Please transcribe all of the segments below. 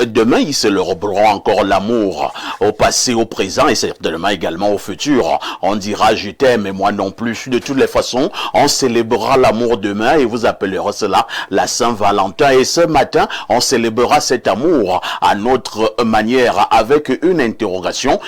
demain, ils célébreront encore l'amour au passé, au présent et certainement également au futur. On dira je t'aime et moi non plus. De toutes les façons, on célébrera l'amour demain et vous appellerez cela la Saint-Valentin. Et ce matin, on célébrera cet amour à notre manière avec une interrogation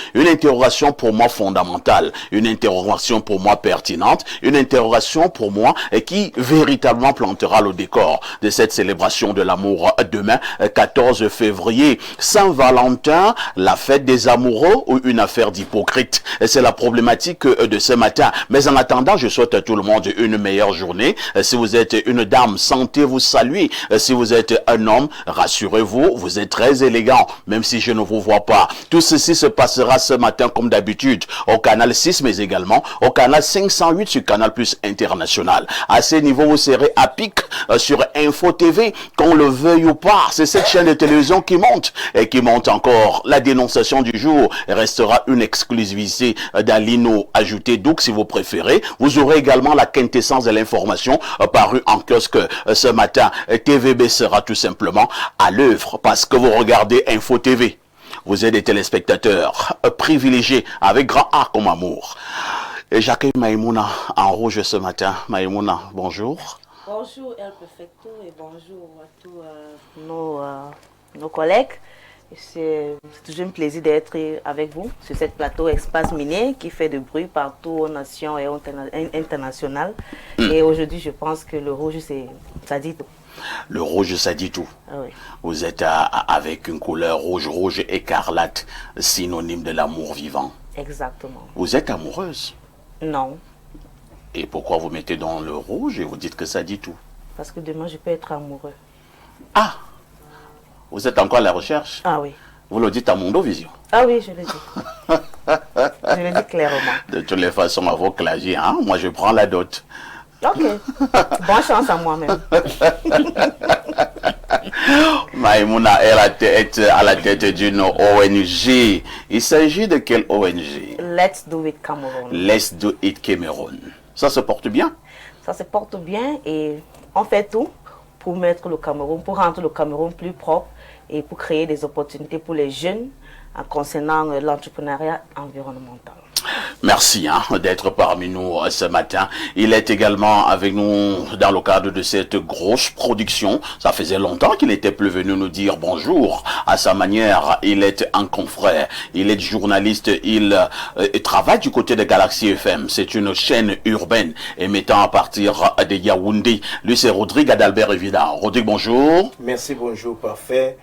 pour moi fondamentale, une interrogation pour moi pertinente, une interrogation pour moi qui véritablement plantera le décor de cette célébration de l'amour demain, 14 février. Saint-Valentin, la fête des amoureux ou une affaire d'hypocrite? C'est la problématique de ce matin. Mais en attendant, je souhaite à tout le monde une meilleure journée. Si vous êtes une dame, sentez-vous saluer. Si vous êtes un homme, rassurez-vous, vous êtes très élégant, même si je ne vous vois pas. Tout ceci se passera ce matin comme d'habitude au canal 6, mais également au canal 508 sur Canal Plus International. À ce niveau, vous serez à pic sur Info TV, qu'on le veuille ou pas. C'est cette chaîne de télévision qui monte et qui monte encore. La dénonciation du jour restera une exclusivité d'Alino ajouté. Donc, si vous préférez, vous aurez également la quintessence de l'information parue en kiosque ce matin. TVB sera tout simplement à l'œuvre parce que vous regardez Info TV. Vous êtes des téléspectateurs privilégiés avec grand A comme amour. Et j'accueille Maïmouna en rouge ce matin. Maïmouna, bonjour. Bonjour El Perfecto et bonjour à tous nos collègues. C'est toujours un plaisir d'être avec vous sur cette plateau Espace Minier qui fait du bruit partout aux nations et internationales. Et aujourd'hui, je pense que le rouge, ça dit tout. Le rouge, ça dit tout. Ah oui. Vous êtes avec une couleur rouge écarlate, synonyme de l'amour vivant. Exactement. Vous êtes amoureuse? Non. Et pourquoi vous mettez dans le rouge et vous dites que ça dit tout? Parce que demain, je peux être amoureux. Ah! Vous êtes encore à la recherche? Ah oui. Vous le dites à Mondovision? Ah oui, je le dis. Je le dis clairement. De toutes les façons, à vos claviers, hein? Moi je prends la dot. Ok. Bonne chance à moi-même. Maïmouna est à la tête d'une ONG. Il s'agit de quelle ONG? Let's Do It Cameroun. Let's Do It Cameroun. Ça se porte bien? Ça se porte bien et on fait tout pour mettre le Cameroun, pour rendre le Cameroun plus propre et pour créer des opportunités pour les jeunes en concernant l'entrepreneuriat environnemental. Merci d'être parmi nous ce matin. Il est également avec nous dans le cadre de cette grosse production. Ça faisait longtemps qu'il n'était plus venu nous dire bonjour. À sa manière, il est un confrère. Il est journaliste. Il travaille du côté de Galaxy FM. C'est une chaîne urbaine émettant à partir de Yaoundé. Lui, c'est Rodrigue Adalbert évidemment. Rodrigue, bonjour. Merci, bonjour, parfait.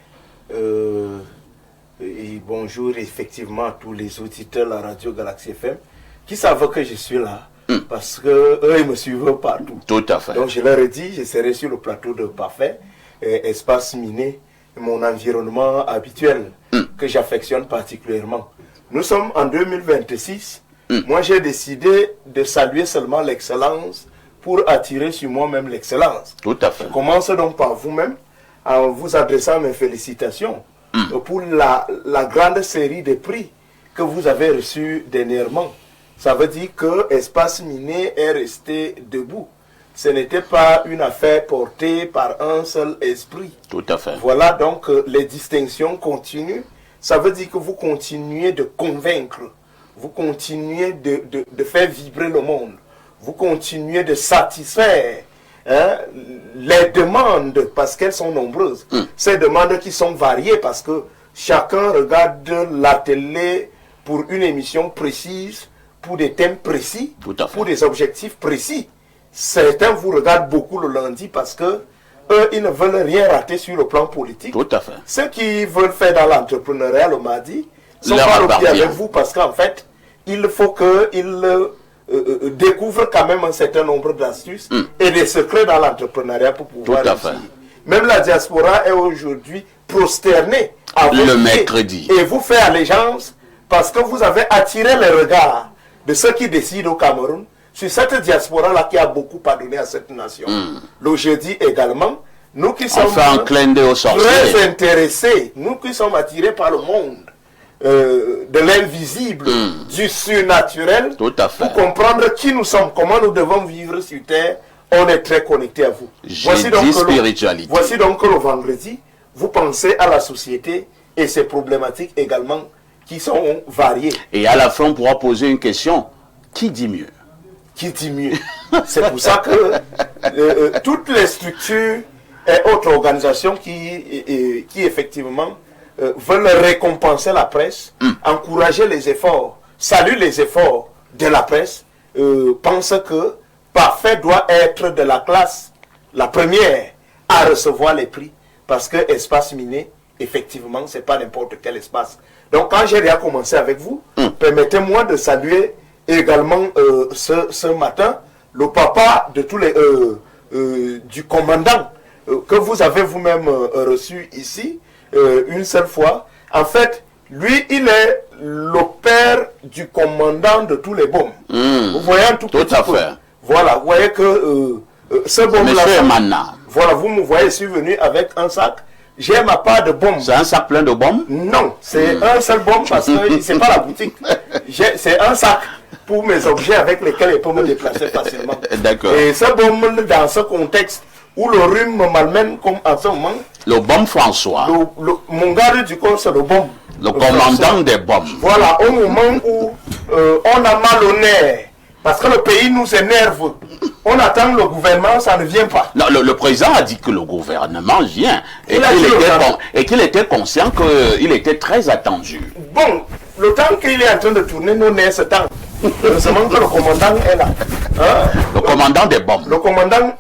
Et bonjour effectivement à tous les auditeurs de la radio Galaxy FM qui savent que je suis là parce que eux ils me suivent partout. Tout à fait. Donc je leur ai dit, je serai sur le plateau de Parfait, Espace Minier, mon environnement habituel que j'affectionne particulièrement. Nous sommes en 2026. Moi j'ai décidé de saluer seulement l'excellence pour attirer sur moi-même l'excellence. Tout à fait. Je commence donc par vous-même en vous adressant mes félicitations pour la grande série de prix que vous avez reçus dernièrement. Ça veut dire que Espace Minier est resté debout. Ce n'était pas une affaire portée par un seul esprit. Tout à fait. Voilà donc les distinctions continuent. Ça veut dire que vous continuez de convaincre. Vous continuez de faire vibrer le monde. Vous continuez de satisfaire les demandes, parce qu'elles sont nombreuses. Ces demandes qui sont variées, parce que chacun regarde la télé pour une émission précise, pour des thèmes précis, pour des objectifs précis. Certains vous regardent beaucoup le lundi parce que eux, ils ne veulent rien rater sur le plan politique. Tout à fait. Ceux qui veulent faire dans l'entrepreneuriat le mardi sont pas le pied avec vous, parce qu'en fait, il faut qu'ils découvrent quand même un certain nombre d'astuces et des secrets dans l'entrepreneuriat pour pouvoir réussir. Même la diaspora est aujourd'hui prosternée à le mercredi et vous fait allégeance parce que vous avez attiré les regards de ceux qui décident au Cameroun sur cette diaspora-là qui a beaucoup à donner à cette nation. Le jeudi également, nous qui sommes très intéressés, nous qui sommes attirés par le monde, de l'invisible, du surnaturel, tout à fait, pour comprendre qui nous sommes, comment nous devons vivre sur Terre, on est très connecté à vous. Voici donc, spiritualité. Voici donc que le vendredi, vous pensez à la société et ses problématiques également qui sont variées. Et à la fin, on pourra poser une question. Qui dit mieux? Qui dit mieux? C'est pour ça que toutes les structures et autres organisations qui effectivement veulent récompenser la presse, encourager les efforts, saluent les efforts de la presse, pensent que Parfait doit être de la classe la première à recevoir les prix, parce que Espace Miné, effectivement, c'est pas n'importe quel espace. Donc quand j'ai déjà commencé avec vous, permettez-moi de saluer également ce matin le papa de tous les du commandant que vous avez vous-même reçu ici une seule fois. En fait, lui, il est le père du commandant de tous les bombes. Vous voyez un tout petit peu. Voilà, vous voyez que ce bombe-là, voilà, vous me voyez, je suis venu avec un sac. J'ai ma part de bombes. C'est un sac plein de bombes? Non, c'est un seul bombe parce que c'est pas la boutique. C'est un sac pour mes objets avec lesquels je peux me déplacer facilement. D'accord. Et ce bombe, dans ce contexte où le rhume me malmène comme en ce moment. Le bombe François. Mon garde du corps, c'est le bombe. Le commandant des bombes. Voilà, au moment où on a mal au nerf, parce que le pays nous énerve, on attend le gouvernement, ça ne vient pas. Non, le président a dit que le gouvernement vient et qu'il était conscient qu'il était très attendu. Bon, le temps qu'il est en train de tourner, nos nerfs se tendent. Heureusement que le commandant est là. Hein? Le commandant des bombes. Le commandant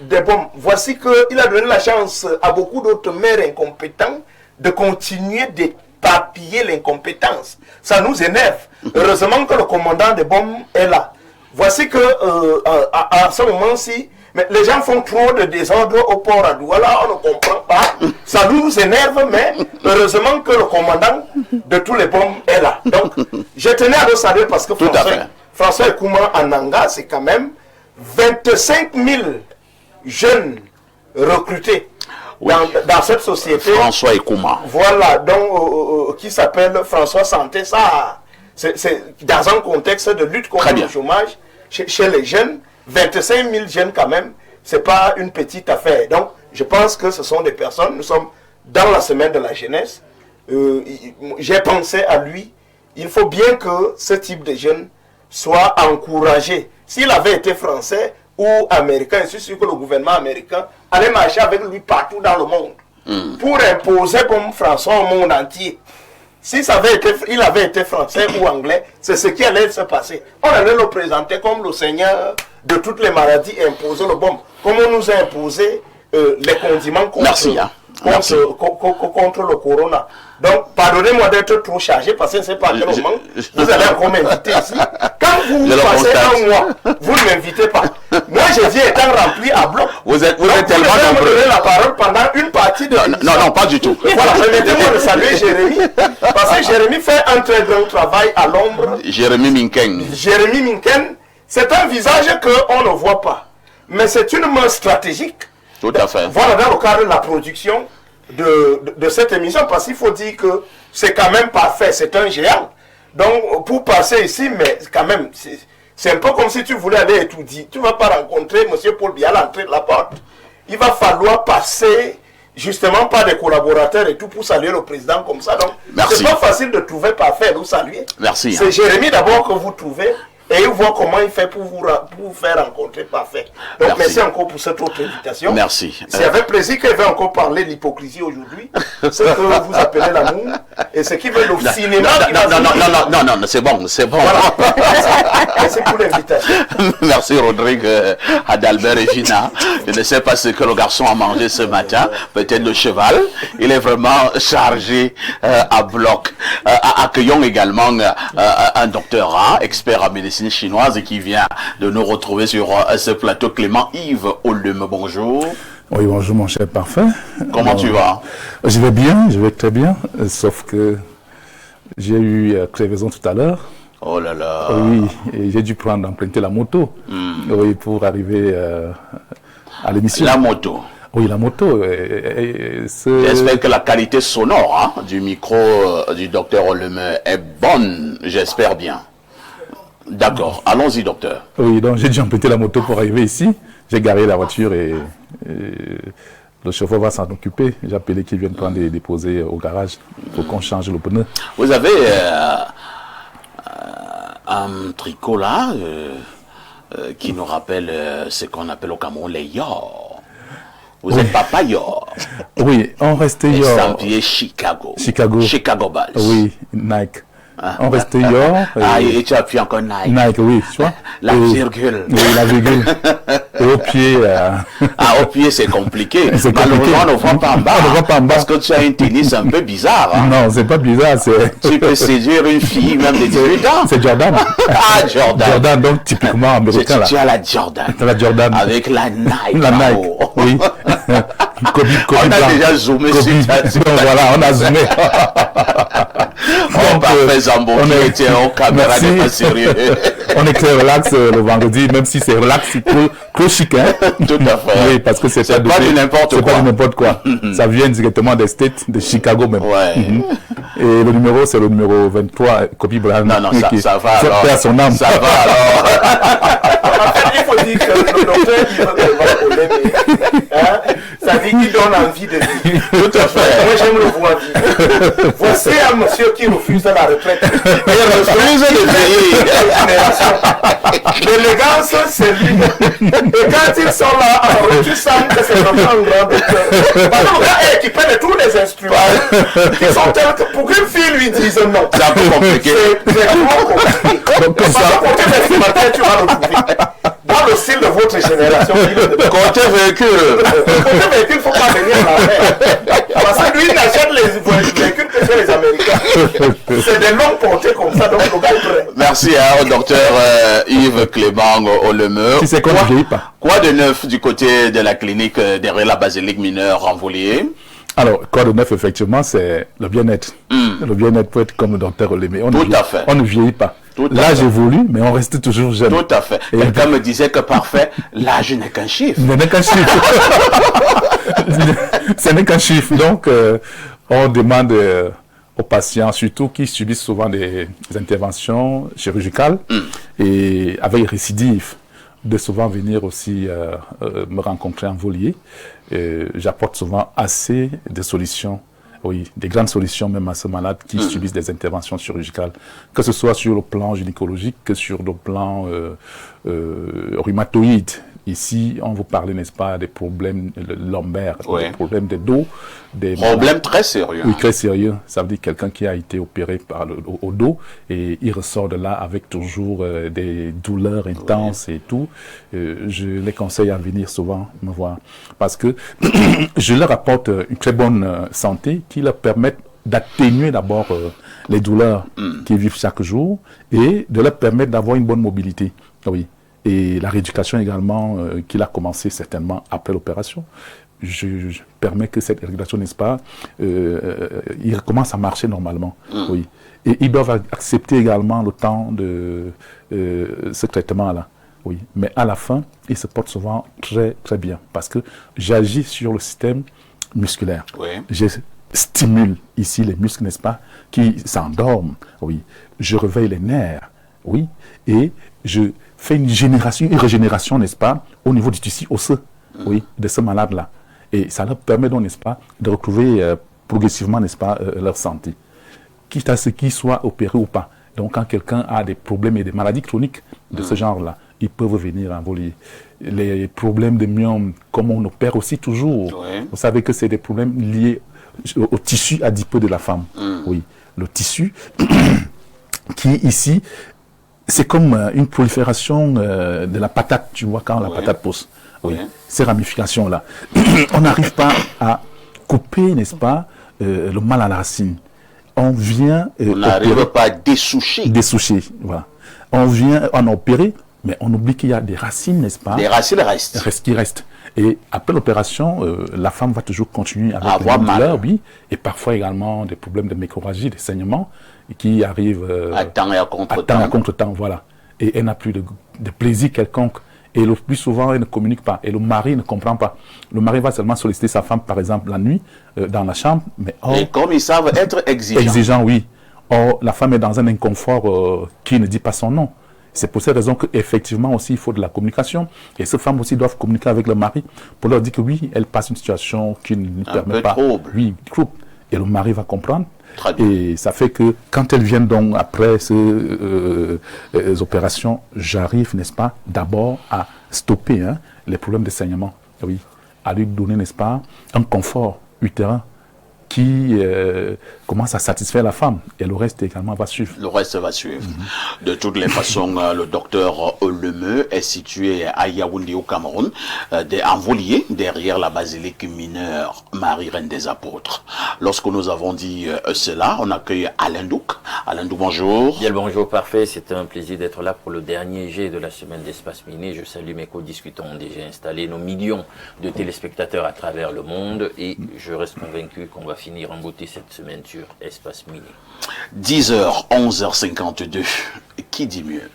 des bombes. Voici qu'il a donné la chance à beaucoup d'autres maires incompétents de continuer d'éparpiller l'incompétence. Ça nous énerve. Heureusement que le commandant des bombes est là. Voici que à ce moment-ci, mais les gens font trop de désordre au port à Douala, on ne comprend pas. Ça nous énerve, mais heureusement que le commandant de tous les bombes est là. Donc, je tenais à le saluer parce que François Ekouma en Nanga, c'est quand même 25 000 jeunes recrutés dans cette société. François Ekouma. Voilà, donc qui s'appelle François Santé. Ça, c'est dans un contexte de lutte contre le chômage chez les jeunes. 25 000 jeunes quand même, c'est pas une petite affaire. Donc, je pense que ce sont des personnes, nous sommes dans la semaine de la jeunesse. J'ai pensé à lui. Il faut bien que ce type de jeunes soit encouragé. S'il avait été français ou américain, je suis sûr que le gouvernement américain allait marcher avec lui partout dans le monde pour imposer comme François au monde entier. Si il avait été français ou anglais, c'est ce qui allait se passer. On allait le présenter comme le seigneur de toutes les maladies et imposer le bombe. Comme on nous a imposé les condiments contre le corona. Donc, pardonnez-moi d'être trop chargé parce que je ne sais pas à quel moment vous allez encore m'inviter ici. Quand vous passez un mois, vous ne m'invitez pas. Moi, je viens étant rempli à bloc. Vous êtes tellement nombreux. Vous me donner la parole pendant une partie de non, pas du tout. Voilà, permettez-moi de saluer Jérémy. Parce que Jérémy fait un très grand travail à l'ombre. Jérémy Minken. Jérémy Minken, c'est un visage qu'on ne voit pas. Mais c'est une main stratégique. Tout à fait. Voilà, dans le cadre de la production de cette émission, parce qu'il faut dire que c'est quand même parfait, c'est un géant. Donc, pour passer ici, mais quand même, c'est un peu comme si tu voulais aller étudier. Tu ne vas pas rencontrer M. Paul Biya à l'entrée de la porte. Il va falloir passer justement par des collaborateurs et tout pour saluer le président comme ça. Donc, c'est pas facile de trouver parfait, vous saluer. Merci. C'est Jérémy d'abord que vous trouvez. Et il voit comment il fait pour vous faire rencontrer parfait. Donc merci encore pour cette autre invitation. Merci. C'est avec plaisir que je vais encore parler de l'hypocrisie aujourd'hui. Ce que vous appelez l'amour et ce qui veut le cinéma. Non, c'est bon. Voilà. Merci pour l'invitation. Merci Rodrigue Adalbert et Gina. Je ne sais pas ce que le garçon a mangé ce matin. Peut-être le cheval. Il est vraiment chargé à bloc. Accueillons également un doctorat, expert en médecine chinoise et qui vient de nous retrouver sur ce plateau. Clément-Yves Olume, bonjour. Oui, bonjour mon cher Parfait. Comment tu vas? Je vais bien, je vais très bien, sauf que j'ai eu crevaison tout à l'heure. Oh là là. Oui, et j'ai dû emprunter la moto pour arriver à l'émission. La moto. Oui, la moto. J'espère que la qualité sonore du micro du docteur Olume est bonne, j'espère bien. D'accord, allons-y docteur. Oui, donc j'ai dû emprunter la moto pour arriver ici. J'ai garé la voiture et Le chauffeur va s'en occuper. J'ai appelé qu'ils viennent prendre et déposer au garage pour qu'on change le pneu. Vous avez un tricot là qui nous rappelle ce qu'on appelle au Cameroun les yor. Vous êtes papa yor. Oui, on restait yor. Estampillé Chicago. Chicago Bulls. Oui, Nike. On restait yor. Et tu appuies encore Nike. Nike, oui, tu vois. La virgule. Oui, la virgule. Et au pied. Au pied, c'est compliqué. Malheureusement, on ne voit pas en bas. On ne voit pas en bas. Parce que tu as une tennis un peu bizarre. Hein. Non, c'est pas bizarre. Tu peux séduire une fille, même de 18 ans. C'est Jordan. Jordan. Jordan, donc typiquement américain. Tu as la Jordan. La Jordan. Avec la Nike. La Nike. Oui. Kobe on a déjà zoomé sur ça. Voilà, on a zoomé. On parfait Zambo qui était en caméra de pas sérieux. On est très relax le vendredi, même si c'est relax, c'est trop chic, hein. Tout à fait. Oui, parce que c'est pas du n'importe quoi. C'est pas du n'importe quoi. Ça vient directement des States, de Chicago même. Ouais. Et le numéro, c'est le numéro 23, Kobe Bryant. Non, ça va alors. Perd son âme. Ça va alors. Il faut dire que le docteur, il va polémique. Ça dit qu'il donne envie de vivre. Tout à fait. Moi, j'aime le voir vivre. Voici un monsieur qui refuse la retraite. Il refuse de payer. L'élégance, c'est lui. Et quand ils sont là, alors tu sens que c'est vraiment un grand docteur. Parce que le gars est équipé de tous les instruments qui sont tels que pour qu'une fille lui dise non. C'est un peu compliqué. C'est vraiment compliqué. Parce que côté vestimentaire, tu vas le trouver. Dans le style de votre génération. Côté véhicule. Côté véhicule, il ne faut pas venir la faire. Parce que lui, il achète les véhicules que chez les Américains. C'est des longues portées comme ça, donc le gars est prêt. Merci au docteur Yves Clément Olemeur. Tu sais qu'on ne vieillit pas. Quoi de neuf du côté de la clinique derrière la basilique mineure Rambouillet? Alors, quoi de neuf, effectivement, c'est le bien-être. Le bien-être peut être comme le docteur Olemé. Tout à fait. On ne vieillit pas. L'âge évolue, mais on reste toujours jeune. Tout à fait. Quelqu'un me disait que parfait, l'âge n'est qu'un chiffre. Ce n'est qu'un chiffre. Ce n'est qu'un chiffre. Donc, on demande aux patients, surtout qui subissent souvent des interventions chirurgicales et avec récidive, de souvent venir aussi me rencontrer en volier. J'apporte souvent assez de solutions, oui, des grandes solutions même à ces malades qui subissent des interventions chirurgicales, que ce soit sur le plan gynécologique, que sur le plan rhumatoïde. Ici, on vous parle, n'est-ce pas, des problèmes lombaires, des problèmes de dos. Des problèmes très sérieux. Oui, très sérieux. Ça veut dire quelqu'un qui a été opéré au dos et il ressort de là avec toujours des douleurs intenses et tout. Je les conseille à venir souvent me voir parce que je leur apporte une très bonne santé qui leur permet d'atténuer d'abord les douleurs qu'ils vivent chaque jour et de leur permettre d'avoir une bonne mobilité. Oui. Et la rééducation également, qu'il a commencé certainement après l'opération. Je permets que cette rééducation, n'est-ce pas, il recommence à marcher normalement. Oui. Et ils doivent accepter également le temps de ce traitement-là. Oui. Mais à la fin, ils se portent souvent très, très bien parce que j'agis sur le système musculaire. Oui. Je stimule ici les muscles, n'est-ce pas, qui s'endorment. Oui. Je réveille les nerfs. Oui. Et je fais une régénération, n'est-ce pas, au niveau du tissu osseux, oui, de ce malade-là. Et ça leur permet donc, n'est-ce pas, de retrouver progressivement, n'est-ce pas, leur santé. Quitte à ce qu'ils soient opérés ou pas. Donc, quand quelqu'un a des problèmes et des maladies chroniques de ce genre-là, ils peuvent venir en volier. Les problèmes de myome, comme on opère aussi toujours, vous savez que c'est des problèmes liés au tissu adipeux de la femme. Oui, le tissu qui, ici, c'est comme une prolifération de la patate, tu vois, quand la patate pousse. Oui. Ces ramifications-là. On n'arrive pas à couper, n'est-ce pas, le mal à la racine. On vient... on n'arrive pas à dessoucher. Dessoucher, voilà. On vient en opérer, mais on oublie qu'il y a des racines, n'est-ce pas? Les racines restent. Qui restent. Et après l'opération, la femme va toujours continuer avec avoir des douleurs, mal. oui, et parfois également des problèmes de mécoragie, des saignements, qui arrivent à temps et à contre-temps. Voilà. Et elle n'a plus de plaisir quelconque. Et le plus souvent, elle ne communique pas. Et le mari ne comprend pas. Le mari va seulement solliciter sa femme, par exemple, la nuit, dans la chambre. Mais et comme ils savent être exigeants. Exigeants, oui. Or, la femme est dans un inconfort qui ne dit pas son nom. C'est pour cette raison qu'effectivement aussi, il faut de la communication. Et ces femmes aussi doivent communiquer avec le mari pour leur dire que oui, elles passent une situation qui ne permet pas. Trouble. Oui, trouble. Et le mari va comprendre. Très bien. Et ça fait que quand elles viennent donc après ces opérations, j'arrive, n'est-ce pas, d'abord à stopper les problèmes de saignement. Oui, à lui donner, n'est-ce pas, un confort utérin qui commence à satisfaire la femme. Et le reste également va suivre. Le reste va suivre. De toutes les façons, le docteur Lemeu est situé à Yaoundé au Cameroun, en Volier, derrière la basilique mineure Marie-Reine des Apôtres. Lorsque nous avons dit cela, on accueille Alain Douk. Alain Douk, bonjour. Bien le bonjour, parfait. C'est un plaisir d'être là pour le dernier jet de la semaine d'espace miné. Je salue mes co-discutants déjà installés, nos millions de téléspectateurs à travers le monde. Et je reste convaincu qu'on va finir en beauté cette semaine sur Espace Miné. 10h, 11h52. Qui dit mieux?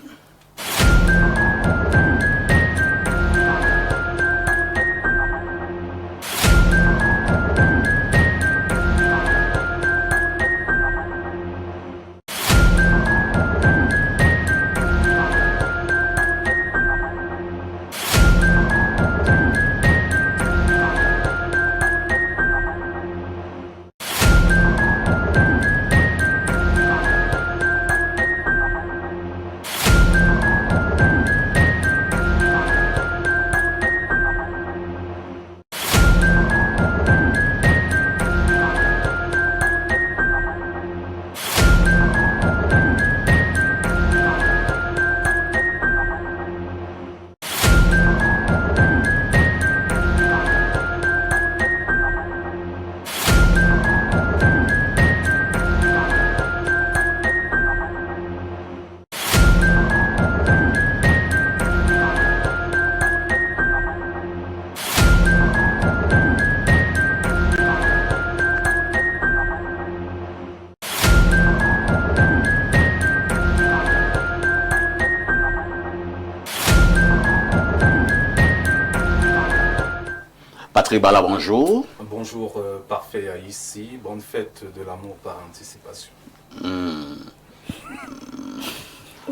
Patrick Bala, bonjour. Bonjour, parfait à ici. Bonne fête de l'amour par anticipation.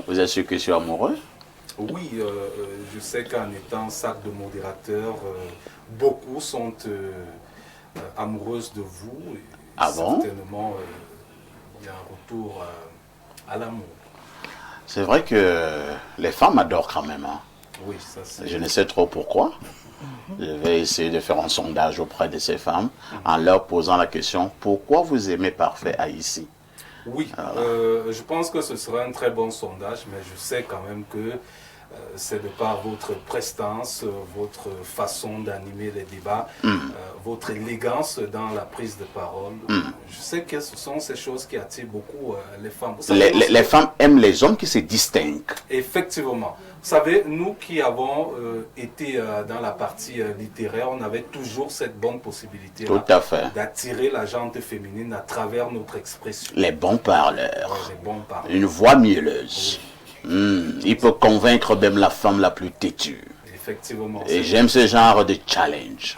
Vous êtes sûr que je suis amoureux? Oui, je sais qu'en étant sac de modérateur, beaucoup sont amoureuses de vous. Et Ah bon? certainement, il y a un retour à l'amour. C'est vrai que les femmes adorent quand même. Oui, ça c'est... Je ne sais trop pourquoi. Je vais essayer de faire un sondage auprès de ces femmes en leur posant la question: pourquoi vous aimez Parfait Haïti? Oui, je pense que ce sera un très bon sondage, mais je sais quand même que c'est de par votre prestance, votre façon d'animer les débats, votre élégance dans la prise de parole. Je sais que ce sont ces choses qui attirent beaucoup les femmes. Vous savez, Les femmes aiment les hommes qui se distinguent. effectivement. Vous savez, nous qui avons été dans la partie littéraire, on avait toujours cette bonne possibilité Tout à fait. d'attirer la gente féminine à travers notre expression. Les bons parleurs. Ouais, les bons parleurs. Une voix mielleuse. Il peut convaincre même la femme la plus têtue. Effectivement. Et j'aime ce genre de challenge.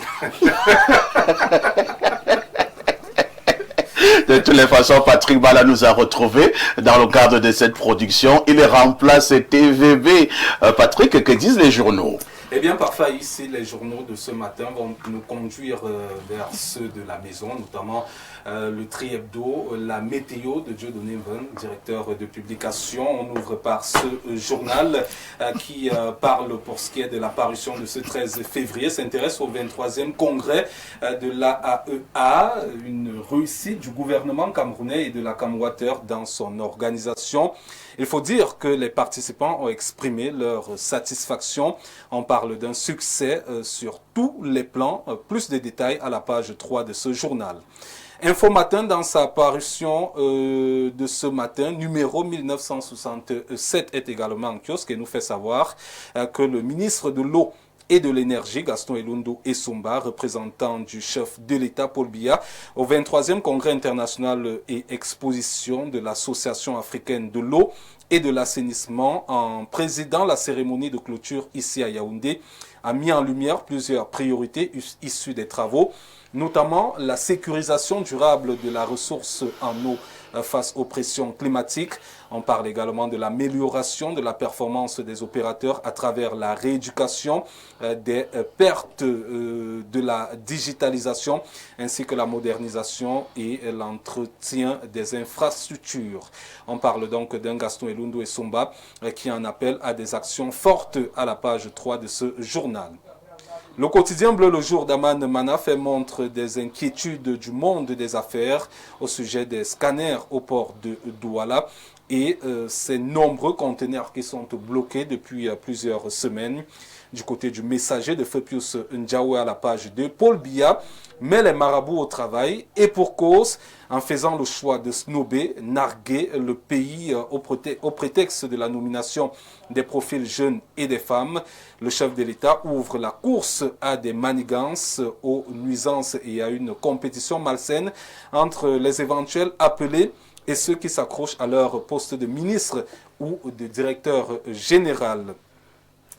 De toutes les façons, Patrick Bala nous a retrouvés dans le cadre de cette production. Il remplace TVB. Patrick, que disent les journaux? Eh bien, parfois ici, les journaux de ce matin vont nous conduire vers ceux de la maison, notamment le Tri Hebdo, la météo de Dieudonné Van, directeur de publication. On ouvre par ce journal qui parle, pour ce qui est de la parution de ce 13 février, s'intéresse au 23e congrès de l'AAEA, une réussite du gouvernement camerounais et de la Camwater dans son organisation. Il faut dire que les participants ont exprimé leur satisfaction. On parle d'un succès sur tous les plans. Plus de détails à la page 3 de ce journal. Info Matin, dans sa parution de ce matin, numéro 1967, est également en kiosque et nous fait savoir que le ministre de l'eau et de l'énergie, Gaston Elondo Essomba, représentant du chef de l'État, Paul Biya, au 23e congrès international et exposition de l'Association africaine de l'eau, et de l'assainissement, en présidant la cérémonie de clôture ici à Yaoundé, a mis en lumière plusieurs priorités issues des travaux, notamment la sécurisation durable de la ressource en eau face aux pressions climatiques. On parle également de l'amélioration de la performance des opérateurs à travers la rééducation des pertes de la digitalisation ainsi que la modernisation et l'entretien des infrastructures. On parle donc d'un Gaston Elundu Essomba qui en appelle à des actions fortes à la page 3 de ce journal. Le quotidien Bleu le jour d'Aman Mana fait montre des inquiétudes du monde des affaires au sujet des scanners au port de Douala et ces nombreux conteneurs qui sont bloqués depuis plusieurs semaines. Du côté du messager de Fepius Ndjaoué à la page 2, Paul Biya met les marabouts au travail et pour cause, en faisant le choix de snober, narguer le pays au prétexte de la nomination des profils jeunes et des femmes. Le chef de l'État ouvre la course à des manigances, aux nuisances et à une compétition malsaine entre les éventuels appelés et ceux qui s'accrochent à leur poste de ministre ou de directeur général.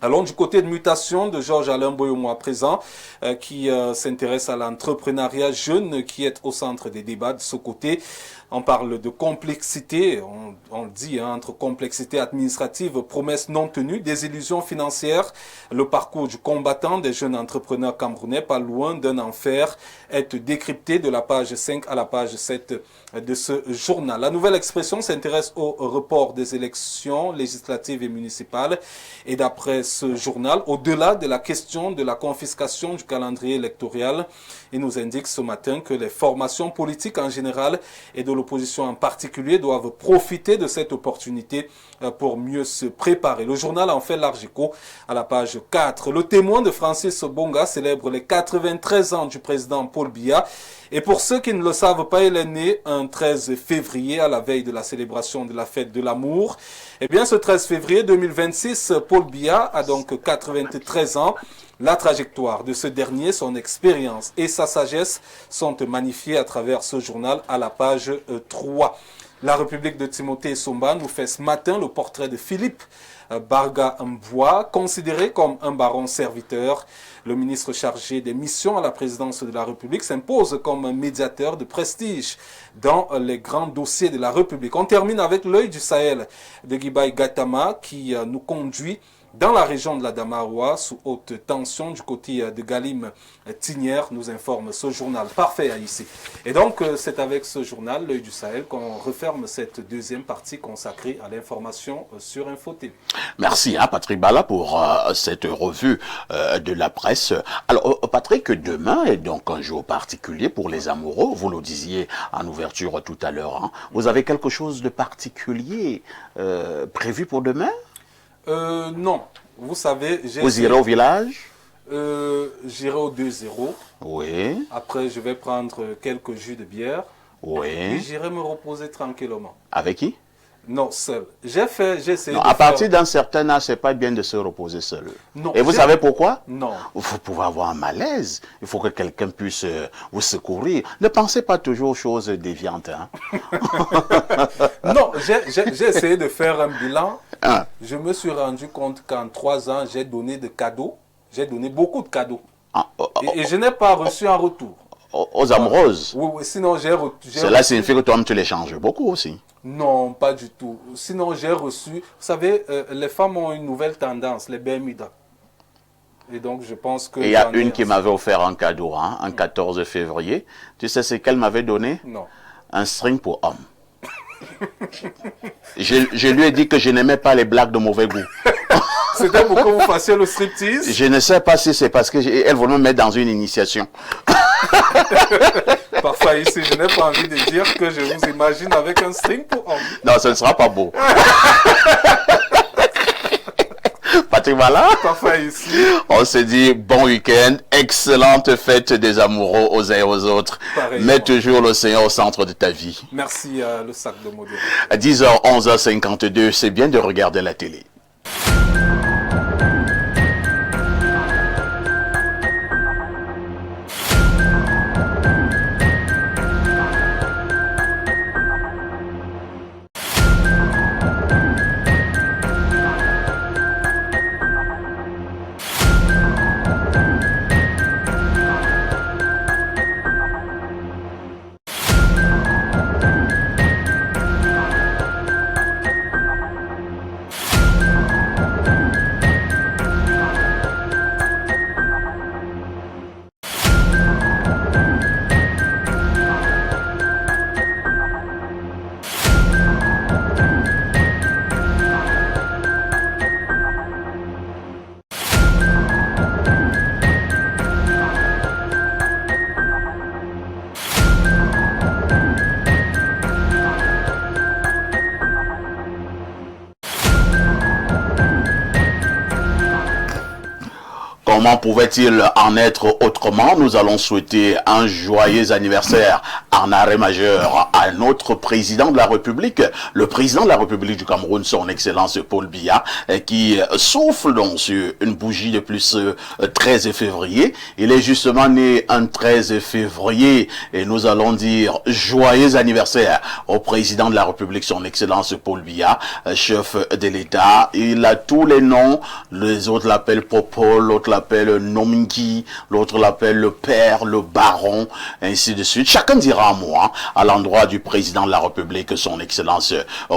Allons du côté de mutation de Georges-Alain Boyomo à présent, qui s'intéresse à l'entrepreneuriat jeune qui est au centre des débats de ce côté. On parle de complexité, on le dit, entre complexité administrative, promesses non tenues, désillusions financières. Le parcours du combattant des jeunes entrepreneurs camerounais, pas loin d'un enfer, est décrypté de la page 5 à la page 7 de ce journal. La Nouvelle Expression s'intéresse au report des élections législatives et municipales. Et d'après ce journal, au-delà de la question de la confiscation du calendrier électoral, il nous indique ce matin que les formations politiques en général et de l'opposition en particulier doivent profiter de cette opportunité pour mieux se préparer. Le journal en fait large écho à la page 4. Le témoin de Francis Bonga célèbre les 93 ans du président Paul Biya. Et pour ceux qui ne le savent pas, il est né un 13 février à la veille de la célébration de la fête de l'amour. Eh bien, ce 13 février 2026, Paul Biya a donc 93 ans. La trajectoire de ce dernier, son expérience et sa sagesse sont magnifiées à travers ce journal à la page 3. La République de Timothée Essomba nous fait ce matin le portrait de Philippe Barga Mboua, considéré comme un baron serviteur. Le ministre chargé des missions à la présidence de la République s'impose comme un médiateur de prestige dans les grands dossiers de la République. On termine avec l'œil du Sahel de Guibaï Gatama qui nous conduit dans la région de la Damaroua, sous haute tension, du côté de Galim Tinière, nous informe ce journal. Parfait ici. Et donc, c'est avec ce journal, l'œil du Sahel, qu'on referme cette deuxième partie consacrée à l'information sur Info TV. Merci, Patrick Bala, pour cette revue de la presse. Alors, Patrick, demain est donc un jour particulier pour les amoureux. Vous le disiez en ouverture tout à l'heure. Hein. Vous avez quelque chose de particulier prévu pour demain? Non. Vous savez, vous irez au village? J'irai au 2-0. Oui. Après, je vais prendre quelques jus de bière. Oui. Et j'irai me reposer tranquillement. Avec qui? Non, seul. J'ai essayé non, de à partir d'un certain âge, c'est pas bien de se reposer seul. Non. Et vous savez pourquoi? Non. Vous pouvez avoir un malaise. Il faut que quelqu'un puisse vous secourir. Ne pensez pas toujours aux choses déviantes. Hein? Non, j'ai essayé de faire un bilan. Hein? Je me suis rendu compte qu'en 3 ans, j'ai donné des cadeaux. J'ai donné beaucoup de cadeaux. Et je n'ai pas reçu en retour. Aux amoureuses? Oui, sinon j'ai reçu. Cela signifie que toi-même tu les changes beaucoup aussi. Non, pas du tout. Sinon j'ai reçu. Vous savez, les femmes ont une nouvelle tendance, les BMIDA. Et donc je pense que. Et il y a une qui m'avait offert un cadeau, hein, un 14 février. Tu sais ce qu'elle m'avait donné? Non. Un string pour homme. Je lui ai dit que je n'aimais pas les blagues de mauvais goût. C'était pour que vous fassiez le striptease? Je ne sais pas si c'est parce qu'elle voulait me mettre dans une initiation. Parfois ici, je n'ai pas envie de dire que je vous imagine avec un string pour homme. Non, ce ne sera pas beau. Patrick Bala. Parfois ici. On se dit bon week-end, excellente fête des amoureux aux uns et aux autres. Mets toujours l'océan au centre de ta vie. Merci le sac de modèle. À 10h, 11h52, c'est bien de regarder la télé. Comment pouvait-il en être autrement? Nous allons souhaiter un joyeux anniversaire en arrêt majeur à notre président de la République, le président de la République du Cameroun, son Excellence Paul Biya, qui souffle donc sur une bougie depuis ce 13 février. Il est justement né un 13 février et nous allons dire joyeux anniversaire au président de la République, son Excellence Paul Biya, chef de l'État. Il a tous les noms, les autres l'appellent Popo, l'autre l'appelle Nominki, l'autre l'appelle le père, le baron, ainsi de suite. Chacun dira un mot à l'endroit du président de la République, son Excellence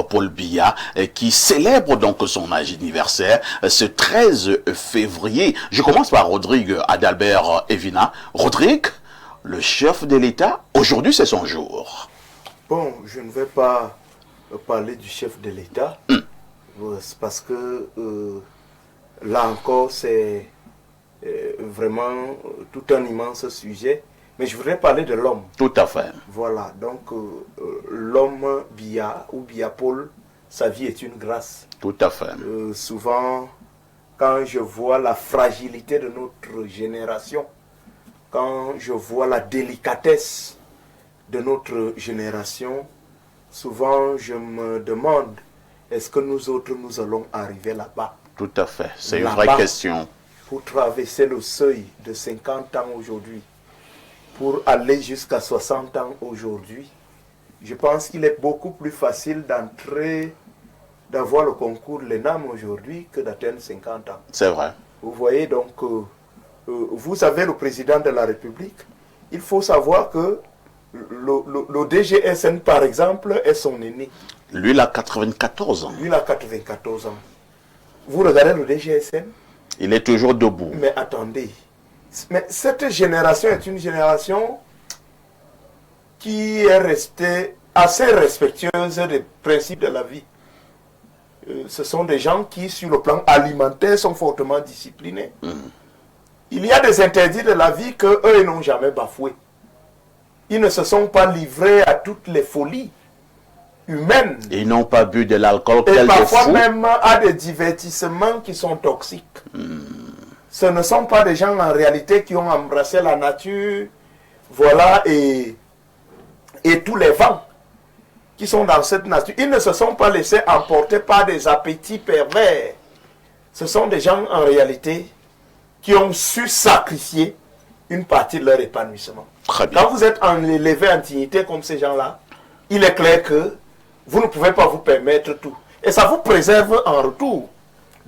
Paul Biya, qui célèbre donc son anniversaire ce 13 février. Je commence par Rodrigue Adalbert Evina. Rodrigue, le chef de l'État, aujourd'hui c'est son jour. Bon, je ne vais pas parler du chef de l'État, parce que là encore c'est vraiment tout un immense sujet, mais je voudrais parler de l'homme. Tout à fait. Voilà, donc l'homme Biya ou Biya Paul, sa vie est une grâce. Tout à fait. Souvent, quand je vois la fragilité de notre génération, quand je vois la délicatesse de notre génération, souvent je me demande, est-ce que nous autres, nous allons arriver là-bas? Tout à fait, c'est une vraie question. Pour traverser le seuil de 50 ans aujourd'hui, pour aller jusqu'à 60 ans aujourd'hui, je pense qu'il est beaucoup plus facile d'entrer, d'avoir le concours de l'ENAM aujourd'hui que d'atteindre 50 ans. C'est vrai. Vous voyez, donc, vous avez le président de la République. Il faut savoir que le DGSN, par exemple, est son aîné. Lui, il a 94 ans. Lui, il a 94 ans. Vous regardez le DGSN? Il est toujours debout. Mais attendez. Mais cette génération est une génération qui est restée assez respectueuse des principes de la vie. Ce sont des gens qui, sur le plan alimentaire, sont fortement disciplinés. Il y a des interdits de la vie qu'eux, ils n'ont jamais bafoués. Ils ne se sont pas livrés à toutes les folies humaines. Ils n'ont pas bu de l'alcool. Et parfois même à des divertissements qui sont toxiques. Ce ne sont pas des gens en réalité qui ont embrassé la nature, voilà, et tous les vents qui sont dans cette nature. Ils ne se sont pas laissés emporter par des appétits pervers. Ce sont des gens en réalité qui ont su sacrifier une partie de leur épanouissement. Très bien. Quand vous êtes élevé en dignité comme ces gens-là, il est clair que vous ne pouvez pas vous permettre tout. Et ça vous préserve en retour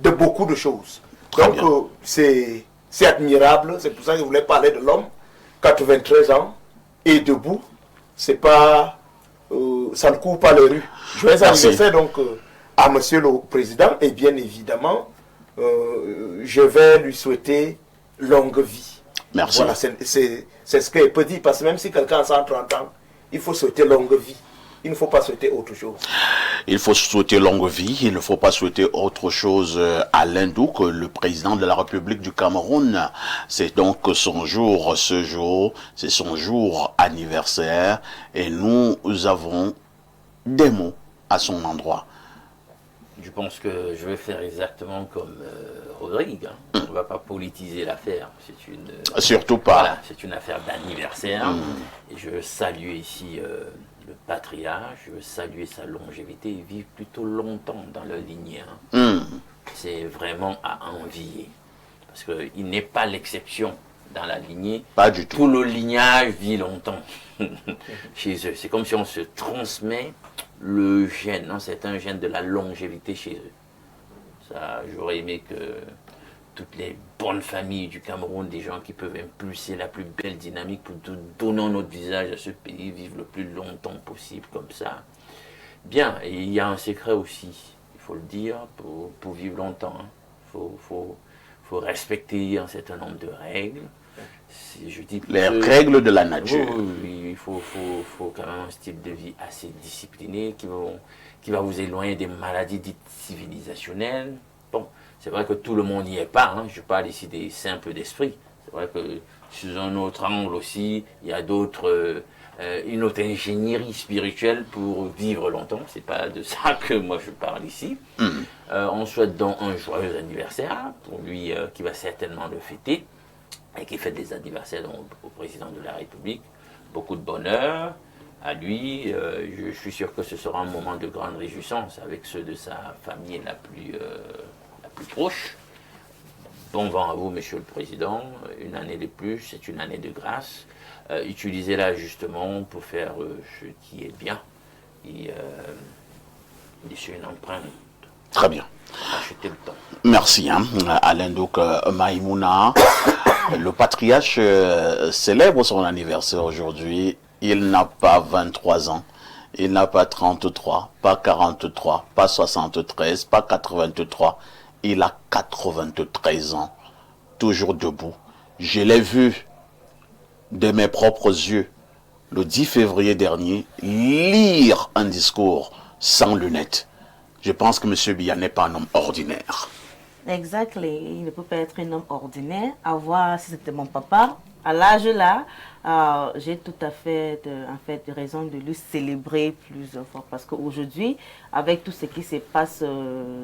de beaucoup de choses. Donc c'est admirable, c'est pour ça que je voulais parler de l'homme, 93 ans, et debout, c'est pas, ça ne court pas les rues. Joyeux anniversaire donc à monsieur le président, et bien évidemment, je vais lui souhaiter longue vie. Merci. Voilà, c'est ce que je peux dire, parce que même si quelqu'un a 130 ans, il faut souhaiter longue vie. Il ne faut pas souhaiter autre chose. Il faut souhaiter longue vie, il ne faut pas souhaiter autre chose à l'Hindouk, le président de la République du Cameroun. C'est donc son jour, ce jour, c'est son jour anniversaire et nous avons des mots à son endroit. Je pense que je vais faire exactement comme Rodrigue. On ne va pas politiser l'affaire. C'est une, surtout pas. Voilà, c'est une affaire d'anniversaire. Et je veux saluer ici le patriarche, je veux saluer sa longévité. Il vit plutôt longtemps dans leur lignée. C'est vraiment à envier. Parce qu'il n'est pas l'exception dans la lignée. Pas du tout. Tout le lignage vit longtemps chez eux. C'est comme si on se transmet le gène. Non, c'est un gène de la longévité chez eux. Ça, j'aurais aimé que toutes les bonnes familles du Cameroun, des gens qui peuvent impulser la plus belle dynamique pour donner notre visage à ce pays, vivent le plus longtemps possible comme ça. Bien, et il y a un secret aussi, il faut le dire, pour vivre longtemps. Il faut respecter un certain nombre de règles. Je dis les règles de la nature. Oui, il faut quand même un style de vie assez discipliné qui va vous éloigner des maladies dites civilisationnelles. Bon, c'est vrai que tout le monde n'y est pas. Je parle ici des simples d'esprit. C'est vrai que sous un autre angle aussi, il y a une autre ingénierie spirituelle pour vivre longtemps. C'est pas de ça que moi je parle ici. On souhaite donc un joyeux anniversaire pour lui qui va certainement le fêter et qui fête des anniversaires donc, au président de la République. Beaucoup de bonheur à lui. Je suis sûr que ce sera un moment de grande réjouissance avec ceux de sa famille la plus proche. Bon vent à vous, Monsieur le Président. Une année de plus, c'est une année de grâce. Utilisez-la justement pour faire ce qui est bien. Et laissez une empreinte. Très bien. Achetez le temps. Merci, Alain Douk Maïmouna. Le patriarche célèbre son anniversaire aujourd'hui. Il n'a pas 23 ans. Il n'a pas 33, pas 43, pas 73, pas 83. Il a 93 ans. Toujours debout. Je l'ai vu de mes propres yeux le 10 février dernier lire un discours sans lunettes. Je pense que M. Biya n'est pas un homme ordinaire. Exactement. Il ne peut pas être un homme ordinaire. Si c'était mon papa, à l'âge là, j'ai tout à fait, raison de lui célébrer plusieurs fois. Parce qu'aujourd'hui, avec tout ce qui se passe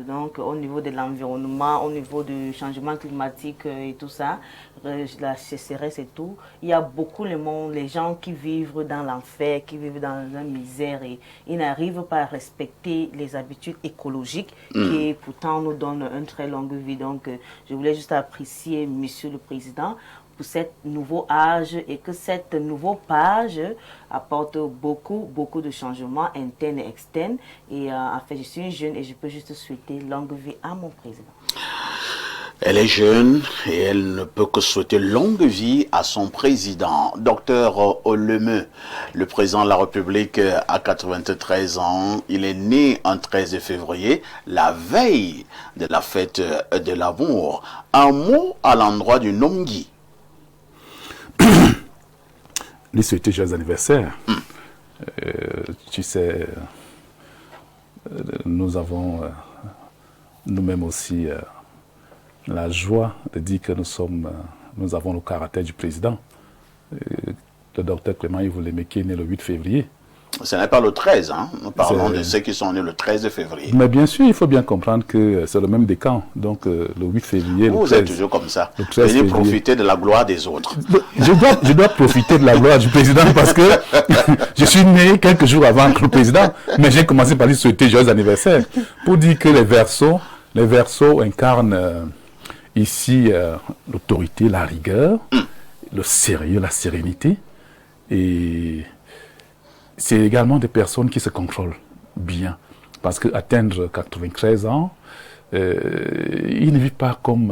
donc, au niveau de l'environnement, au niveau du changement climatique et tout ça, la sécheresse et tout, il y a beaucoup de monde, les gens qui vivent dans l'enfer, qui vivent dans la misère et ils n'arrivent pas à respecter les habitudes écologiques qui pourtant nous donnent une très longue vie. Donc, je voulais juste apprécier Monsieur le Président pour ce nouveau âge et que cette nouvelle page apporte beaucoup de changements internes et externes. Et en fait, je suis jeune et je peux juste souhaiter longue vie à mon président. Elle est jeune et elle ne peut que souhaiter longue vie à son président. Docteur Oleme, le président de la République a 93 ans. Il est né un 13 février, la veille de la fête de l'amour. Un mot à l'endroit du Nomgui. Lui souhaiter joyeux anniversaire. Tu sais, nous avons nous-mêmes aussi la joie de dire que nous avons le caractère du président. Le docteur Clément Yves qui est né le 8 février. Ce n'est pas le 13, hein. Nous parlons de ceux qui sont nés le 13 février. Mais bien sûr, il faut bien comprendre que c'est le même décan. Donc, le 8 février, vous le 13, êtes toujours comme ça. Venez profiter de la gloire des autres. Je dois profiter de la gloire du président parce que je suis né quelques jours avant que le président, mais j'ai commencé par lui souhaiter joyeux anniversaire pour dire que les verseaux incarnent ici l'autorité, la rigueur, le sérieux, la sérénité. Et c'est également des personnes qui se contrôlent bien. Parce qu'atteindre 93 ans, il ne vit pas comme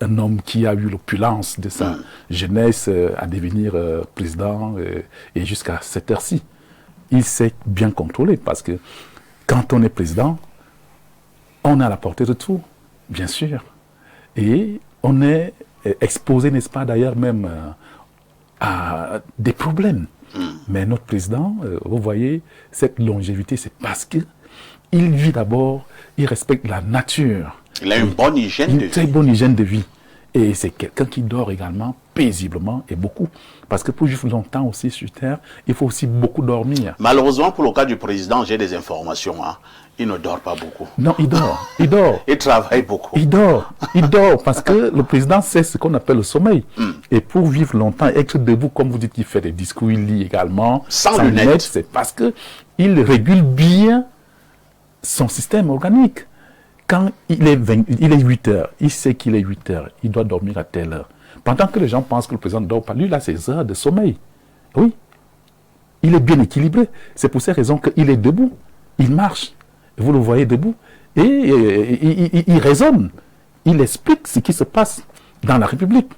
un homme qui a eu l'opulence de sa jeunesse à devenir président et jusqu'à cette heure-ci. Il s'est bien contrôlé parce que quand on est président, on est à la portée de tout, bien sûr. Et on est exposé, n'est-ce pas, d'ailleurs même à des problèmes. Mais notre président, vous voyez, cette longévité, c'est parce qu'il vit d'abord, il respecte la nature. Il a une bonne hygiène de vie. Une très bonne hygiène de vie. Et c'est quelqu'un qui dort également paisiblement et beaucoup. Parce que pour vivre longtemps aussi sur Terre, il faut aussi beaucoup dormir. Malheureusement, pour le cas du président, j'ai des informations. Hein. Il ne dort pas beaucoup. Non, il dort. Il dort. Il travaille beaucoup. Il dort parce que le président sait ce qu'on appelle le sommeil. Et pour vivre longtemps, être debout, comme vous dites, il fait des discours, il lit également. Sans lunettes. C'est parce qu'il régule bien son système organique. Quand il est 8 heures, il sait qu'il est 8 heures, il doit dormir à telle heure. Pendant que les gens pensent que le président ne dort pas, lui, il a ses heures de sommeil. Oui. Il est bien équilibré. C'est pour ces raisons qu'il est debout. Il marche. Vous le voyez debout. Et il raisonne. Il explique ce qui se passe dans la République.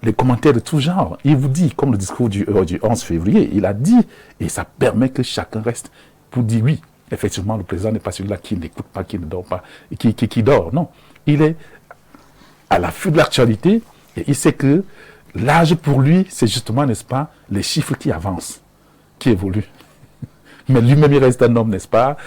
Les commentaires de tout genre. Il vous dit, comme le discours du 11 février, il a dit, et ça permet que chacun reste pour dire oui. Effectivement, le président n'est pas celui-là qui n'écoute pas, qui ne dort pas, qui dort. Non. Il est à l'affût de l'actualité et il sait que l'âge pour lui, c'est justement, n'est-ce pas, les chiffres qui avancent, qui évoluent. Mais lui-même, il reste un homme, n'est-ce pas,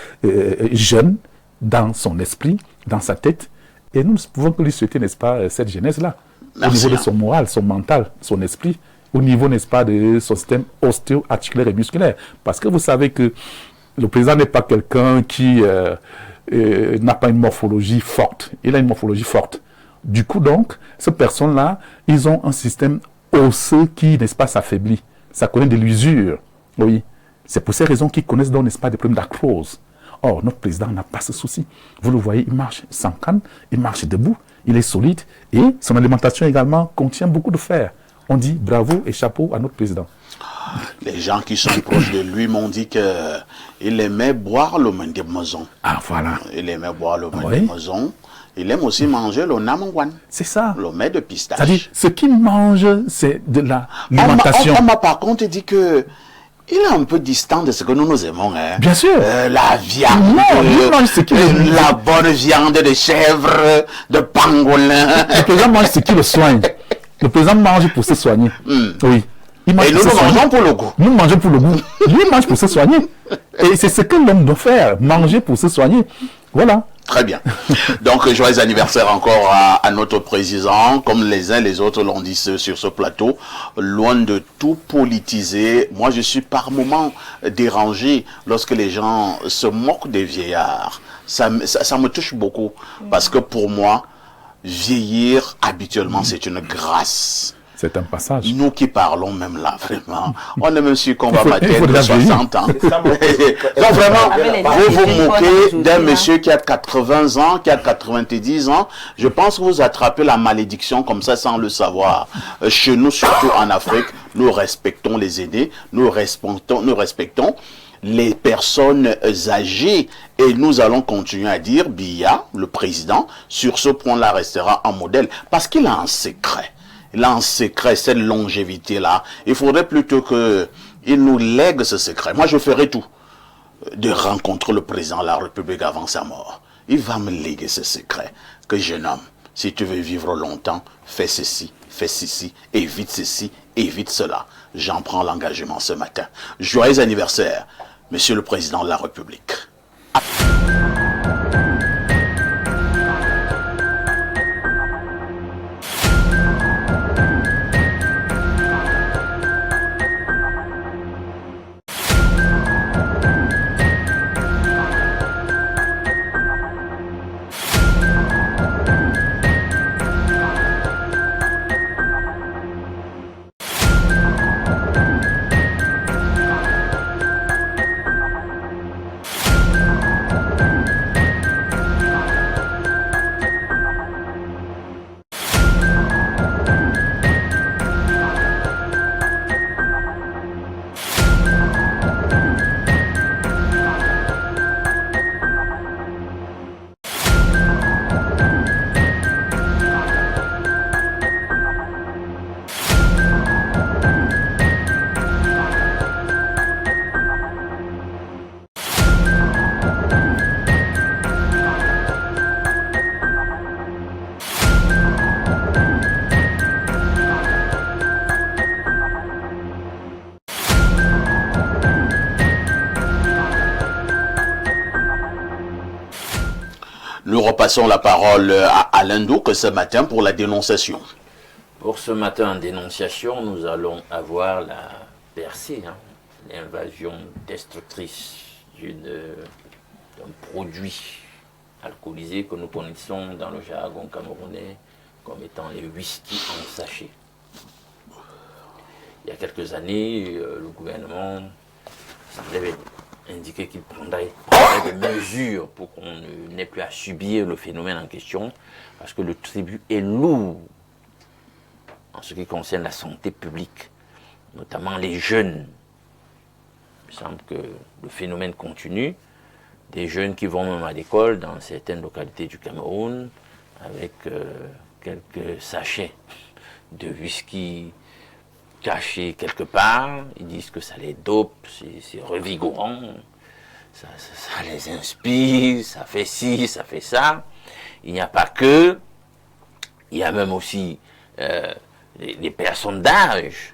jeune dans son esprit, dans sa tête. Et nous ne pouvons que lui souhaiter, n'est-ce pas, cette jeunesse-là. Au niveau de son moral, son mental, son esprit, au niveau, n'est-ce pas, de son système ostéo-articulaire et musculaire. Parce que vous savez que le président n'est pas quelqu'un qui n'a pas une morphologie forte. Il a une morphologie forte. Du coup, donc, ces personnes-là, ils ont un système osseux qui, n'est-ce pas, s'affaiblit. Ça connaît de l'usure. Oui. C'est pour ces raisons qu'ils connaissent donc, n'est-ce pas, des problèmes d'arthrose. Or, notre président n'a pas ce souci. Vous le voyez, il marche sans canne, il marche debout, il est solide et son alimentation également contient beaucoup de fer. On dit bravo et chapeau à notre président. Les gens qui sont proches de lui m'ont dit qu'il aimait boire le vin de maison. Ah, voilà. Il aimait boire le vin Oui. de maison. Il aime aussi manger le namangwan, C'est ça. le mets de pistache. C'est-à-dire, ce qu'il mange, c'est de l'alimentation. On m'a par contre dit que il est un peu distant de ce que nous aimons. Hein. Bien sûr. La viande, Non, il mange ce qu'il aime. la bonne viande de chèvre, de pangolin. Le président mange ce qui le soigne. Le président mange pour se soigner. Oui. Il mange Et nous pour se nous soigner. mangeons pour le goût. Nous mangeons pour le goût. Lui mange pour se soigner. Et c'est ce que l'homme doit faire, manger pour se soigner. Voilà. Très bien. Donc, joyeux anniversaire encore à notre président. Comme les uns les autres l'ont dit sur ce plateau, loin de tout politiser, moi je suis par moments dérangé lorsque les gens se moquent des vieillards. Ça me touche beaucoup. Parce que pour moi, vieillir habituellement, c'est une grâce. C'est un passage. Nous qui parlons même là, vraiment, on est même sûr qu'on va Il mater faut de déjà vieillir. 60 ans. C'est ça, mon Donc vraiment, Avec les vous vous téléphones moquez aujourd'hui, d'un là. monsieur qui a 80 ans, qui a 90 ans. Je pense que vous attrapez la malédiction comme ça sans le savoir. Chez nous, surtout en Afrique, nous respectons les aînés, nous respectons les personnes âgées et nous allons continuer à dire Biya, le président, sur ce point-là restera un modèle parce qu'il a un secret. Il a un secret, cette longévité-là. Il faudrait plutôt qu'il nous lègue ce secret. Moi, je ferai tout de rencontrer le président de la République avant sa mort. Il va me léguer ce secret. Que jeune homme, si tu veux vivre longtemps, fais ceci, évite ceci, évite cela. J'en prends l'engagement ce matin. Joyeux anniversaire, Monsieur le Président de la République. Nous repassons la parole à Alain Douk ce matin pour la dénonciation. Pour ce matin en dénonciation, nous allons avoir la percée, l'invasion destructrice d'un produit alcoolisé que nous connaissons dans le jargon camerounais comme étant les whisky en sachet. Il y a quelques années, le gouvernement semblait indiquer qu'il prendrait des mesures pour qu'on n'ait plus à subir le phénomène en question, parce que le tribut est lourd en ce qui concerne la santé publique, notamment les jeunes. Il semble que le phénomène continue. Des jeunes qui vont même à l'école dans certaines localités du Cameroun avec quelques sachets de whisky cachés quelque part. Ils disent que ça les dope, c'est revigorant, ça les inspire, ça fait ci, ça fait ça. Il n'y a pas que, il y a même aussi les personnes d'âge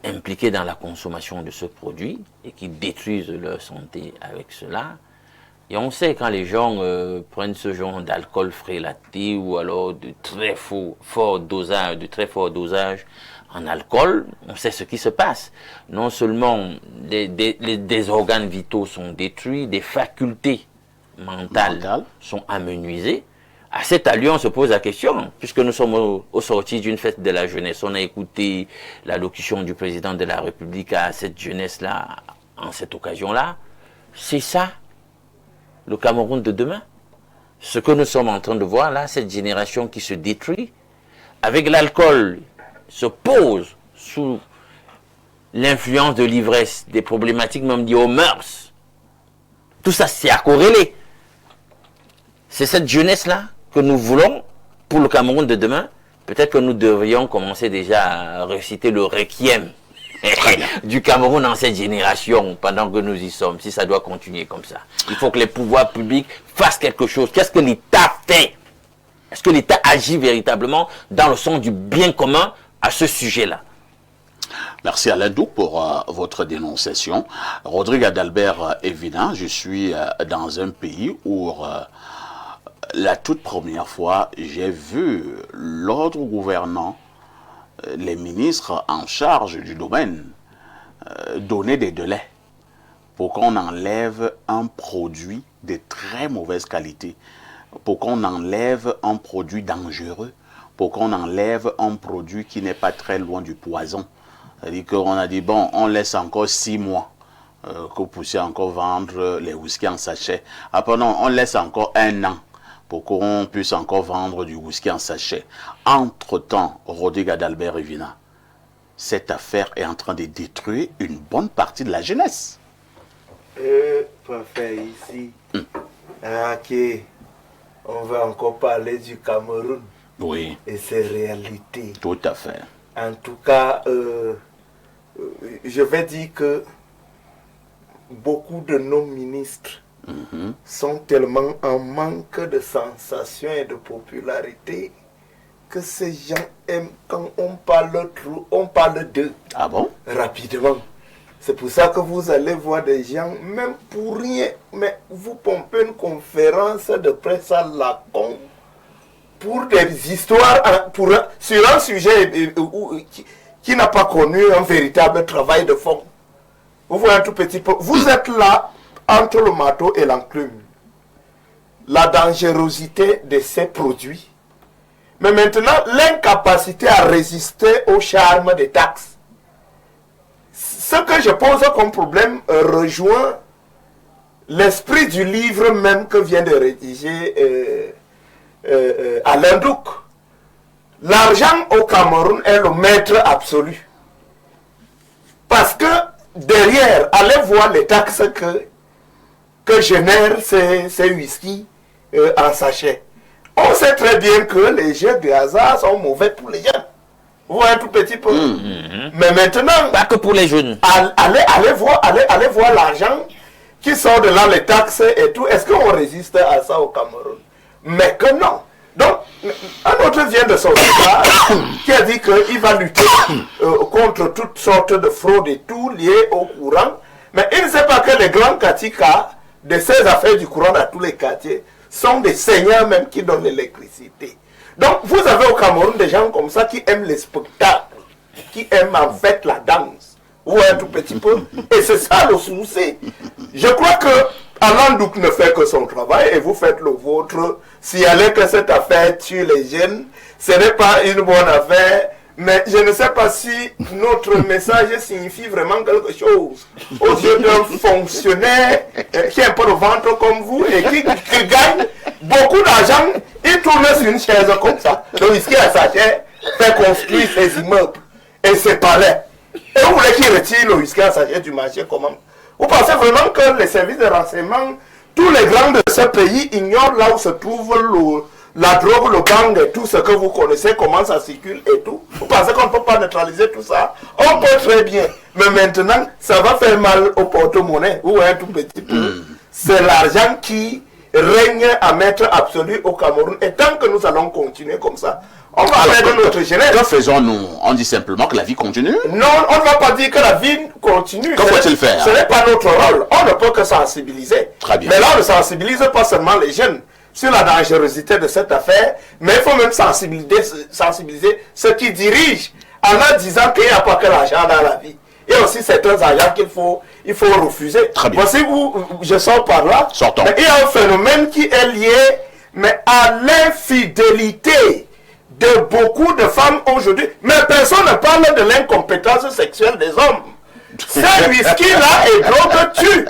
impliquées dans la consommation de ce produit et qui détruisent leur santé avec cela. Et on sait quand les gens prennent ce genre d'alcool frélaté ou alors de très fort dosage en alcool, on sait ce qui se passe. Non seulement des organes vitaux sont détruits, des facultés mentales sont amenuisées. À cette allure, on se pose la question, puisque nous sommes au sorti d'une fête de la jeunesse. On a écouté l'allocution du président de la République à cette jeunesse-là, en cette occasion-là. C'est ça, le Cameroun de demain. Ce que nous sommes en train de voir là, cette génération qui se détruit, avec l'alcool, se pose sous l'influence de l'ivresse, des problématiques même liées aux mœurs. Tout ça, c'est à corréler. C'est cette jeunesse-là que nous voulons pour le Cameroun de demain. Peut-être que nous devrions commencer déjà à réciter le requiem du Cameroun dans cette génération pendant que nous y sommes, si ça doit continuer comme ça. Il faut que les pouvoirs publics fassent quelque chose. Qu'est-ce que l'État fait? Est-ce que l'État agit véritablement dans le sens du bien commun à ce sujet-là? Merci Alain Douk pour votre dénonciation. Rodrigue Adalbert Evina, je suis dans un pays où la toute première fois, j'ai vu l'ordre gouvernant, les ministres en charge du domaine, donner des délais pour qu'on enlève un produit de très mauvaise qualité, pour qu'on enlève un produit dangereux, pour qu'on enlève un produit qui n'est pas très loin du poison. C'est-à-dire qu'on a dit, bon, on laisse encore 6 mois que vous puissiez encore vendre les whisky en sachet. Après, non, on laisse encore 1 an pour qu'on puisse encore vendre du whisky en sachet. Entre-temps, Rodrigue Adalbert Evina, cette affaire est en train de détruire une bonne partie de la jeunesse. Parfait, ici. Ok. On va encore parler du Cameroun. Oui. Et ses réalités. Tout à fait. En tout cas, je vais dire que beaucoup de nos ministres sont tellement en manque de sensations et de popularité que ces gens aiment quand on parle trop, on parle d'eux. Ah bon? Rapidement. C'est pour ça que vous allez voir des gens, même pour rien, mais vous pompez une conférence de presse à la con pour des histoires, sur un sujet qui n'a pas connu un véritable travail de fond. Vous voyez un tout petit peu. Vous êtes là entre le marteau et l'enclume. La dangerosité de ces produits. Mais maintenant, l'incapacité à résister au charme des taxes. Ce que je pose comme problème rejoint l'esprit du livre même que vient de rédiger Alain Douk. L'argent au Cameroun est le maître absolu. Parce que derrière, allez voir les taxes que génèrent ces whisky en sachet. On sait très bien que les jeux de hasard sont mauvais pour les jeunes. Vous voyez un tout petit peu. Mais maintenant, pas que pour les jeunes. Allez voir l'argent qui sort de là, les taxes et tout. Est-ce qu'on résiste à ça au Cameroun? Mais que non. Donc, un autre vient de sortir là, qui a dit qu'il va lutter contre toutes sortes de fraudes et tout liées au courant. Mais il ne sait pas que les grands katika de ces affaires du courant dans tous les quartiers sont des seigneurs même qui donnent l'électricité. Donc, vous avez au Cameroun des gens comme ça qui aiment les spectacles, qui aiment en fait la danse. Vous voyez un tout petit peu. Et c'est ça le souci. Je crois que Alain Douk ne fait que son travail et vous faites le vôtre. S'il y allait que cette affaire tue les jeunes, ce n'est pas une bonne affaire. Mais je ne sais pas si notre message signifie vraiment quelque chose aux yeux d'un fonctionnaire qui est un peu de ventre comme vous et qui gagne beaucoup d'argent. Il tourne sur une chaise comme ça. Le whisky à sachet fait construire ses immeubles et ses palais. Et vous voulez qu'il retire le whisky à sachet du marché comment? Vous pensez vraiment que les services de renseignement, tous les grands de ce pays ignorent là où se trouve la drogue, le gang et tout ce que vous connaissez, comment ça circule et tout? Vous pensez qu'on ne peut pas neutraliser tout ça? On peut très bien. Mais maintenant, ça va faire mal au porte-monnaie. Vous voyez un tout petit peu. C'est l'argent qui règne à maître absolu au Cameroun. Et tant que nous allons continuer comme ça, on va perdre notre jeunesse. Que faisons-nous? On dit simplement que la vie continue? Non, on ne va pas dire que la vie continue. Que faut-il faire? Ce n'est pas notre rôle. On ne peut que sensibiliser. Très bien. Mais là, on ne sensibilise pas seulement les jeunes sur la dangerosité de cette affaire, mais il faut même sensibiliser ceux qui dirigent en leur disant qu'il n'y a pas que l'argent dans la vie. Il y a aussi certains agents il faut refuser. Très bien. Voici où je sors par là. Sortons. Mais il y a un phénomène qui est lié mais à l'infidélité de beaucoup de femmes aujourd'hui. Mais personne ne parle de l'incompétence sexuelle des hommes. C'est whisky-là et drogue tue.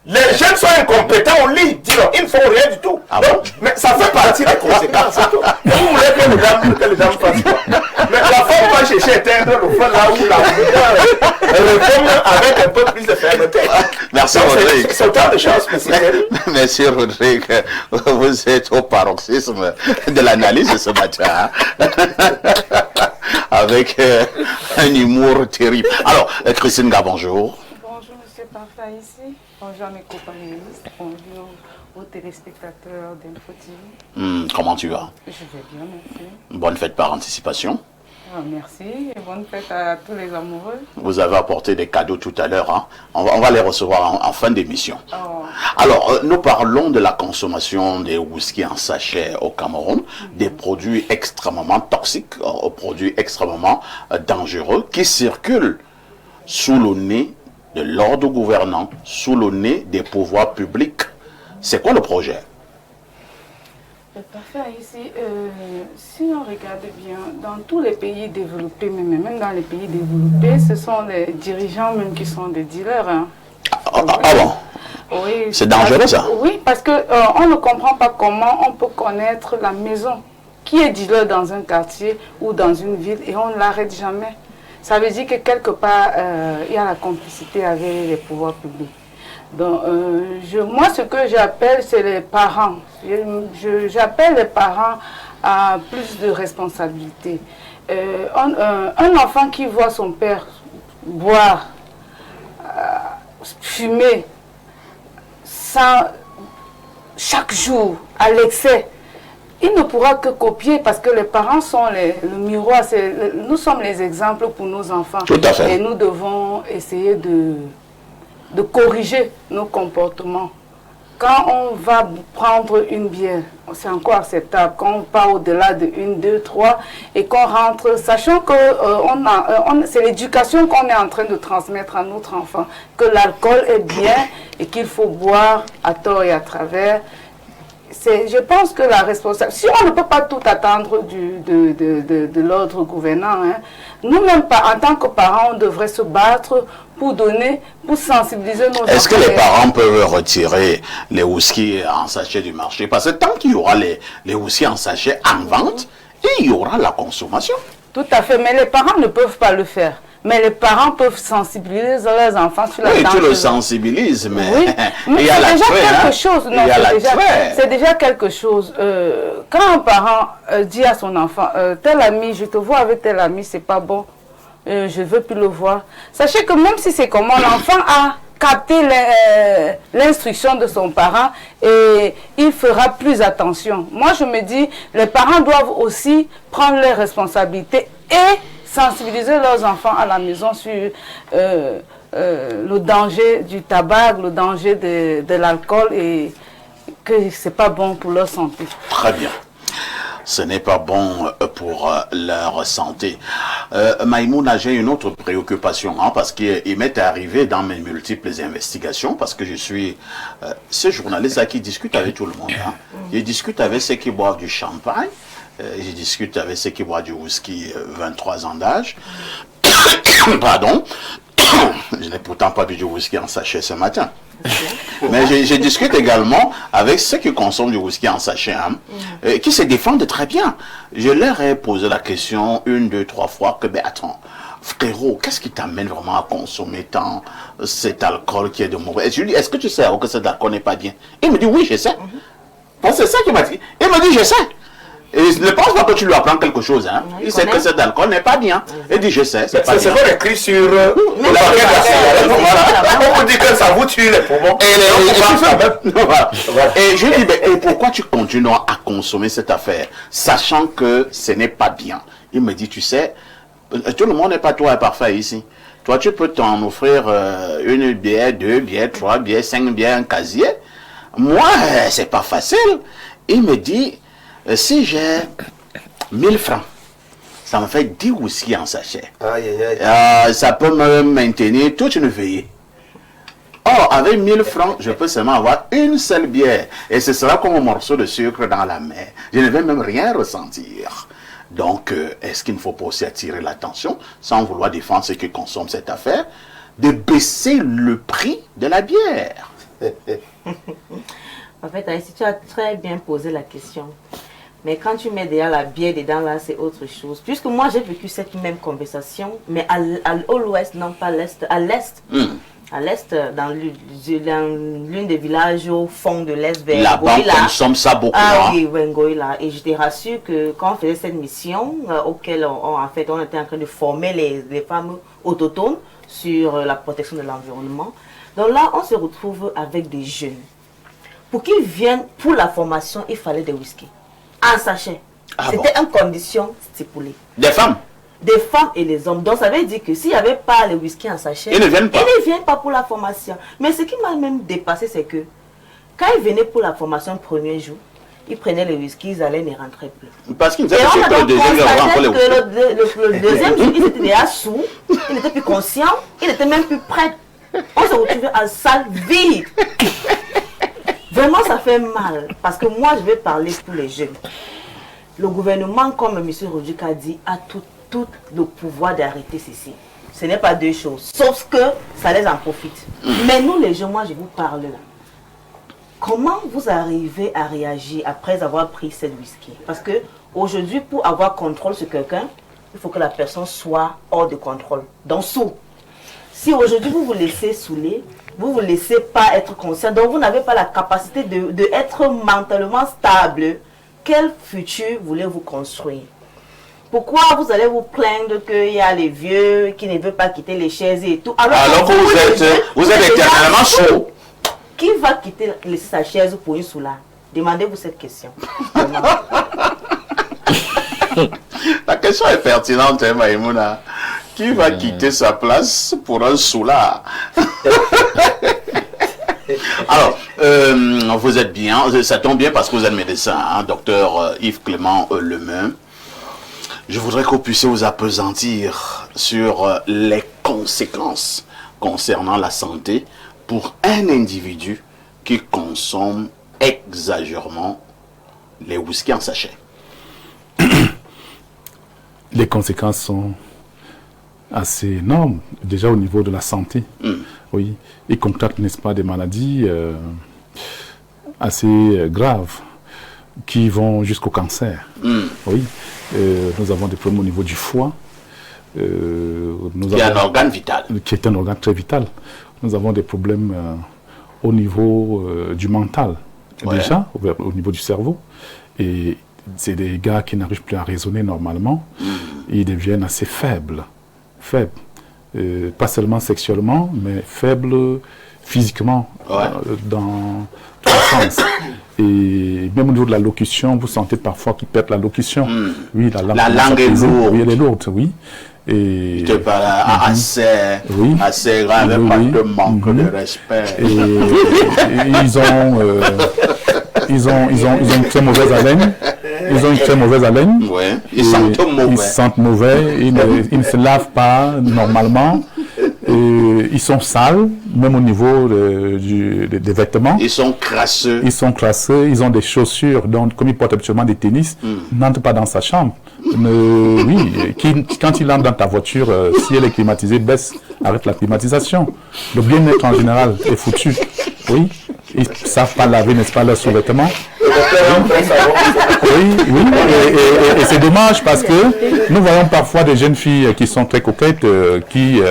Les jeunes sont incompétents au lit, dis-leur, ils ne font rien du tout. Ah Donc, bon? mais ça fait partie des conséquences. C'est tout. Et vous voulez que les dames fassent quoi? Mais la femme va chercher à éteindre le feu là où la répond avec un peu plus de fermeté. Merci, Donc, Rodrigue. c'est autant de choses, mais c'est terrible. Merci Rodrigue, vous êtes au paroxysme de l'analyse de ce matin, hein. Avec un humour terrible. Alors, Christine Ga, bonjour. Bonjour M. Parfait ici, bonjour à mes compagnonnistes, bonjour aux téléspectateurs d'Info TV. Comment tu vas? Je vais bien, merci. Bonne fête par anticipation. Merci et bonne fête à tous les amoureux. Vous avez apporté des cadeaux tout à l'heure, hein. On va les recevoir en fin d'émission. Oh. Alors, nous parlons de la consommation des whisky en sachet au Cameroun, des produits extrêmement toxiques, produits extrêmement dangereux qui circulent sous le nez de l'ordre gouvernant, sous le nez des pouvoirs publics. C'est quoi le projet? Parfait ici, si on regarde bien, dans tous les pays développés, mais même dans les pays développés, ce sont les dirigeants même qui sont des dealers. Hein. Ah bon? Oui, C'est dangereux ça? Oui, parce que on ne comprend pas comment on peut connaître la maison qui est dealer dans un quartier ou dans une ville et on ne l'arrête jamais. Ça veut dire que quelque part, il y a la complicité avec les pouvoirs publics. Donc, moi, ce que j'appelle, c'est les parents. J'appelle les parents à plus de responsabilité. Un enfant qui voit son père boire, fumer, chaque jour, à l'excès, il ne pourra que copier parce que les parents sont le miroir. Nous sommes les exemples pour nos enfants. Tout à fait. Et nous devons essayer de corriger nos comportements. Quand on va prendre une bière, c'est encore acceptable. Quand on part au-delà de 1, 2, 3 et qu'on rentre, sachant que c'est l'éducation qu'on est en train de transmettre à notre enfant, que l'alcool est bien et qu'il faut boire à tort et à travers. Je pense que la responsabilité, si on ne peut pas tout attendre de l'ordre gouvernant, hein, nous-mêmes, en tant que parents, on devrait se battre pour sensibiliser nos enfants. Est-ce que les parents peuvent retirer les whisky en sachet du marché? Parce que tant qu'il y aura les whisky en sachet en vente, il y aura la consommation. Tout à fait, mais les parents ne peuvent pas le faire. Mais les parents peuvent sensibiliser leurs enfants sur la dangerosité. Oui, tu le sensibilises, mais oui, mais il y a c'est déjà quelque hein? chose. Non, c'est déjà quelque chose. Quand un parent dit à son enfant, tel ami, je te vois avec tel ami, c'est pas bon, je ne veux plus le voir. Sachez que même si c'est comment, l'enfant a capté l'instruction de son parent et il fera plus attention. Moi, je me dis, les parents doivent aussi prendre leurs responsabilités et sensibiliser leurs enfants à la maison sur le danger du tabac, le danger de l'alcool et que ce n'est pas bon pour leur santé. Très bien. Ce n'est pas bon pour leur santé. Maïmouna, j'ai une autre préoccupation, hein, parce qu'il m'est arrivé dans mes multiples investigations, parce que je suis ce journaliste-là qui discute avec tout le monde. Hein. Je discute avec ceux qui boivent du champagne, je discute avec ceux qui boivent du whisky 23 ans d'âge. Pardon. Je n'ai pourtant pas bu du whisky en sachet ce matin. Mais je discute également avec ceux qui consomment du whisky en sachet, hein, qui se défendent très bien. Je leur ai posé la question 1, 2, 3 fois que, ben attends, frérot, qu'est-ce qui t'amène vraiment à consommer tant cet alcool qui est de mauvais? Je lui dis, est-ce que tu sais que cet alcool n'est pas bien? Il me dit, oui, je sais. C'est ça qu'il m'a dit. Il me dit, je sais. Et ne pense pas que tu lui apprends quelque chose, hein. Il sait que cet alcool n'est pas bien. Il dit, je sais, c'est pas bien. C'est pas écrit sur le paquet de la cigarette. On vous dit que ça vous tue les poumons. Et je lui dis, et pourquoi tu continues à consommer cette affaire, sachant que ce n'est pas bien? Il me dit, tu sais, tout le monde n'est pas toi et parfait ici. Toi, tu peux t'en offrir une bière, 2 bières, 3 bières, 5 bières, un casier. Moi, c'est pas facile. Il me dit, si j'ai 1000 francs, ça me fait 10 whisky en sachet. Aïe, aïe, aïe. Ça peut me maintenir toute une veillée. Or, avec 1000 francs, je peux seulement avoir une seule bière. Et ce sera comme un morceau de sucre dans la main. Je ne vais même rien ressentir. Donc, est-ce qu'il ne faut pas aussi attirer l'attention, sans vouloir défendre ceux qui consomment cette affaire, de baisser le prix de la bière? En fait, Aïssi, tu as très bien posé la question. Mais quand tu mets déjà la bière dedans, là, c'est autre chose. Puisque moi, j'ai vécu cette même conversation, mais à l'ouest, non pas à l'est, à l'est. À l'est, dans l'une des villages au fond de l'est, vers Là-bas, on consomme ça beaucoup. Ah oui, Wengoïla. Et je te rassure que quand on faisait cette mission, auquel en fait, on était en train de former les femmes autochtones sur la protection de l'environnement. Donc là, on se retrouve avec des jeunes. Pour qu'ils viennent pour la formation, il fallait des whisky. En sachet. C'était une condition stipulée. Des femmes? Des femmes et les hommes. Donc ça veut dire que s'il n'y avait pas le whisky en sachet, ils ne viennent pas. Ils ne viennent pas pour la formation. Mais ce qui m'a même dépassé, c'est que quand ils venaient pour la formation le premier jour, ils prenaient le whisky, ils allaient ne rentraient plus. Parce qu'ils disaient que le deuxième jour, le deuxième jour, ils étaient déjà sous, ils n'étaient plus conscients, ils n'étaient même plus prêts. On se retrouvait en salle vide. Vraiment, ça fait mal. Parce que moi, je vais parler pour les jeunes. Le gouvernement, comme M. Rodrigue a dit, a tout le pouvoir d'arrêter ceci. Ce n'est pas deux choses. Sauf que ça les en profite. Mais nous, les jeunes, moi, je vous parle là. Comment vous arrivez à réagir après avoir pris cette whisky? Parce que aujourd'hui, pour avoir contrôle sur quelqu'un, il faut que la personne soit hors de contrôle. Donc, sous. Si aujourd'hui, vous vous laissez saouler, vous ne vous laissez pas être conscient, donc vous n'avez pas la capacité de être mentalement stable, quel futur voulez-vous construire? Pourquoi vous allez vous plaindre qu'il y a les vieux qui ne veulent pas quitter les chaises et tout? Alors que vous êtes éternellement chaud. Qui va laisser sa chaise pour une soula? Demandez-vous cette question. La question est pertinente, hein, Maïmouna. Qui va quitter sa place pour un soula? Alors, vous êtes bien, ça tombe bien parce que vous êtes médecin, hein, docteur Yves Clément Lemeun. Je voudrais que vous puissiez vous appesantir sur les conséquences concernant la santé pour un individu qui consomme exagérément les whisky en sachet. Les conséquences sont assez énormes, déjà au niveau de la santé. Oui, ils contractent, n'est-ce pas, des maladies assez graves qui vont jusqu'au cancer. Oui, nous avons des problèmes au niveau du foie. Qui est un organe vital. Qui est un organe très vital. Nous avons des problèmes au niveau du mental, déjà, au niveau du cerveau. Et c'est des gars qui n'arrivent plus à raisonner normalement. Ils deviennent assez faibles. Pas seulement sexuellement, mais faibles physiquement, dans tous les sens. Et même au niveau de la locution, vous sentez parfois qu'ils perdent la locution. Oui, la langue est lourde. Oui, elle est lourde, oui. Et je te parle assez grave, pas de manque de respect. Et ils ont une très mauvaise haleine. Ils ont une très mauvaise haleine. Ouais. Ils sentent mauvais. Ils ne se lavent pas normalement. Ils sont sales, même au niveau des vêtements. Ils sont crasseux. Ils ont des chaussures, donc, comme ils portent habituellement des tennis, n'entrent pas dans sa chambre. Quand il entre dans ta voiture, si elle est climatisée, arrête la climatisation. Le bien-être en général est foutu. Oui. Ils ne savent pas laver, n'est-ce pas, leurs sous-vêtements. Oui. Et c'est dommage parce que nous voyons parfois des jeunes filles qui sont très coquettes, qui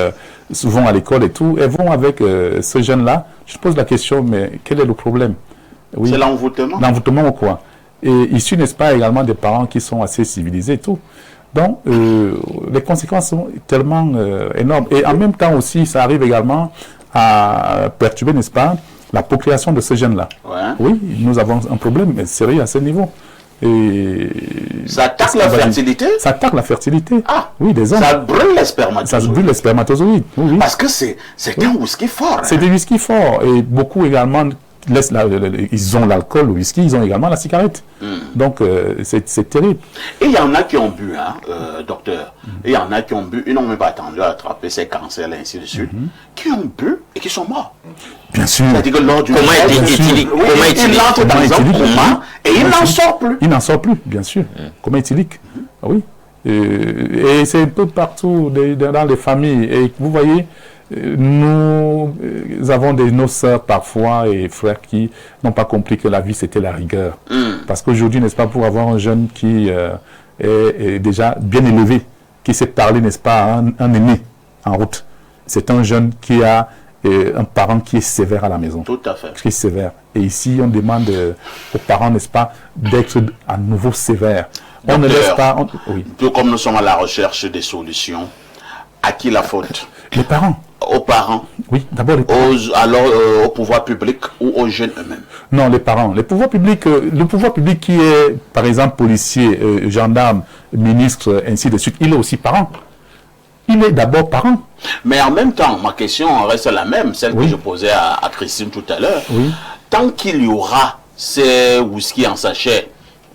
vont à l'école et tout, elles vont avec ce jeune-là. Je pose la question, mais quel est le problème? Oui. C'est l'envoûtement. L'envoûtement ou quoi? Et issu, n'est-ce pas, également des parents qui sont assez civilisés et tout. Donc, les conséquences sont tellement énormes. Et en même temps aussi, ça arrive également à perturber, n'est-ce pas, la procréation de ce jeune-là. Oui, nous avons un problème sérieux à ce niveau. Et ça attaque la fertilité? Ça attaque la fertilité. Oui, des hommes. Ça brûle les spermatozoïdes. Ça brûle les spermatozoïdes. Oui. Parce que c'est un whisky fort. C'est des whisky forts. Et beaucoup également laissent ils ont l'alcool, le whisky, ils ont également la cigarette. Donc, c'est terrible. Et il y en a qui ont bu, hein, docteur. Et il y en a qui ont bu, ils n'ont même pas attendu à attraper ces cancers, et ainsi de suite, qui ont bu et qui sont morts. Bien sûr. C'est-à-dire que lors du Comment éthylique? oui, il entre dans un coma et il n'en sort plus. Il n'en sort plus, bien sûr. Coma éthylique. Oui. Et c'est un peu partout dans les familles. Et vous voyez, nous avons nos sœurs parfois et frères qui n'ont pas compris que la vie c'était la rigueur. Parce qu'aujourd'hui, n'est-ce pas, pour avoir un jeune qui est déjà bien élevé, qui sait parler, n'est-ce pas, à un aîné en route, c'est un jeune qui a un parent qui est sévère à la maison. Tout à fait. Qui est sévère. Et ici, on demande aux parents, n'est-ce pas, d'être à nouveau sévères. On ne laisse pas... Oui. Peu comme nous sommes à la recherche des solutions, à qui la faute? Les parents. Aux parents? Oui, d'abord les parents. Au pouvoir public ou aux jeunes eux-mêmes? Non, les parents. Le pouvoir public qui est, par exemple, policier, gendarme, ministre, ainsi de suite, il est aussi parent. Il est d'abord parent. Mais en même temps, ma question reste la même, celle que je posais à Christine tout à l'heure. Oui. Tant qu'il y aura ces whisky en sachet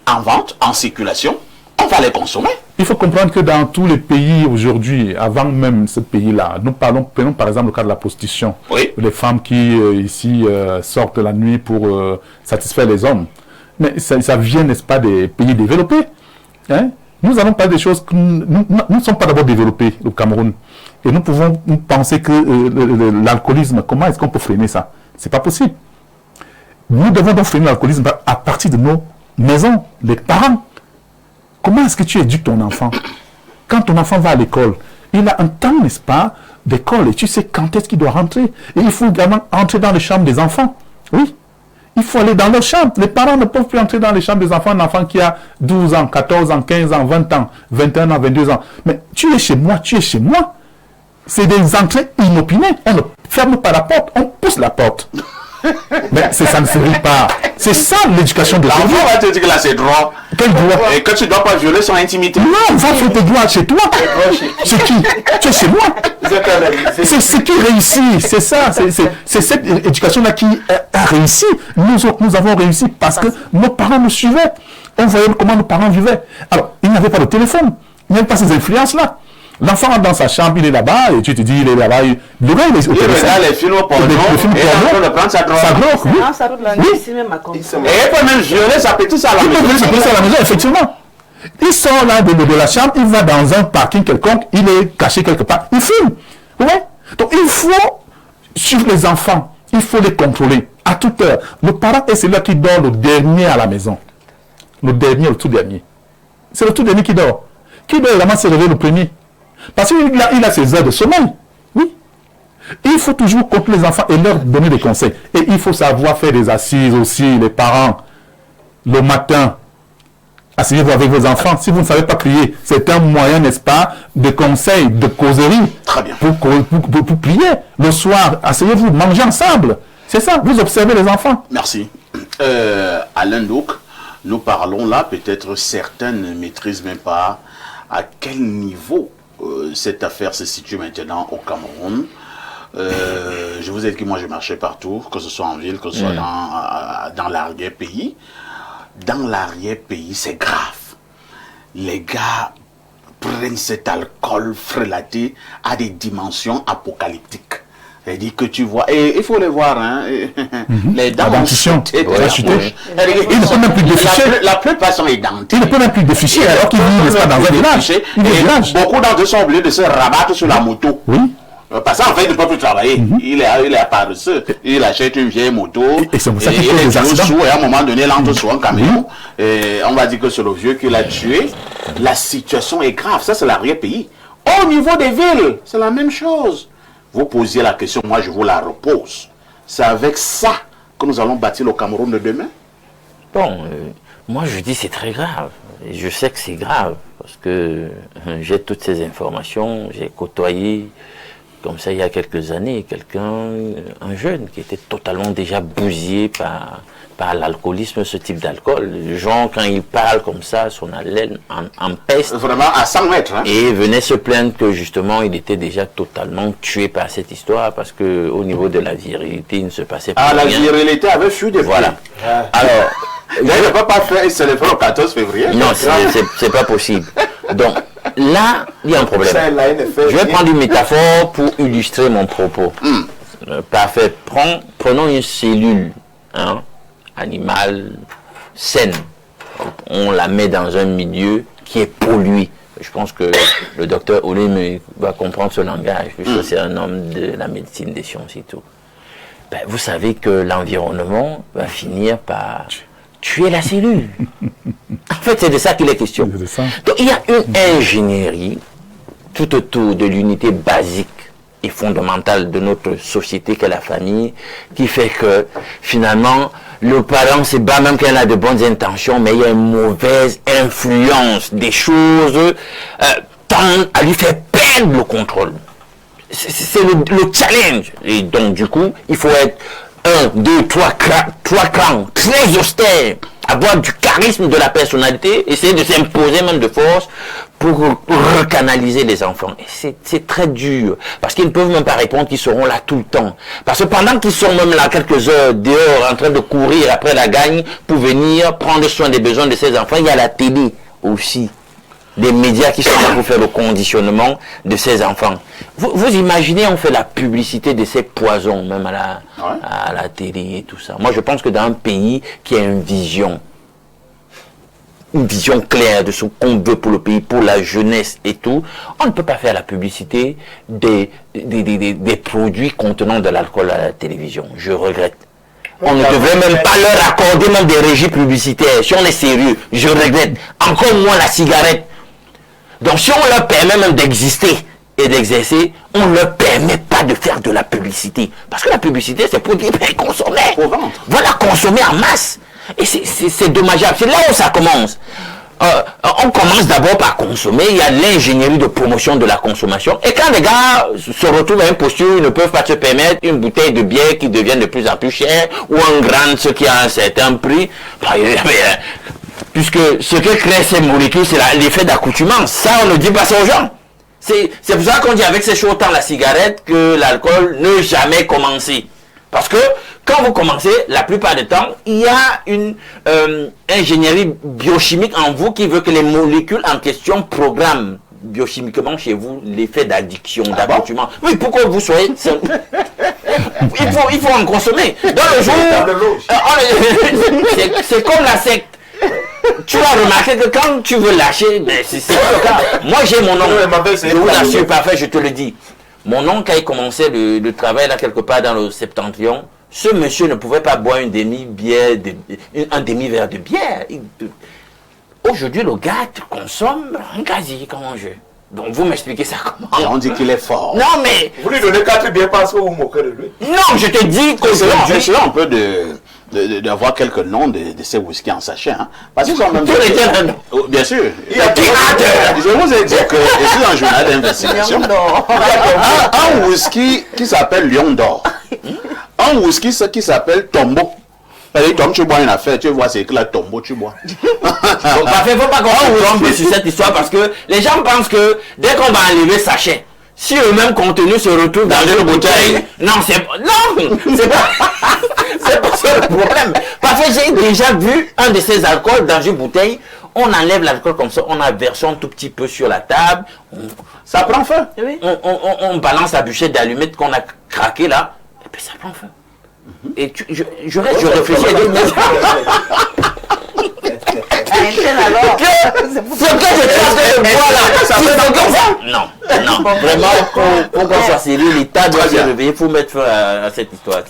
en vente, en circulation, on va les consommer. Il faut comprendre que dans tous les pays aujourd'hui, avant même ce pays-là, prenons par exemple le cas de la prostitution. Oui. Les femmes qui ici sortent la nuit pour satisfaire les hommes. Mais ça vient, n'est-ce pas, des pays développés. Hein? Nous allons parler des choses que nous ne sommes pas d'abord développés au Cameroun. Et nous pouvons penser que l'alcoolisme, comment est-ce qu'on peut freiner ça? C'est pas possible. Nous devons donc freiner l'alcoolisme à partir de nos maisons, les parents. Comment est-ce que tu éduques ton enfant? Quand ton enfant va à l'école, il a un temps, n'est-ce pas, d'école, et tu sais quand est-ce qu'il doit rentrer. Et il faut également entrer dans les chambres des enfants. Oui. Il faut aller dans leur chambre. Les parents ne peuvent plus entrer dans les chambres des enfants. Un enfant qui a 12 ans, 14 ans, 15 ans, 20 ans, 21 ans, 22 ans. Mais tu es chez moi, tu es chez moi. C'est des entrées inopinées. On ne ferme pas la porte, on pousse la porte. Mais ça ne se dit pas. C'est ça l'éducation de l'enfant. L'enfant va te dire que là c'est droit. Quel droit? Et que tu ne dois pas violer son intimité. Non, va faire tes droits chez toi. C'est qui? Tu es chez moi. C'est ce qui réussit. C'est ça. C'est cette éducation-là qui a réussi. Nous avons réussi parce que nos parents nous suivaient. On voyait comment nos parents vivaient. Alors, il n'y avait pas de téléphone. Il n'y avait pas ces influences-là. L'enfant rentre dans sa chambre, il est là-bas, et tu te dis, il est là-bas. Il regarde les films porno, et il est en train de prendre sa drogue. Oui. Ça roule la nuit, c'est même à Et il peut même violer sa petite à la Il peut maison. violer sa petite à la maison, effectivement. Il sort là de la chambre, il va dans un parking quelconque, il est caché quelque part, il filme. Ouais. Donc il faut suivre les enfants, il faut les contrôler à toute heure. Le parent est celui qui dort le dernier à la maison. Le tout dernier. C'est le tout dernier qui dort. Qui doit vraiment se réveiller le premier? Parce qu'il a ses heures de sommeil. Oui. Il faut toujours contrôler les enfants et leur donner des conseils. Et il faut savoir faire des assises aussi, les parents. Le matin, asseyez-vous avec vos enfants. Si vous ne savez pas crier, c'est un moyen, n'est-ce pas, de conseil, de causerie. Très bien. Pour prier. Le soir, asseyez-vous, mangez ensemble. C'est ça, vous observez les enfants. Merci. Alain Douk, nous parlons là, peut-être certains ne maîtrisent même pas à quel niveau cette affaire se situe maintenant au Cameroun. Je vous ai dit que moi je marchais partout, que ce soit en ville, que ce soit dans l'arrière-pays. Dans l'arrière-pays, c'est grave. Les gars prennent cet alcool frélaté à des dimensions apocalyptiques. C'est-à-dire que tu vois, et il faut les voir, hein, les dents ont chuté. Il ne peut même plus déficher. La plupart sont identiques. Il ne peut même plus déficher alors qu'il vit pas dans un village. Et beaucoup d'entre eux sont obligés de se rabattre sur la moto. Oui. Parce qu'en fait, il ne peut plus travailler. Il est paresseux. Il achète une vieille moto. Et c'est pour ça qu'il il fait est des accidents. sous, et à un moment donné, il entre sur un camion. Et on va dire que c'est le vieux qui l'a tué. La situation est grave. Ça, c'est l'arrière-pays. Au niveau des villes, c'est la même chose. Vous posiez la question, moi je vous la repose. C'est avec ça que nous allons bâtir le Cameroun de demain? Bon, moi je dis c'est très grave. Et je sais que c'est grave parce que j'ai toutes ces informations, j'ai côtoyé comme ça il y a quelques années, un jeune qui était totalement déjà bousillé par l'alcoolisme, ce type d'alcool. Les gens, quand ils parlent comme ça, son haleine empeste. Vraiment à 100 mètres. Hein. Et venait se plaindre que justement il était déjà totalement tué par cette histoire parce que au niveau de la virilité, il ne se passait pas rien. La virilité avait fui depuis. Voilà. Ah. Alors, il ne peut pas faire célébrer le 14 février. Non, c'est pas possible. Donc, là, il y a un problème. Je vais prendre une métaphore pour illustrer mon propos. Parfait. Prenons une cellule animale saine. On la met dans un milieu qui est pollué. Je pense que le docteur Olim va comprendre ce langage, puisque c'est un homme de la médecine, des sciences et tout. Ben, vous savez que l'environnement va finir par tuer la cellule. En fait, c'est de ça qu'il est question. Donc, il y a une ingénierie tout autour de l'unité basique et fondamentale de notre société qu'est la famille, qui fait que, finalement, le parent se bat même quand il a de bonnes intentions, mais il y a une mauvaise influence. Des choses tendent à lui faire perdre le contrôle. C'est le challenge. Et donc, du coup, il faut être 1, 2, 3 crans, très austère, avoir du charisme, de la personnalité, essayer de s'imposer même de force pour recanaliser les enfants. Et c'est très dur, parce qu'ils ne peuvent même pas répondre qu'ils seront là tout le temps. Parce que pendant qu'ils sont même là quelques heures dehors en train de courir après la gagne pour venir prendre soin des besoins de ces enfants, il y a la télé aussi. Des médias qui sont là pour faire le conditionnement de ces enfants. Vous imaginez, on fait la publicité de ces poisons, même à la télé et tout ça. Moi, je pense que dans un pays qui a une vision claire de ce qu'on veut pour le pays, pour la jeunesse et tout, on ne peut pas faire la publicité des produits contenant de l'alcool à la télévision. Je regrette. On ne devrait même pas leur accorder même des régies publicitaires. Si on est sérieux, je regrette. Encore moins la cigarette. Donc si on leur permet même d'exister et d'exercer, on ne leur permet pas de faire de la publicité. Parce que la publicité, c'est pour dire, consommer. Voilà, consommer en masse. Et c'est dommageable. C'est là où ça commence. On commence d'abord par consommer. Il y a l'ingénierie de promotion de la consommation. Et quand les gars se retrouvent à une posture, ils ne peuvent pas se permettre une bouteille de bière qui devient de plus en plus chère, ou un grand, ce qui a un certain prix, puisque ce que créent ces molécules, c'est l'effet d'accoutumance. Ça, on ne dit pas ça aux gens. C'est pour ça qu'on dit avec ces choses, autant la cigarette que l'alcool, ne jamais commencer. Parce que quand vous commencez, la plupart du temps, il y a une ingénierie biochimique en vous qui veut que les molécules en question programment biochimiquement chez vous l'effet d'addiction, d'accoutumance. Oui, pour que vous soyez... il faut en consommer. Dans le jour... c'est comme la secte. Tu as remarqué que quand tu veux lâcher, c'est le cas. Moi j'ai mon oncle, je vous l'assure parfait, je te le dis. Mon oncle, quand il commençait le travail là quelque part dans le septentrion, ce monsieur ne pouvait pas boire un demi-verre de bière. Aujourd'hui, le gars consomme un gazier comme un jeu. Donc vous m'expliquez ça comment? Et on dit qu'il est fort. Non mais... Vous lui donnez 4 bières parce que vous vous moquez de lui. Non, je te dis qu'aujourd'hui... C'est là un peu d'avoir quelques noms de ces whisky en sachet. Hein. Parce qu'ils sont même... Bien sûr. Il y a je vous ai dit que je suis un journal d'investigation. Un whisky qui s'appelle Lion d'Or. Un whisky qui s'appelle Tombeau. Comme tu bois une affaire, tu vois, c'est écrit là, Tombeau, tu bois. Donc, parfait, faut pas qu'on se trompe sur cette histoire parce que les gens pensent que dès qu'on va enlever sachet, si le même contenu se retrouve dans une bouteille, c'est pas ça le problème. Parce que j'ai déjà vu un de ces alcools dans une bouteille, on enlève l'alcool comme ça, on a versé un tout petit peu sur la table, ça prend feu. Oui. On balance la bûchette d'allumettes qu'on a craqué là, et puis ça prend feu. Et je réfléchis à dire, non, vraiment, pour qu'on soit sérieux, l'État doit se réveiller, il faut mettre fin à cette histoire.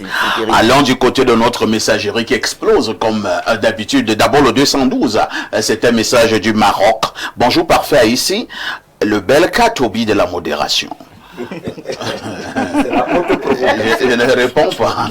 Allons du côté de notre messagerie qui explose comme d'habitude. D'abord le 212, c'est un message du Maroc. Bonjour parfait ici, le bel Katobi de la modération. Je ne réponds pas.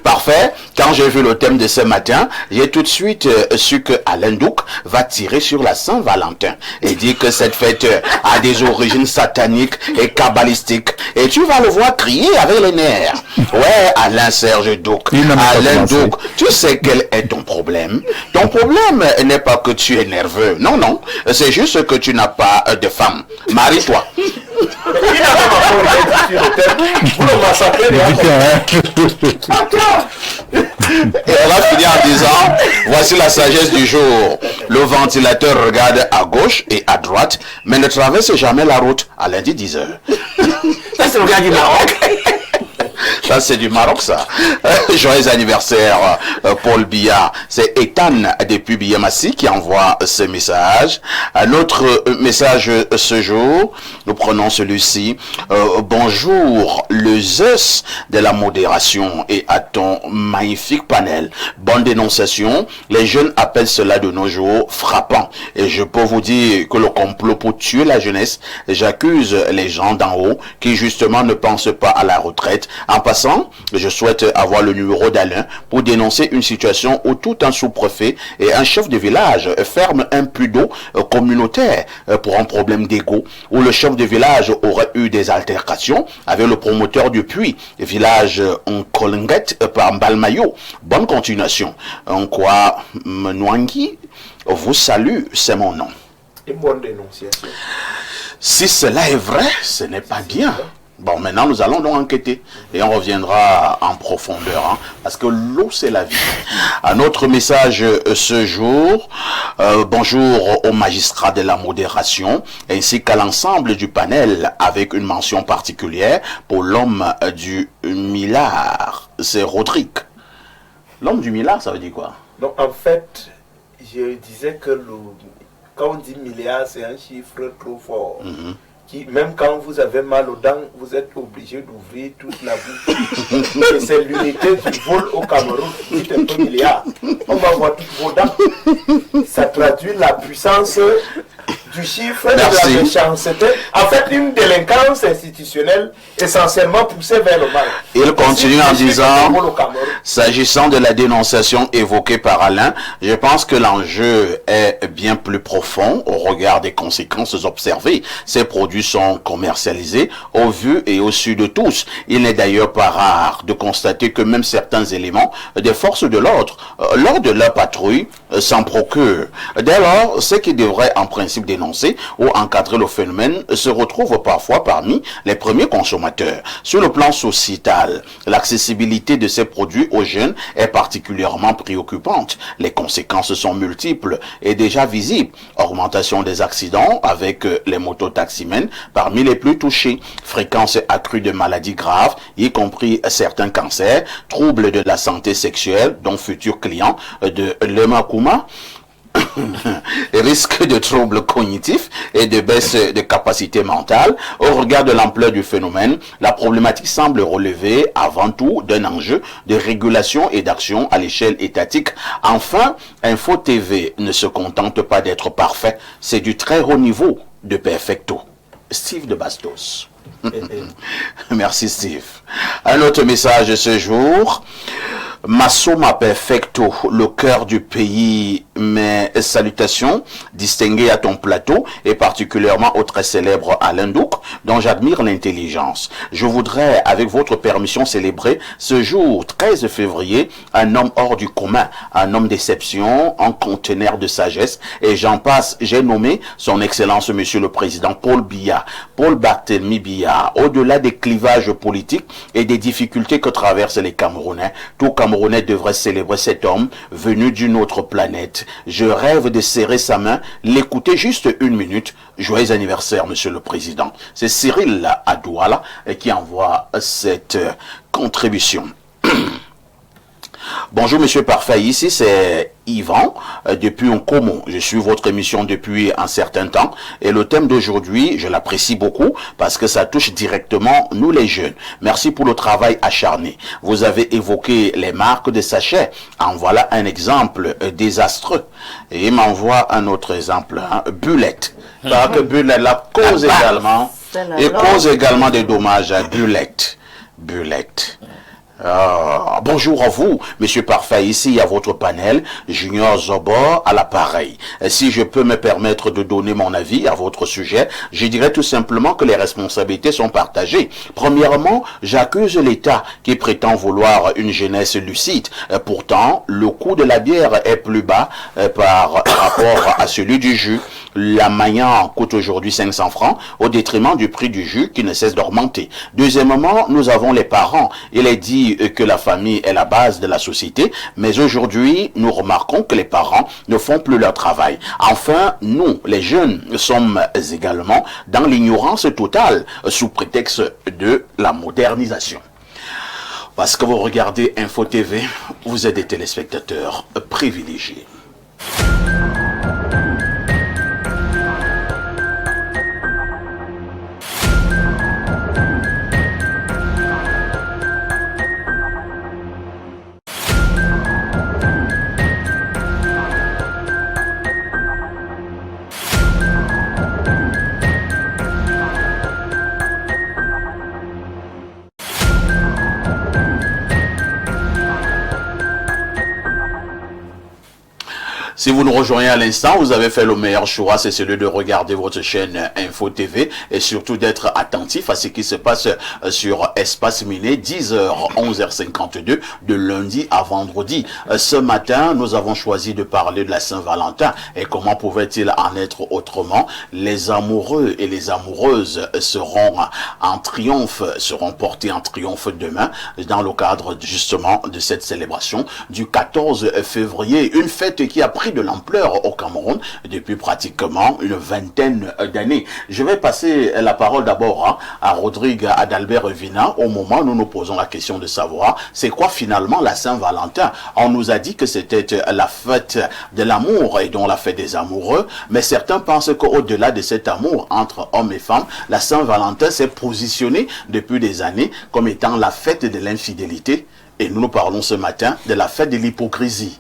Parfait. Quand j'ai vu le thème de ce matin, j'ai tout de suite su que Alain Douc va tirer sur la Saint-Valentin et dit que cette fête a des origines sataniques et kabbalistiques. Et tu vas le voir crier avec les nerfs. Ouais, Alain Serge Douc, Alain Douc, tu sais quel est ton problème? Ton problème n'est pas que tu es nerveux. Non, non, c'est juste que tu n'as pas de femme. Marie-toi. Il a même encore dit sur le thème. Vous le massacrez. Et on va finir en disant, voici la sagesse du jour. Le ventilateur regarde à gauche et à droite, mais ne traverse jamais la route à lundi 10h. Ça, c'est le gars du Maroc. Ça, c'est du Maroc, ça. Joyeux anniversaire, Paul Biya. C'est Ethan depuis Biyamassi qui envoie ce message. Un autre message ce jour, nous prenons celui-ci. Bonjour, le Zeus de la modération et à ton magnifique panel. Bonne dénonciation. Les jeunes appellent cela de nos jours frappant. Et je peux vous dire que le complot pour tuer la jeunesse, j'accuse les gens d'en haut qui justement ne pensent pas à la retraite. En passant, je souhaite avoir le numéro d'Alain pour dénoncer une situation où tout un sous-préfet et un chef de village ferment un puits d'eau communautaire pour un problème d'égo, où le chef de village aurait eu des altercations avec le promoteur du puits, village en Kolinguet par Mbalmayo. Bonne continuation. En quoi Mnoangi vous salue, c'est mon nom. Une bonne dénonciation. Si cela est vrai, ce n'est pas bien. Bon, maintenant, nous allons donc enquêter et on reviendra en profondeur, hein, parce que l'eau, c'est la vie. Un autre message ce jour, bonjour aux magistrats de la modération, ainsi qu'à l'ensemble du panel, avec une mention particulière pour l'homme du Millard. C'est Rodrigue. L'homme du Millard, ça veut dire quoi? Donc, en fait, je disais que quand on dit milliard, c'est un chiffre trop fort. Qui, même quand vous avez mal aux dents, vous êtes obligé d'ouvrir toute la bouche. Et c'est l'unité du vol au Cameroun. Dites un peu milliard. On va voir toutes vos dents. Ça traduit la puissance du chiffre de la méchanceté. En fait, une délinquance institutionnelle essentiellement poussée vers le mal. Il continue en disant, s'agissant de la dénonciation évoquée par Alain, je pense que l'enjeu est bien plus profond au regard des conséquences observées. Ces produits sont commercialisés au vu et au su de tous. Il n'est d'ailleurs pas rare de constater que même certains éléments des forces de l'ordre, lors de leur patrouille, s'en procurent. Dès lors, ceux qui devraient en principe dénoncer ou encadrer le phénomène se retrouvent parfois parmi les premiers consommateurs. Sur le plan sociétal, l'accessibilité de ces produits aux jeunes est particulièrement préoccupante. Les conséquences sont multiples et déjà visibles. Augmentation des accidents avec les mototaximens parmi les plus touchés. Fréquence accrue de maladies graves, y compris certains cancers, troubles de la santé sexuelle, dont futurs clients de l'Emakuma, risque de troubles cognitifs et de baisse de capacité mentale. Au regard de l'ampleur du phénomène, la problématique semble relever avant tout d'un enjeu de régulation et d'action à l'échelle étatique. Enfin, Info TV ne se contente pas d'être parfait, c'est du très haut niveau de perfecto. Steve de Bastos. Merci Steve. Un autre message ce jour. Masoma Perfecto, le cœur du pays, mes salutations distinguées à ton plateau et particulièrement au très célèbre Alain Douc, dont j'admire l'intelligence. Je voudrais, avec votre permission, célébrer ce jour 13 février, un homme hors du commun, un homme d'exception, un conteneur de sagesse, et j'en passe, j'ai nommé son Excellence Monsieur le Président Paul Biya, Paul Barthélemy Biya. Au-delà des clivages politiques et des difficultés que traversent les Camerounais, tout Camerounais devrait célébrer cet homme venu d'une autre planète. Je rêve de serrer sa main, l'écouter juste une minute. Joyeux anniversaire, Monsieur le Président. C'est Cyril à Douala qui envoie cette contribution. Bonjour Monsieur Parfait, ici c'est Yvan depuis Nkomo. Je suis votre émission depuis un certain temps et le thème d'aujourd'hui, je l'apprécie beaucoup parce que ça touche directement nous les jeunes. Merci pour le travail acharné. Vous avez évoqué les marques de sachets. En voilà un exemple désastreux. Et il m'envoie un autre exemple, hein, Bullette. Parce que Bullette la cause également, et cause également des dommages à Bullette. Bullette. Bonjour à vous, Monsieur Parfait, ici à votre panel, Junior Zobo à l'appareil. Si je peux me permettre de donner mon avis à votre sujet, je dirais tout simplement que les responsabilités sont partagées. Premièrement, j'accuse l'État qui prétend vouloir une jeunesse lucide. Pourtant, le coût de la bière est plus bas par rapport à celui du jus. La Magnan coûte aujourd'hui 500 francs au détriment du prix du jus qui ne cesse d'augmenter. Deuxièmement, nous avons les parents. Il est dit que la famille est la base de la société, mais aujourd'hui, nous remarquons que les parents ne font plus leur travail. Enfin, nous, les jeunes, sommes également dans l'ignorance totale sous prétexte de la modernisation. Parce que vous regardez Info TV, vous êtes des téléspectateurs privilégiés. Si vous nous rejoignez à l'instant, vous avez fait le meilleur choix, c'est celui de regarder votre chaîne Info TV et surtout d'être attentif à ce qui se passe sur Espace Miné, 10h, 11h52, de lundi à vendredi. Ce matin, nous avons choisi de parler de la Saint-Valentin et comment pouvait-il en être autrement. Les amoureux et les amoureuses seront en triomphe, seront portés en triomphe demain dans le cadre justement de cette célébration du 14 février, une fête qui a pris de l'ampleur au Cameroun depuis pratiquement une vingtaine d'années. Je vais passer la parole d'abord à Rodrigue Adalbert Vina au moment où nous nous posons la question de savoir c'est quoi finalement la Saint-Valentin. On nous a dit que c'était la fête de l'amour et donc la fête des amoureux, mais certains pensent qu'au-delà de cet amour entre hommes et femmes, la Saint-Valentin s'est positionnée depuis des années comme étant la fête de l'infidélité et nous parlons ce matin de la fête de l'hypocrisie.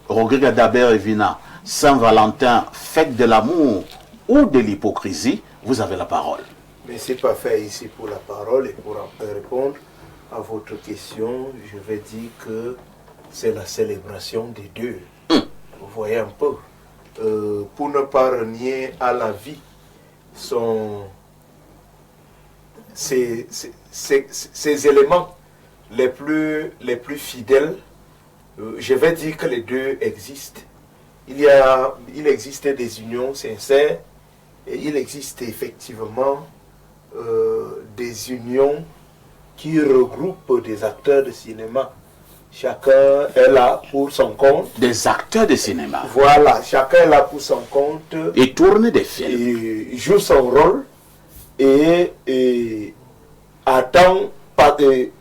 Rodrigue Adalbert Vina, Saint-Valentin, fête de l'amour ou de l'hypocrisie, vous avez la parole. Mais c'est pas fait ici pour la parole et pour répondre à votre question, je vais dire que c'est la célébration des deux. Vous voyez un peu. Pour ne pas renier à la vie ces éléments les plus fidèles. Je vais dire que les deux existent. Il existe des unions sincères et il existe effectivement des unions qui regroupent des acteurs de cinéma. Chacun est là pour son compte. Des acteurs de cinéma. Voilà, chacun est là pour son compte. Et tourne des films. Et joue son rôle et attend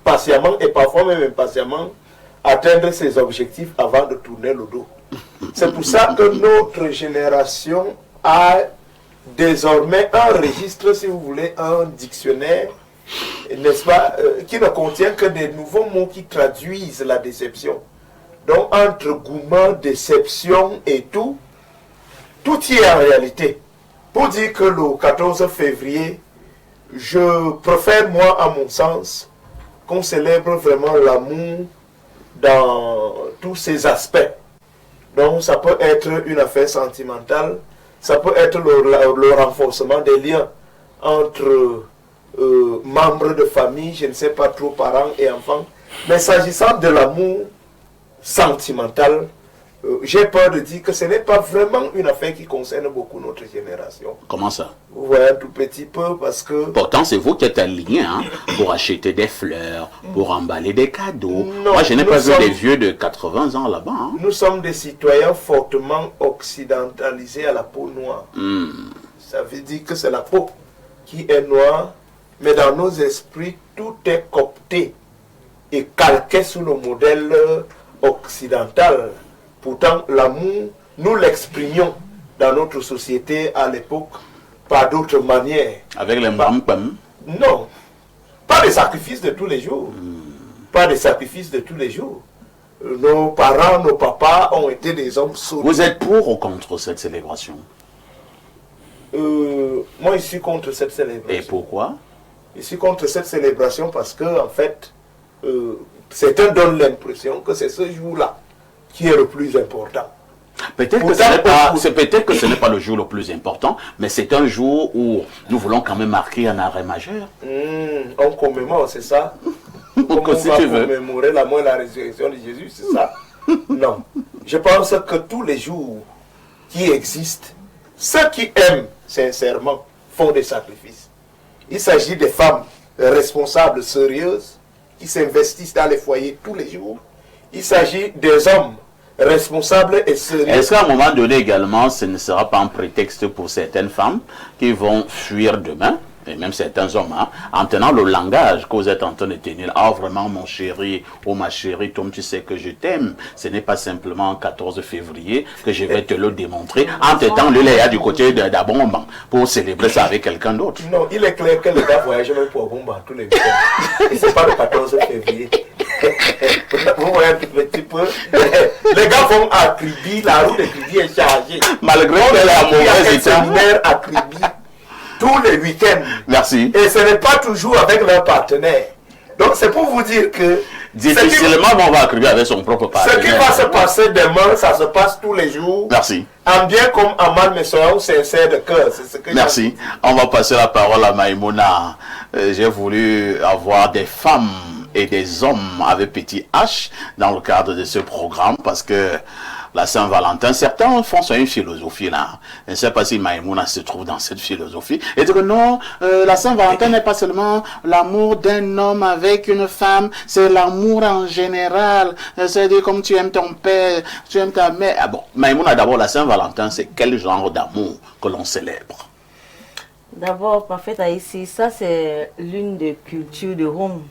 patiemment et parfois même impatiemment atteindre ses objectifs avant de tourner le dos. C'est pour ça que notre génération a désormais un registre, si vous voulez, un dictionnaire, n'est-ce pas, qui ne contient que des nouveaux mots qui traduisent la déception. Donc, entre gourmand, déception et tout y est en réalité. Pour dire que le 14 février, je préfère, moi, à mon sens, qu'on célèbre vraiment l'amour dans tous ses aspects. Donc ça peut être une affaire sentimentale, ça peut être le renforcement des liens entre membres de famille, je ne sais pas trop, parents et enfants. Mais s'agissant de l'amour sentimental, j'ai peur de dire que ce n'est pas vraiment une affaire qui concerne beaucoup notre génération. Comment ça? Vous voyez un tout petit peu parce que... Pourtant, c'est vous qui êtes aligné pour acheter des fleurs, pour emballer des cadeaux. Non, moi, je n'ai pas vu des vieux de 80 ans là-bas. Nous sommes des citoyens fortement occidentalisés à la peau noire. Ça veut dire que c'est la peau qui est noire, mais dans nos esprits, tout est coopté et calqué sous le modèle occidental. Pourtant, l'amour, nous l'exprimions dans notre société à l'époque par d'autres manières. Avec les mbam-pam? Non, pas des sacrifices de tous les jours. Pas des sacrifices de tous les jours. Nos parents, nos papas ont été des hommes solides. Vous êtes pour ou contre cette célébration? Moi, je suis contre cette célébration. Et pourquoi? Je suis contre cette célébration parce que, en fait, certains donnent l'impression que c'est ce jour-là qui est le plus important. Peut-être que ce n'est pas le jour le plus important, mais c'est un jour où nous voulons quand même marquer un arrêt majeur. On commémore, c'est ça? Comme si on va tu veux. commémorer la mort et la résurrection de Jésus, c'est ça? Non. Je pense que tous les jours qui existent, ceux qui aiment sincèrement font des sacrifices. Il s'agit des femmes responsables, sérieuses, qui s'investissent dans les foyers tous les jours. Il s'agit des hommes responsables et sérieux. Est-ce qu'à un moment donné également, ce ne sera pas un prétexte pour certaines femmes qui vont fuir demain, et même certains hommes, hein, en tenant le langage que vous êtes en train de tenir? Ah, vraiment, mon chéri, ou ma chérie, Tom, tu sais que je t'aime. Ce n'est pas simplement le 14 février que je vais te le démontrer. En temps, lui, il est du côté d'Abomban pour célébrer ça avec quelqu'un d'autre. Non, il est clair que les gars voyagent même pour Abomban tous les week-ends. Et c'est pas le 14 février. Vous voyez un petit peu. Les gars vont à Kribi, la route de Kribi est chargée. Malgré que la mauvaise état. Séminaire à Kribi tous les week-ends. Merci. Et ce n'est pas toujours avec leur partenaire. Donc c'est pour vous dire que difficilement on va accroître avec son propre partenaire. Ce qui va se passer demain, ça se passe tous les jours. Merci. En bien comme en mal, mais soyons sincères de cœur. C'est ce que merci. On va passer la parole à Maïmouna. J'ai voulu avoir des femmes et des hommes avec petit H dans le cadre de ce programme parce que la Saint-Valentin, certains font sur une philosophie là. Je ne sais pas si Maïmouna se trouve dans cette philosophie. Et dire que non, la Saint-Valentin n'est pas seulement l'amour d'un homme avec une femme, c'est l'amour en général. C'est-à-dire comme tu aimes ton père, tu aimes ta mère. Ah bon, Maïmouna, d'abord, la Saint-Valentin, c'est quel genre d'amour que l'on célèbre? D'abord, en fait, ici, ça c'est l'une des cultures de Rome.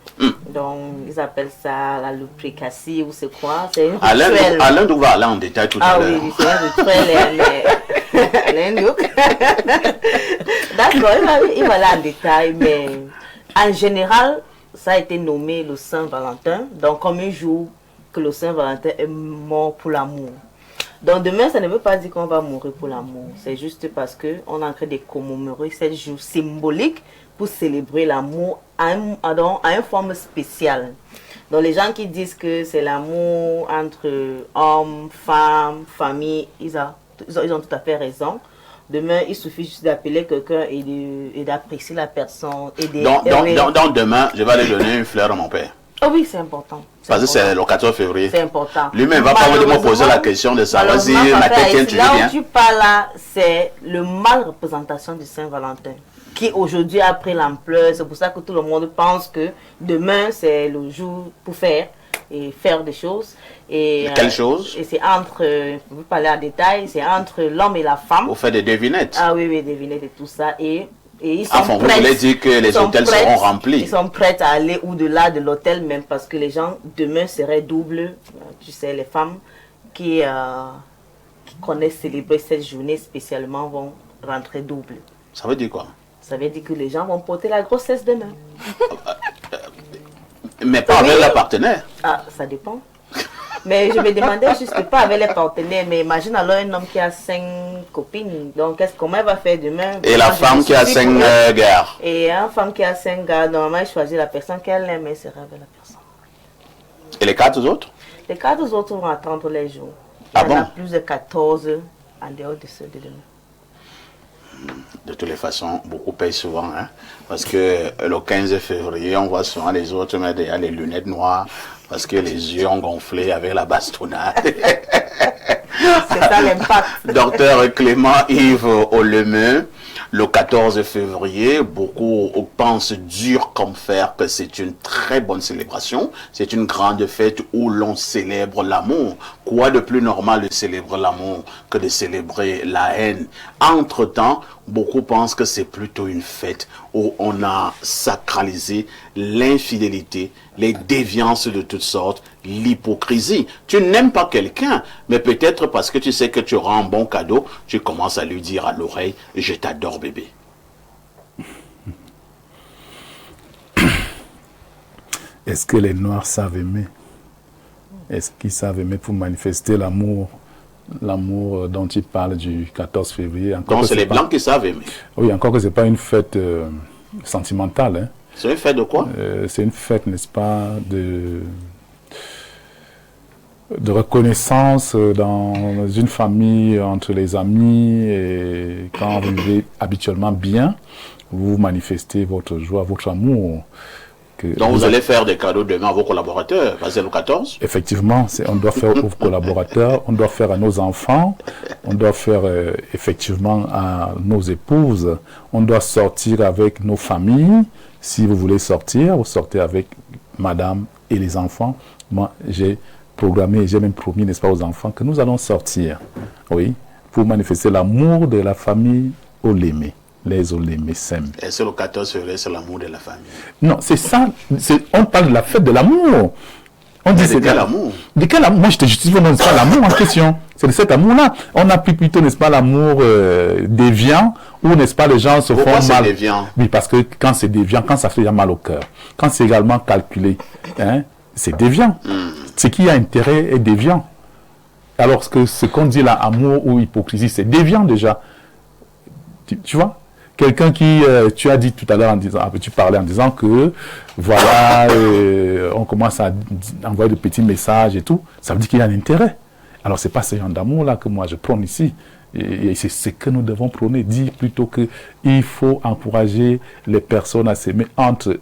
Donc, ils appellent ça la lupricassie ou c'est quoi? C'est une rituel. Alain va aller en détail tout à l'heure. Ah oui, c'est un rituel. Alain d'accord, il va aller en détail, mais en général, ça a été nommé le Saint-Valentin. Donc, comme un jour que le Saint-Valentin est mort pour l'amour. Donc demain, ça ne veut pas dire qu'on va mourir pour l'amour. C'est juste parce qu'on est en train de commémorer ce jour symbolique pour célébrer l'amour à une forme spéciale. Donc les gens qui disent que c'est l'amour entre hommes, femmes, famille, ils ont tout à fait raison. Demain, il suffit juste d'appeler quelqu'un et d'apprécier la personne. Donc demain, je vais aller donner une fleur à mon père. Oh oui, c'est important. Parce que c'est le 14 février. C'est important. Lui-même va pas me poser la question de savoir si ma tête tient toujours bien. Là où tu parles là, c'est le mal représentation du Saint-Valentin qui aujourd'hui a pris l'ampleur. C'est pour ça que tout le monde pense que demain c'est le jour pour faire des choses. Quelles choses? Et c'est entre, je vais parler en détail, c'est entre l'homme et la femme. Vous faites des devinettes. Ah oui, des devinettes et tout ça. Et ils sont vous voulez dire que les hôtels seront remplis? Ils sont prêts à aller au-delà de l'hôtel même parce que les gens demain seraient doubles. Tu sais, les femmes qui connaissent célébrer cette journée spécialement vont rentrer double. Ça veut dire quoi? Ça veut dire que les gens vont porter la grossesse demain. Mais pas avec leur partenaire. Ah, ça dépend. Mais je me demandais juste pas avec les partenaires. Mais imagine alors un homme qui a 5 copines. Donc, comment elle va faire demain? Et la femme qui a 5 gars. Et une femme qui a 5 gars, normalement, elle choisit la personne qu'elle aime et sera avec la personne. Et les 4 autres? Les 4 autres vont attendre les jours. Ah Il y en a bon? plus de 14 en dehors de ceux de demain. De toutes les façons, beaucoup payent souvent. Hein? Parce que le 15 février, on voit souvent les autres mettre déjà les lunettes noires. Parce que les yeux ont gonflé avec la bastonnade. C'est ça l'impact. Docteur Clément Yves Olemeux, le 14 février, beaucoup pensent dur comme fer que c'est une très bonne célébration. C'est une grande fête où l'on célèbre l'amour. Quoi de plus normal de célébrer l'amour que de célébrer la haine? Entre-temps, beaucoup pensent que c'est plutôt une fête où on a sacralisé l'infidélité, les déviances de toutes sortes, l'hypocrisie. Tu n'aimes pas quelqu'un, mais peut-être parce que tu sais que tu auras un bon cadeau, tu commences à lui dire à l'oreille, je t'adore bébé. Est-ce que les Noirs savent aimer? Est-ce qu'ils savent aimer pour manifester l'amour dont il parle du 14 février? Donc c'est les Blancs qui savent aimer. Oui, encore que ce n'est pas une fête sentimentale. Hein. C'est une fête de quoi? C'est une fête, n'est-ce pas, de reconnaissance dans une famille, entre les amis, et quand vous vivez habituellement bien, vous manifestez votre joie, votre amour. Donc vous allez faire des cadeaux demain à vos collaborateurs, c'est le 14? Effectivement, on doit faire aux collaborateurs, on doit faire à nos enfants, on doit faire effectivement à nos épouses, on doit sortir avec nos familles. Si vous voulez sortir, vous sortez avec madame et les enfants. Moi, j'ai programmé, j'ai même promis, n'est-ce pas, aux enfants que nous allons sortir, oui, pour manifester l'amour de la famille Olémé. Les Olémé s'aiment. Et c'est le 14 février, c'est l'amour de la famille. Non, c'est ça, on parle de la fête de l'amour. On dit de quel amour? De quel amour? Moi, je te justifie, non, c'est pas l'amour en question. C'est de cet amour-là. On a pris plutôt, n'est-ce pas, l'amour déviant, où, n'est-ce pas, les gens se font mal. C'est déviant? Oui, parce que quand c'est déviant, quand ça fait mal au cœur, quand c'est également calculé, hein, c'est déviant. Ce qui a intérêt est déviant. Alors que ce qu'on dit là, amour ou hypocrisie, c'est déviant déjà. Tu vois? Quelqu'un qui, tu as dit tout à l'heure en disant, tu parlais en disant que, voilà, on commence à envoyer de petits messages et tout, ça veut dire qu'il y a un intérêt. Alors, c'est pas ce genre d'amour-là que moi je prône ici. Et c'est ce que nous devons prôner, dire plutôt qu'il faut encourager les personnes à s'aimer entre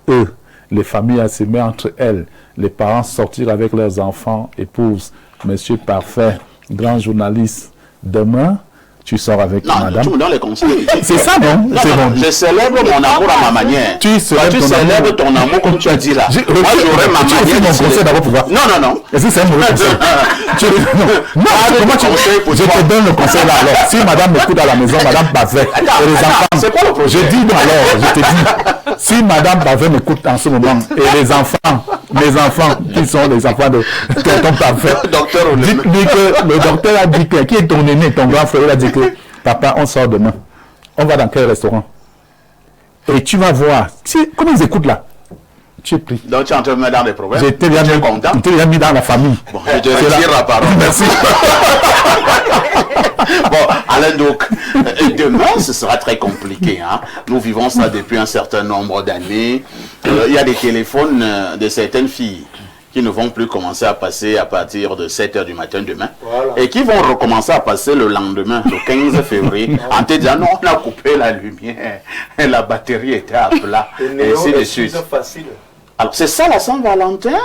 eux, les familles à s'aimer entre elles, les parents sortir avec leurs enfants, épouses. Monsieur Parfait, grand journaliste, demain, tu sors avec madame. Tu me donnes les conseils. C'est ça, non? C'est bon. Je célèbre mon amour à ma manière. Tu célèbres ton amour comme tu as dit là. Moi, j'aurais ma manière. Mon conseil d'abord pour voir. Non. Est-ce que c'est un mauvais conseil? Non, comment je te donne le conseil là alors. Si madame m'écoute à la maison, madame Bavet, et les enfants. C'est quoi le projet? Je dis non alors, je te dis. Si madame Bavet m'écoute en ce moment, et les enfants, mes enfants, qui sont les enfants de tonton Parfait, dites-lui que le docteur a dit que, qui est ton aîné, ton grand frère, il a dit que papa, on sort demain. On va dans quel restaurant? Et tu vas voir. Comment ils écoutent là? Tu es pris. Donc tu es en train de me mettre dans des problèmes. J'étais déjà mis dans la famille. Bon, je te retire la parole. Merci. Bon, Alain, donc, demain, ce sera très compliqué. Hein. Nous vivons ça depuis un certain nombre d'années. Il y a des téléphones de certaines filles qui ne vont plus commencer à passer à partir de 7h du matin demain. Voilà. Et qui vont recommencer à passer le lendemain, le 15 février, en te disant non, on a coupé la lumière, et la batterie était à plat, et ainsi de suite. Alors c'est ça la Saint-Valentin?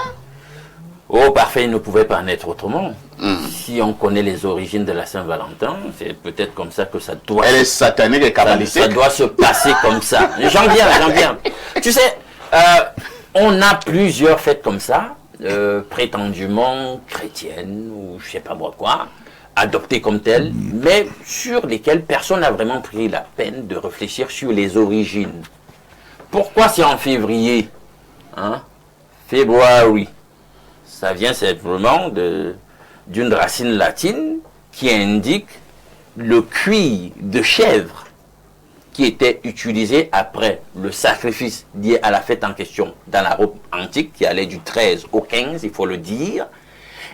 Oh, Parfait, il ne pouvait pas en être autrement. Si on connaît les origines de la Saint-Valentin, c'est peut-être comme ça que ça doit... Elle est satanique et cabalistique. Ça doit se passer comme ça. J'en viens. Tu sais, on a plusieurs fêtes comme ça, prétendument chrétiennes, ou je sais pas moi quoi, adoptées comme telles, mais sur lesquelles personne n'a vraiment pris la peine de réfléchir sur les origines. Pourquoi c'est en février? Hein? February. Ça vient simplement d'une racine latine qui indique le cuir de chèvre qui était utilisé après le sacrifice lié à la fête en question dans la Rome antique, qui allait du 13 au 15, il faut le dire.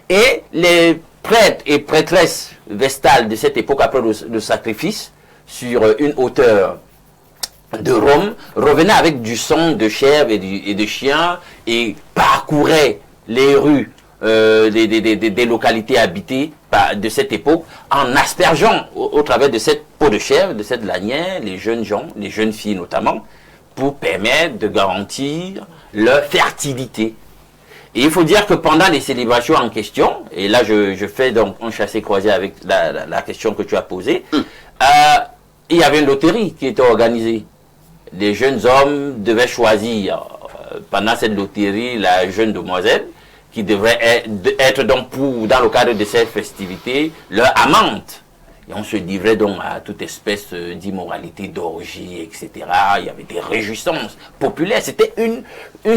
Et les prêtres et prêtresses vestales de cette époque, après le sacrifice, sur une hauteur de Rome, revenaient avec du sang de chèvre et de chien et parcouraient les rues des localités habitées de cette époque en aspergeant au travers de cette peau de chèvre, de cette lanière, les jeunes gens, les jeunes filles notamment, pour permettre de garantir leur fertilité. Et il faut dire que pendant les célébrations en question, et là je fais donc un chassé-croisé avec la question que tu as posée, il y avait une loterie qui était organisée. Les jeunes hommes devaient choisir pendant cette loterie la jeune demoiselle qui devrait être donc dans le cadre de cette festivité, leur amante. Et on se livrait donc à toute espèce d'immoralité, d'orgie, etc. Il y avait des réjouissances populaires. C'était une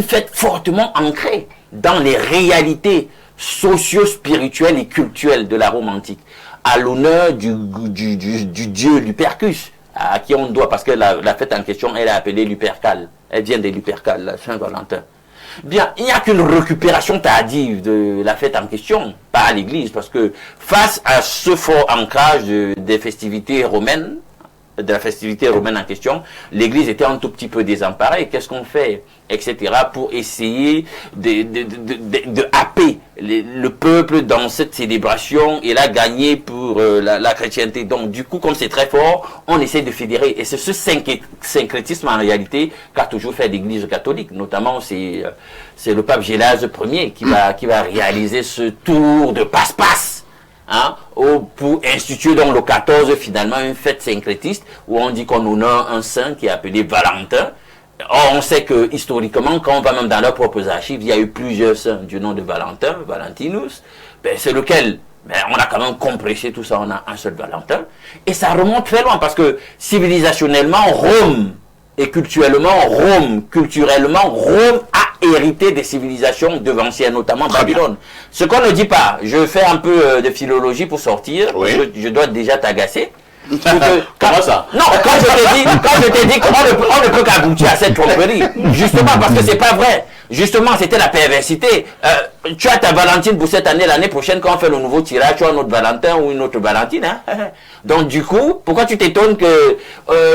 fête fortement ancrée dans les réalités socio-spirituelles et culturelles de la Rome antique, à l'honneur du dieu Lupercus, à qui on doit, parce que la fête en question, elle est appelée Lupercale. Elle vient des Lupercales, la Saint-Valentin. Bien, il n'y a qu'une récupération tardive de la fête en question, pas à l'église, parce que face à ce fort ancrage des festivités romaines, de la festivité romaine en question, l'Église était un tout petit peu désemparée. Qu'est-ce qu'on fait, etc., pour essayer de happer le peuple dans cette célébration et la gagner pour la chrétienté. Donc, du coup, comme c'est très fort, on essaie de fédérer. Et c'est ce syncrétisme, en réalité, qu'a toujours fait l'Église catholique. Notamment, c'est le pape Gélase Ier qui va réaliser ce tour de passe-passe. Hein, pour instituer dans le 14 finalement une fête syncrétiste où on dit qu'on honore un saint qui est appelé Valentin. Or, on sait que historiquement, quand on va même dans leurs propres archives, il y a eu plusieurs saints du nom de Valentin, Valentinus. Ben, c'est lequel, ben, on a quand même compressé tout ça, on a un seul Valentin. Et ça remonte très loin parce que civilisationnellement, Rome et culturellement, Rome a hérité des civilisations devancières, notamment Babylone. Ce qu'on ne dit pas, je fais un peu de philologie pour sortir, oui. je dois déjà t'agacer. Comment ça? Non, quand je t'ai dit qu'on ne peut qu'aboutir à cette tromperie, justement parce que c'est pas vrai. Justement, c'était la perversité. Tu as ta Valentine pour cette année, l'année prochaine, quand on fait le nouveau tirage, tu as un autre Valentin ou une autre Valentine. Hein? Donc, du coup, pourquoi tu t'étonnes que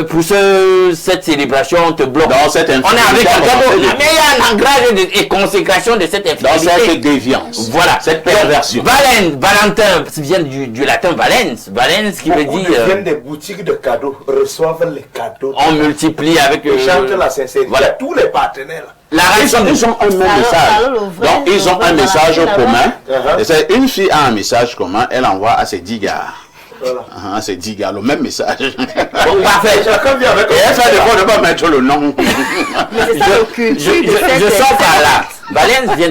pour cette célébration, on te bloque? Dans cette on est avec un cadeau. Mais il y a un ancrage et consécration de cette infidélité. Dans cette déviance. Voilà. Cette perversion. Valentin vient du latin valens. Valens qui veut dire... viennent des boutiques de cadeaux, reçoivent les cadeaux. On multiplie avec... chante la sincérité. Voilà. Tous les partenaires. Ils ont un même message. Donc, ils ont un message commun. Et c'est une fille a un message commun, elle envoie à ses 10 gars. Voilà. À ses 10 gars, le même message. Bon, parfait. Chacun vient avec Et elle fait l'effort de ne pas mettre le nom. Mais c'est ça le culture de Je cette sors par là. Valens vient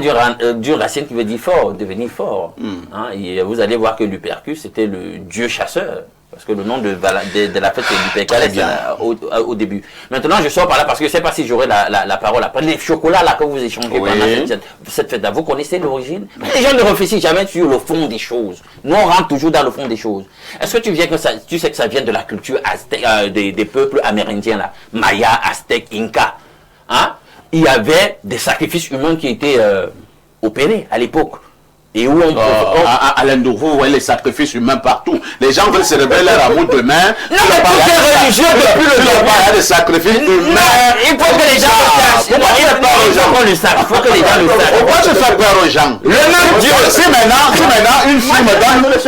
du racine qui veut dire fort, devenir fort. Hein, et vous allez voir que Lupercus c'était le dieu chasseur. Parce que le nom de la fête c'est Lupercus au début. Maintenant, je sors par là parce que je ne sais pas si j'aurai la parole après. Les chocolats là que vous échangez pendant cette fête-là, vous connaissez l'origine? Les gens ne réfléchissent jamais sur le fond des choses. Nous, on rentre toujours dans le fond des choses. Est-ce que tu sais que ça vient de la culture aztèque, des peuples amérindiens là, Maya, Aztèques, Inca, hein? Il y avait des sacrifices humains qui étaient opérés à l'époque. Et où on à l'Indo, vous voyez les sacrifices humains partout. Les gens veulent célébrer leur amour demain. Non, mais tout est religieux depuis le début. Il y a des sacrifices humains. Il faut que les gens le sachent. Il faut que les gens le sachent. Pourquoi tu fais peur aux gens? Le même Dieu. Si maintenant une fille me donne un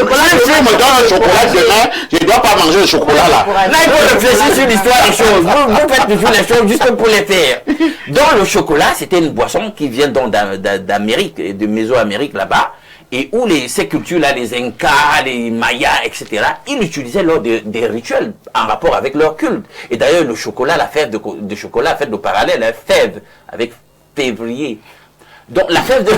chocolat demain, je ne dois pas manger le chocolat là. Là, il faut réfléchir sur l'histoire des choses. Vous faites toujours les choses juste pour les faire. Donc, le chocolat, c'était une boisson qui vient d'Amérique, de Mésoamérique là-bas. Et où ces cultures-là, les Incas, les Mayas, etc., ils l'utilisaient lors des rituels en rapport avec leur culte. Et d'ailleurs, le chocolat, la fève de chocolat, fait le parallèle, la fève avec février. Donc, la fève de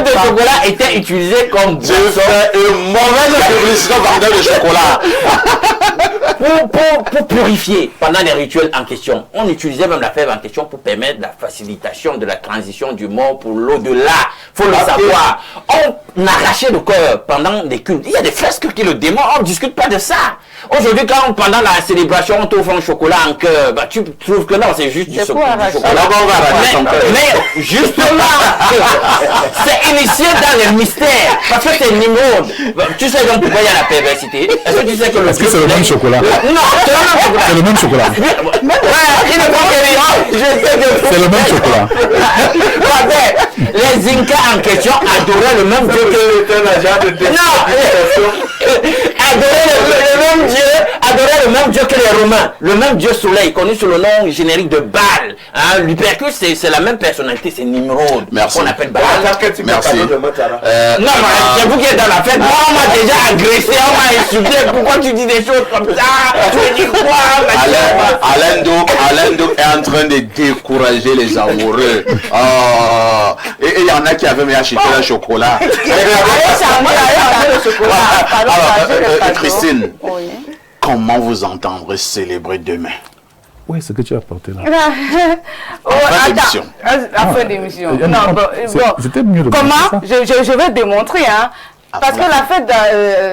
chocolat était utilisée comme boisson. Une mauvaise publicité vendeur de chocolat. Pour purifier pendant les rituels en question. On utilisait même la fève en question pour permettre la facilitation de la transition du mort pour l'au-delà. Il faut le savoir. On arrachait le corps pendant des cultes. Il y a des fresques qui le démontrent. On ne discute pas de ça. Aujourd'hui, quand pendant la célébration, on t'offre un chocolat en cœur, bah, tu trouves que non, c'est juste du chocolat. Mais justement, c'est initié dans le mystère. Parce que c'est Nimrod. Tu sais donc pourquoi il y a la perversité. Est-ce que tu sais que Est-ce que c'est le même chocolat? Non, C'est le même chocolat. C'est le même chocolat. Les Incas en question adoraient le même Dieu que adoraient le même Dieu que les Romains, le même Dieu soleil, connu sous le nom générique de Baal. Hein, Lupercus, c'est la même personnalité, c'est Nimrod. Merci. On appelle Baal. Merci. Non, c'est vous qui êtes dans la fête. Moi, on m'a déjà agressé, on m'a insulté. Pourquoi tu dis des choses comme ça? Tu dis quoi? Alain Douk est en train de décourager les amoureux. Oh. Et il y en a qui avaient même acheté le chocolat. Alors, Christine, comment vous entendre célébrer demain? Oui, ce que tu as apporté là. Fin d'émission. La fin d'émission. Non, C'était mieux de comment? Je vais démontrer, hein. Parce que la fête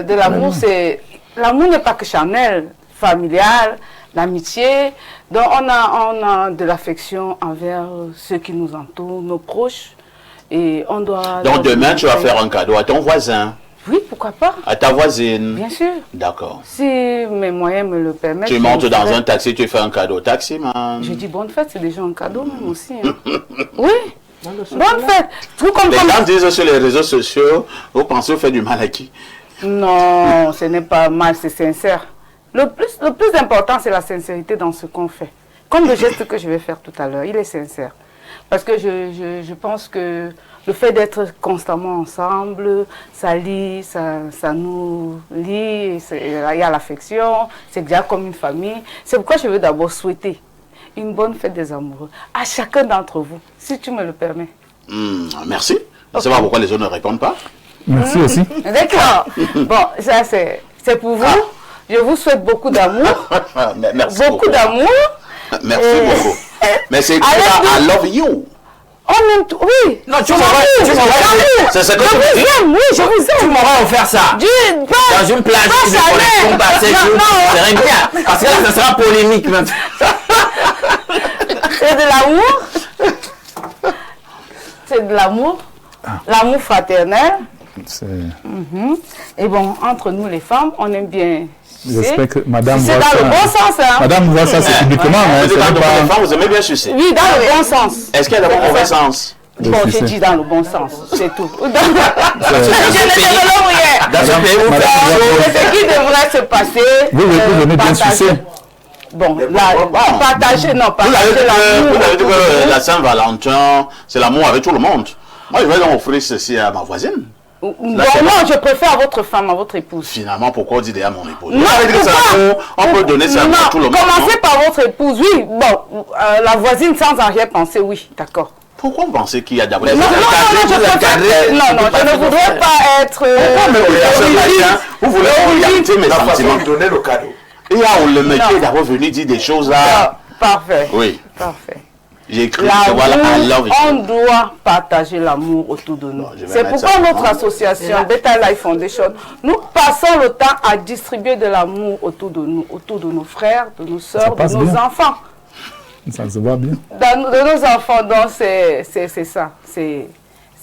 de l'amour, c'est... L'amour n'est pas que charnel, familial, l'amitié. Donc on a de l'affection envers ceux qui nous entourent, nos proches. Et on doit... Donc demain, tu vas faire un cadeau à ton voisin, Oui, pourquoi pas? à ta voisine. Bien sûr. D'accord. Si mes moyens me le permettent. Tu montes dans un taxi, tu fais un cadeau au taximan. Je dis bonne fête, c'est déjà un cadeau même aussi. Hein. Oui, bonne fête. Tout comme Les gens disent sur les réseaux sociaux, vous pensez vous faites du mal à qui? Non, ce n'est pas mal, c'est sincère. Le plus important, c'est la sincérité dans ce qu'on fait. Comme le geste que je vais faire tout à l'heure, il est sincère. Parce que je pense que le fait d'être constamment ensemble, ça lie, ça nous lie, il y a l'affection, c'est déjà comme une famille. C'est pourquoi je veux d'abord souhaiter une bonne fête des amoureux à chacun d'entre vous, si tu me le permets. Merci. Je ne sais pas pourquoi les autres ne répondent pas. Merci aussi. D'accord. Bon, ça c'est pour vous. Je vous souhaite beaucoup d'amour. Merci Beaucoup d'amour. Merci beaucoup. Mais c'est écrit Allez, là, I love you. On aime tout. Oui. Non, tu m'aurais C'est ce que Je tu vous me dis. aime, oui, je vous tu aime. m'aurais offert ça. Dans une plage pas de ça, connexion mais- par 7 non, jours, non. c'est rien bien. Parce que là, ça sera polémique même. C'est de l'amour. C'est de l'amour. L'amour fraternel. C'est- Et bon, entre nous les femmes, on aime bien. J'espère que madame C'est voit dans ça. le bon sens, hein. Madame voit ça, c'est publiquement, hein, Vous ce êtes dans n'est le bon pas... sens, vous aimez bien sucer. Oui, dans le bon sens. Est-ce qu'il y a dans le mauvais sens? Bon, Je j'ai sais. dit dans le bon sens, c'est tout. Dans Je n'étais ce de l'homme hier. Dans ce pays, vous Madame faites voit chaud. C'est ce qui devrait se passer. Vous aimez bien partager. sucer. Bon, Mais là, pourquoi pas? partager, non, Vous avez partager dit l'amour. que, vous avez dit que la Saint-Valentin, c'est l'amour avec tout le monde. Moi, je vais donc offrir ceci à ma voisine. Bon, c'est non, je préfère à votre femme, à votre épouse. Finalement, pourquoi on dit déjà mon épouse? Non, Vous avez dit que c'est pourquoi? l'amour, on peut donner ça à tout le monde. Commencez non? par votre épouse, oui. Bon, la voisine sans arrière-pensée, oui, d'accord. Pourquoi vous pensez qu'il y a d'abord Non, des non, non, je préfère que- non, je ne voudrais pas être... Vous voulez orienter mes La façon sentiments. de donner le cadeau. Et là, on le met Non. d'abord venir dire des choses là. Ah, parfait, Oui, parfait. j'ai écrit, voilà, I love On you. doit partager l'amour autour de nous. je vais C'est mettre pourquoi ça notre dedans. association Better Life Foundation, nous passons le temps à distribuer de l'amour autour de nous, autour de nos frères, de nos soeurs, de passe nos bien. enfants. Ça se voit bien. De nos enfants, donc c'est ça.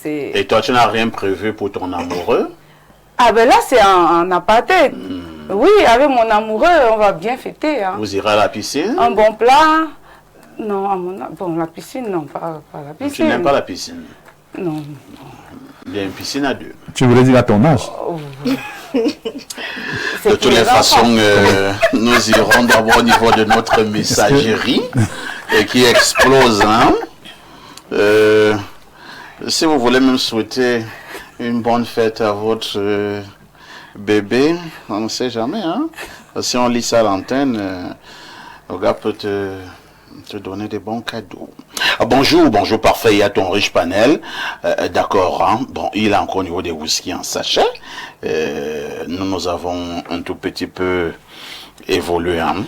Et toi, tu n'as rien prévu pour ton amoureux? Ah ben là, c'est en apartheid. Oui, avec mon amoureux, on va bien fêter. Hein. Vous irez à la piscine? Un bon plat. Non, bon, la piscine, non, pas la piscine. Tu n'aimes pas la piscine? Non. Il y a une piscine à deux. Tu voulais dire à ton âge. C'est De pour toutes les enfants. façons, nous irons d'abord au niveau de notre messagerie qui explose. Hein? Si vous voulez même souhaiter une bonne fête à votre bébé, on ne sait jamais. Hein? Si on lit ça à l'antenne, le gars peut te donner des bons cadeaux. Bonjour, parfait, il y a ton riche panel. D'accord, hein? Bon, il est encore au niveau des whisky en sachet. Nous avons un tout petit peu évolué. Hein?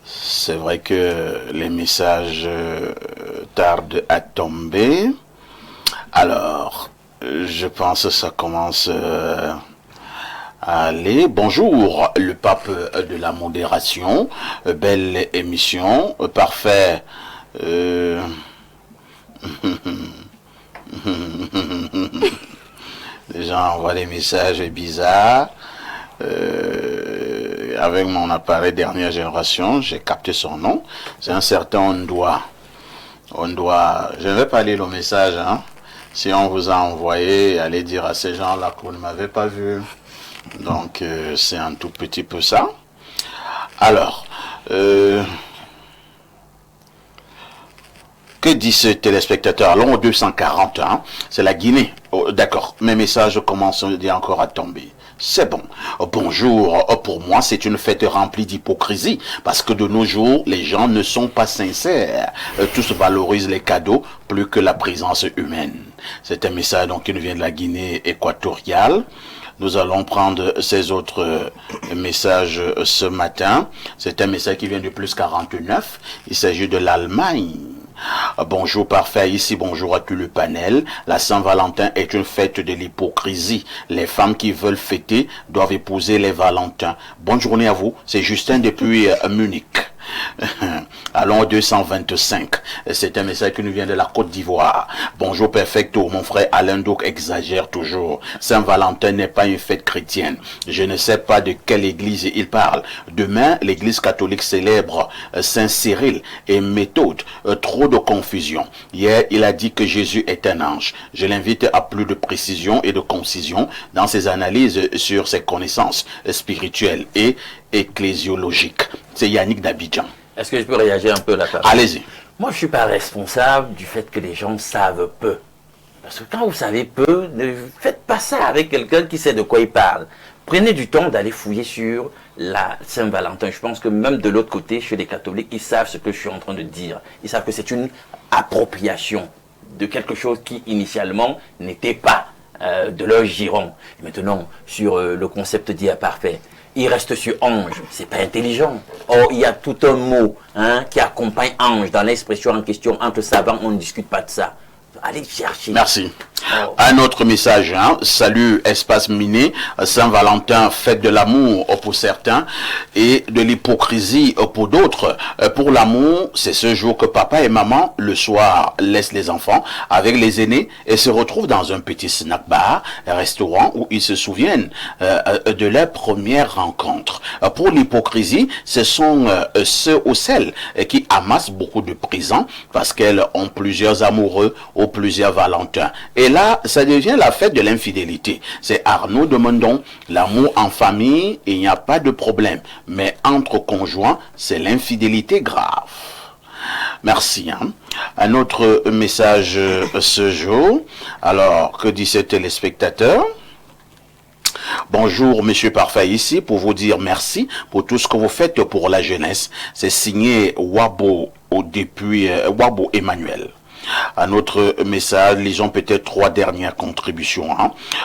C'est vrai que les messages tardent à tomber. Alors, je pense que ça commence à aller. Bonjour, le pape de la modération. Belle émission. Parfait. Les gens envoient des messages bizarres. Avec mon appareil dernière génération, j'ai capté son nom. C'est un certain on doit, je ne vais pas lire le message, hein. Si on vous a envoyé, allez dire à ces gens-là que vous ne m'avez pas vu. Donc, c'est un tout petit peu ça. Alors, que dit ce téléspectateur? Allons au 241, c'est la Guinée. Oh, d'accord, mes messages commencent encore à tomber. C'est bon. Bonjour, pour moi, c'est une fête remplie d'hypocrisie, parce que de nos jours, les gens ne sont pas sincères. Tous valorisent les cadeaux plus que la présence humaine. C'est un message donc qui nous vient de la Guinée équatoriale. Nous allons prendre ces autres messages ce matin. C'est un message qui vient du plus 49. Il s'agit de l'Allemagne. Bonjour parfait, ici bonjour à tout le panel. La Saint-Valentin est une fête de l'hypocrisie. Les femmes qui veulent fêter doivent épouser les Valentins. Bonne journée à vous, c'est Justin depuis Munich. Allons au 225. C'est un message qui nous vient de la Côte d'Ivoire. Bonjour perfecto, mon frère Alain Douk exagère toujours. Saint-Valentin n'est pas une fête chrétienne. Je ne sais pas de quelle église il parle. Demain, l'église catholique célèbre Saint Cyril et Méthode. Trop de confusion. Hier, il a dit que Jésus est un ange. Je l'invite à plus de précision et de concision dans ses analyses sur ses connaissances spirituelles et ecclésiologiques. C'est Yannick d'Abidjan. Est-ce que je peux réagir un peu là-bas? Allez-y. Moi, je ne suis pas responsable du fait que les gens savent peu. Parce que quand vous savez peu, ne faites pas ça avec quelqu'un qui sait de quoi il parle. Prenez du temps d'aller fouiller sur la Saint-Valentin. Je pense que même de l'autre côté, chez les catholiques, ils savent ce que je suis en train de dire. Ils savent que c'est une appropriation de quelque chose qui, initialement, n'était pas de leur giron. Maintenant, sur le concept dit parfait, il reste sur ange, c'est pas intelligent. Or, il y a tout un mot qui accompagne ange dans l'expression en question. Entre savants, on ne discute pas de ça. Allez chercher. Merci. Un autre message, salut espace miné, Saint-Valentin, fête de l'amour pour certains et de l'hypocrisie pour d'autres. Pour l'amour, c'est ce jour que papa et maman, le soir, laissent les enfants avec les aînés et se retrouvent dans un petit snack bar, un restaurant où ils se souviennent de leur première rencontre. Pour l'hypocrisie, ce sont ceux ou celles qui amassent beaucoup de présents parce qu'elles ont plusieurs amoureux ou plusieurs Valentins. Et là, ça devient la fête de l'infidélité. C'est Arnaud de Mondon. L'amour en famille, il n'y a pas de problème. Mais entre conjoints, c'est l'infidélité grave. Merci. Un autre message ce jour. Alors, que dit ce téléspectateur? Bonjour, Monsieur Parfait, ici pour vous dire merci pour tout ce que vous faites pour la jeunesse. C'est signé Wabo depuis Wabo Emmanuel. Un autre message, lisons peut-être 3 dernières contributions.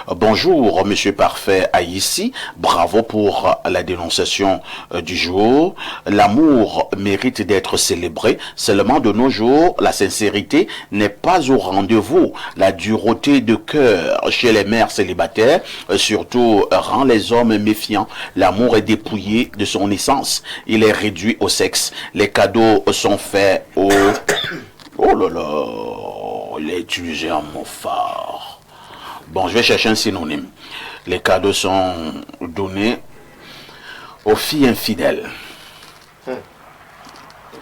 Bonjour, Monsieur Parfait Haïssi, bravo pour la dénonciation du jour. L'amour mérite d'être célébré. Seulement de nos jours, la sincérité n'est pas au rendez-vous. La dureté de cœur chez les mères célibataires, surtout, rend les hommes méfiants. L'amour est dépouillé de son essence. Il est réduit au sexe. Les cadeaux sont faits au... Oh là là, il a utilisé un mot fort. Bon, je vais chercher un synonyme. Les cadeaux sont donnés aux filles infidèles.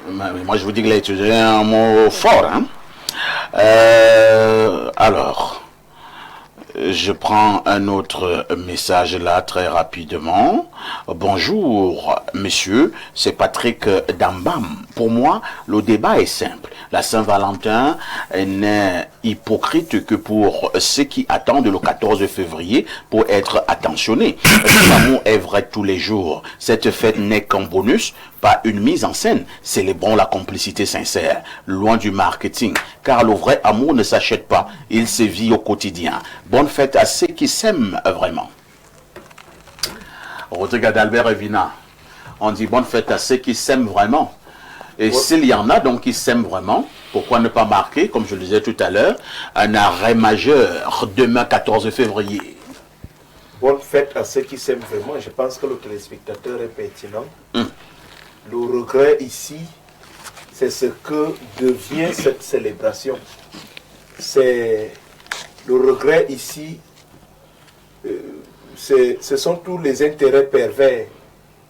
Moi, je vous dis qu'il a utilisé un mot fort. Alors, je prends un autre message là très rapidement. Bonjour, messieurs, c'est Patrick Dambam. Pour moi, le débat est simple. La Saint-Valentin n'est hypocrite que pour ceux qui attendent le 14 février pour être attentionnés. L'amour est vrai tous les jours. Cette fête n'est qu'un bonus, pas une mise en scène. Célébrons la complicité sincère, loin du marketing, car le vrai amour ne s'achète pas, il se vit au quotidien. Bonne fête à ceux qui s'aiment vraiment. Rodrigue d'Albert Evina, on dit bonne fête à ceux qui s'aiment vraiment. Et s'il y en a donc qui s'aiment vraiment, pourquoi ne pas marquer, comme je le disais tout à l'heure, un arrêt majeur demain 14 février. Bonne fête à ceux qui s'aiment vraiment. Je pense que le téléspectateur est pertinent. Le regret ici, c'est ce que devient cette célébration. C'est le regret ici, ce sont tous les intérêts pervers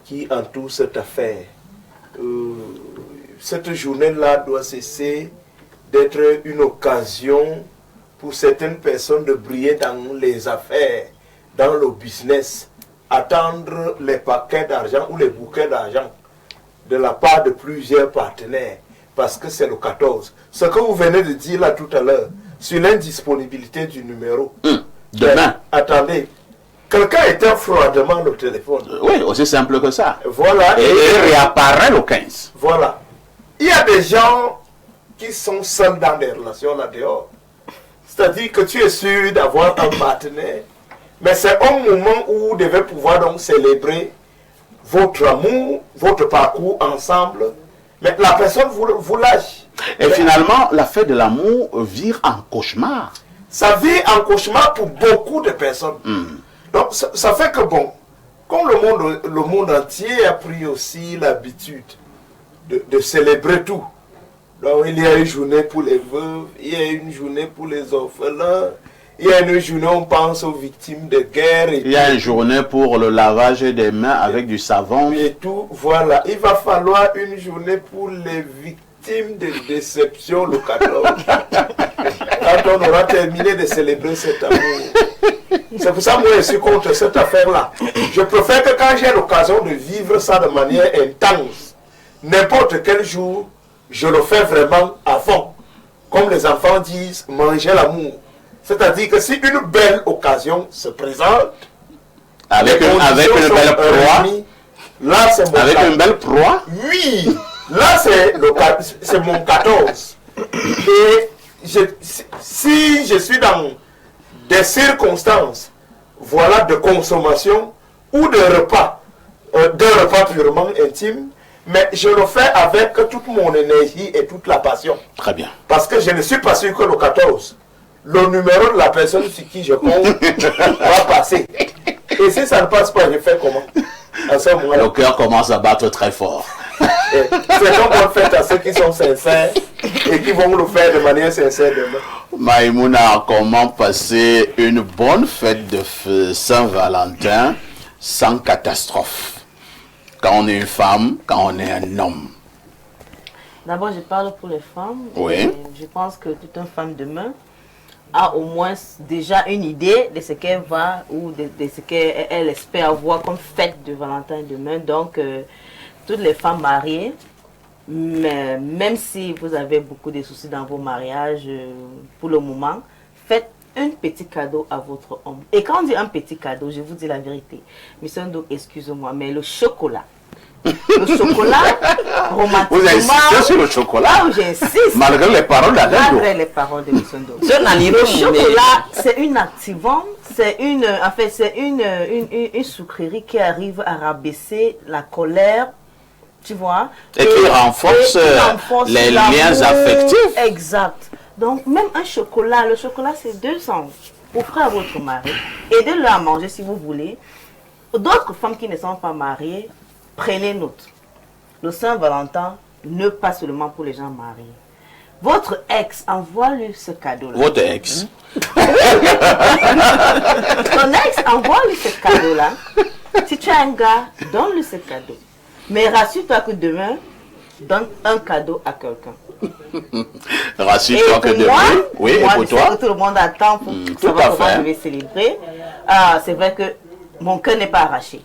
qui entourent cette affaire. Cette journée-là doit cesser d'être une occasion pour certaines personnes de briller dans les affaires, dans le business, attendre les paquets d'argent ou les bouquets d'argent de la part de plusieurs partenaires, parce que c'est le 14. Ce que vous venez de dire là tout à l'heure, sur l'indisponibilité du numéro. Demain. Attendez, quelqu'un éteint froidement le téléphone. Oui, aussi simple que ça. Voilà. Et réapparaît le 15. Voilà. Il y a des gens qui sont seuls dans des relations là-dehors. C'est-à-dire que tu es sûr d'avoir un partenaire, mais c'est un moment où vous devez pouvoir donc célébrer votre amour, votre parcours ensemble, mais la personne vous lâche. Et finalement, la fête de l'amour vire en cauchemar. Ça vire en cauchemar pour beaucoup de personnes. Donc ça fait que bon, comme le monde entier a pris aussi l'habitude de célébrer tout. Donc il y a une journée pour les veuves, il y a une journée pour les orphelins, il y a une journée où on pense aux victimes de guerre. Il y a une journée pour le lavage des mains avec du savon. Et tout, voilà. Il va falloir une journée pour les victimes de déception le 14. Quand on aura terminé de célébrer cet amour. C'est pour ça que moi je suis contre cette affaire-là. Je préfère que quand j'ai l'occasion de vivre ça de manière intense, n'importe quel jour, je le fais vraiment à fond. Comme les enfants disent, manger l'amour. C'est-à-dire que si une belle occasion se présente, avec une belle proie, là c'est mon avec cas. une belle proie, Oui, là c'est mon 14. Et si je suis dans des circonstances, voilà, de consommation ou de repas, d'un repas purement intime, mais je le fais avec toute mon énergie et toute la passion. très bien. Parce que je ne suis pas sûr que le 14, le numéro de la personne sur qui je compte va passer. Et si ça ne passe pas, je fais comment? À ce moment-là. Le cœur commence à battre très fort. C'est donc bonne fête à ceux qui sont sincères et qui vont le faire de manière sincère demain. Maïmouna, comment passer une bonne fête de Saint-Valentin sans catastrophe? Quand on est une femme, quand on est un homme. D'abord, je parle pour les femmes. Oui. Et je pense que toute une femme demain a au moins déjà une idée de ce qu'elle va ou de ce qu'elle espère avoir comme fête de Valentin demain. Donc, toutes les femmes mariées, mais même si vous avez beaucoup de soucis dans vos mariages, pour le moment, faites un petit cadeau à votre homme. Et quand on dit un petit cadeau, je vous dis la vérité. Mais Ndo, excusez-moi, mais le chocolat. Le chocolat, romantiquement... Vous insistez sur le chocolat? Là où j'insiste. Malgré les paroles d'Adendo. Malgré les paroles de Ndo. Le chocolat, c'est une activante, c'est une sucrerie qui arrive à rabaisser la colère, tu vois. Et qui renforce les liens affectifs. Exact. Donc, même un chocolat, le chocolat, c'est 200. Offrez à votre mari. Aidez-le à manger si vous voulez. D'autres femmes qui ne sont pas mariées, prenez note. Le Saint-Valentin, ne pas seulement pour les gens mariés. Votre ex, envoie-lui ce cadeau-là. Votre ex. Ton ex, envoie-lui ce cadeau-là. Si tu as un gars, donne-lui ce cadeau. Mais rassure-toi que demain, donne un cadeau à quelqu'un. Rassure-toi que demain, oui, et pour toi. Tout le monde attend pour savoir comment je vais célébrer. C'est vrai que mon cœur n'est pas arraché,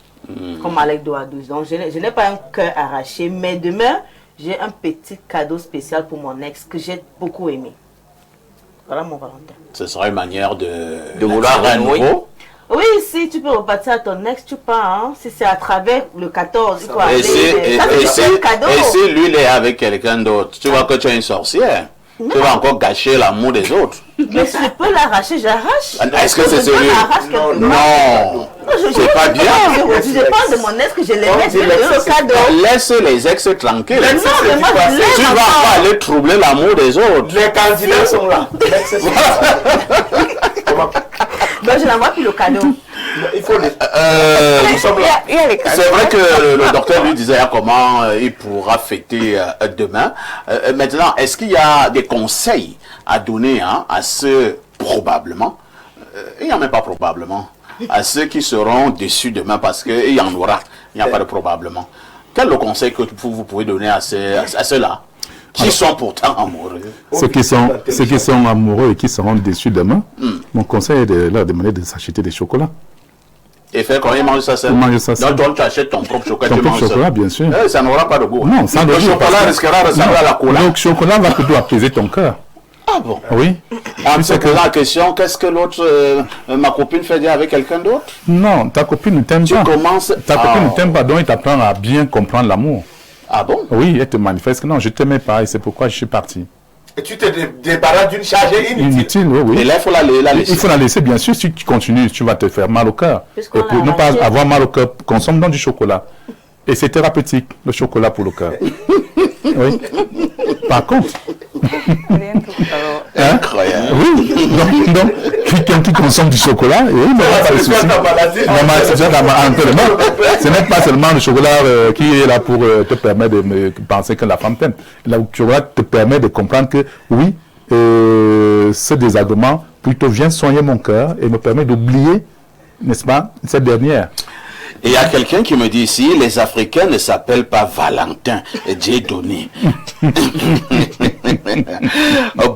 comme Alec Doadouze. Donc je n'ai pas un cœur arraché, mais demain, j'ai un petit cadeau spécial pour mon ex que j'ai beaucoup aimé. Voilà mon Valentin. Ce sera une manière de vouloir renouer. Oui, si tu peux repartir à ton ex, tu pars. Hein. Si c'est à travers le 14, il faut Et aller. si lui il est avec quelqu'un d'autre, tu vois que tu es une sorcière. Non. Tu vas encore gâcher l'amour des autres. Mais si je peux l'arracher, j'arrache. Est-ce que c'est celui? Non, c'est pas bien. Je parle de mon ex que je l'aimais, je lui donne le cadeau. Laisse les ex tranquilles. Mais non, mais moi je l'aime. Tu vas pas aller troubler l'amour des autres. Les candidats sont là. Donc je n'envoie plus le cadeau. Il faut les... Il y a les cadeaux. C'est vrai que le docteur lui disait comment il pourra fêter demain. Maintenant, est-ce qu'il y a des conseils à donner à ceux, probablement, il n'y en a même pas probablement, à ceux qui seront déçus demain parce qu'il y en aura, il n'y a pas de probablement. Quel est le conseil que vous pouvez donner à ceux-là qui sont pourtant amoureux? Ceux qui sont amoureux et qui seront déçus demain, mon conseil est de leur demander de s'acheter des chocolats. Et faire quand ils mangent ça seul. Donc toi, tu achètes ton propre chocolat. Ton propre chocolat, bien sûr. Ça n'aura pas de goût. Non, ça le chocolat risquera de ressembler à la cola. Donc, chocolat va plutôt apaiser ton cœur. Ah bon? Oui. En se posant la question, qu'est-ce que l'autre, ma copine fait dire avec quelqu'un d'autre? Non, ta copine ne t'aime pas. Ta copine ne t'aime pas, donc il t'apprend à bien comprendre l'amour. Ah bon? Oui, elle te manifeste que non, je t'aimais pas et c'est pourquoi je suis parti. Et tu te débarrasses d'une charge inutile. Oui. Et là, il faut la laisser. Il faut la laisser, bien sûr. Si tu continues, tu vas te faire mal au cœur. Et pour ne pas avoir mal au cœur, consomme donc du chocolat. Et c'est thérapeutique, le chocolat pour le cœur. Oui. Par contre, Rien tout. Alors, Incroyable. Oui, donc quelqu'un qui consomme du chocolat, et il n'aura pas de soucis. Ce n'est pas seulement le chocolat qui est là pour te permettre de penser que la femme t'aime. Le chocolat te permet de comprendre que oui, ce désagrément plutôt vient soigner mon cœur et me permet d'oublier, n'est-ce pas, cette dernière. Et il y a quelqu'un qui me dit ici, les Africains ne s'appellent pas Valentin, Dieudonné.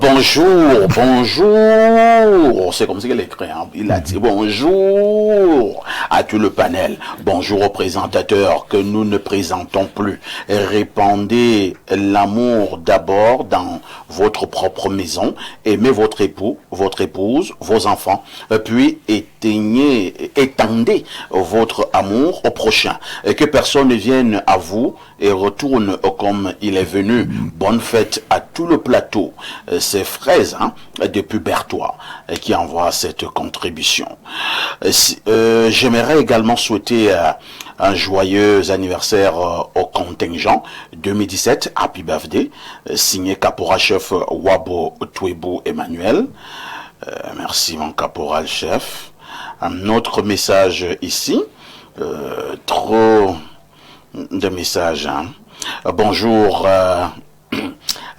Bonjour, bonjour. C'est comme ça qu'il écrit. Hein. Il a dit bonjour à tout le panel. Bonjour aux présentateurs que nous ne présentons plus. Répandez l'amour d'abord dans votre propre maison. Aimez votre époux, votre épouse, vos enfants. Puis étendez votre amour au prochain. Et que personne ne vienne à vous et retourne comme il est venu. Bonne fête à tout le plateau. C'est Fraise, hein, depuis Berthois, qui envoie cette contribution. J'aimerais également souhaiter un joyeux anniversaire au contingent 2017, Happy Birthday, signé caporal-chef Wabo Twebo Emmanuel. Merci mon caporal-chef. Un autre message ici. Trop de messages. Hein. Bonjour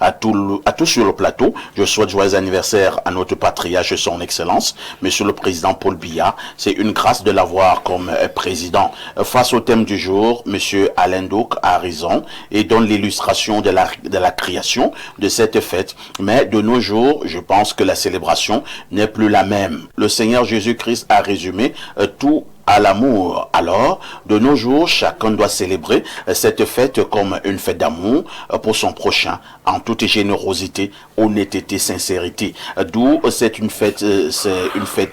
à tous sur le plateau. Je souhaite joyeux anniversaire à notre patriarche, son excellence, Monsieur le Président Paul Biya. C'est une grâce de l'avoir comme président. Face au thème du jour, Monsieur Alain Douk a raison et donne l'illustration de la création de cette fête. Mais de nos jours, je pense que la célébration n'est plus la même. Le Seigneur Jésus-Christ a résumé tout à l'amour. Alors, de nos jours, chacun doit célébrer cette fête comme une fête d'amour pour son prochain, en toute générosité, honnêteté, sincérité. D'où c'est une fête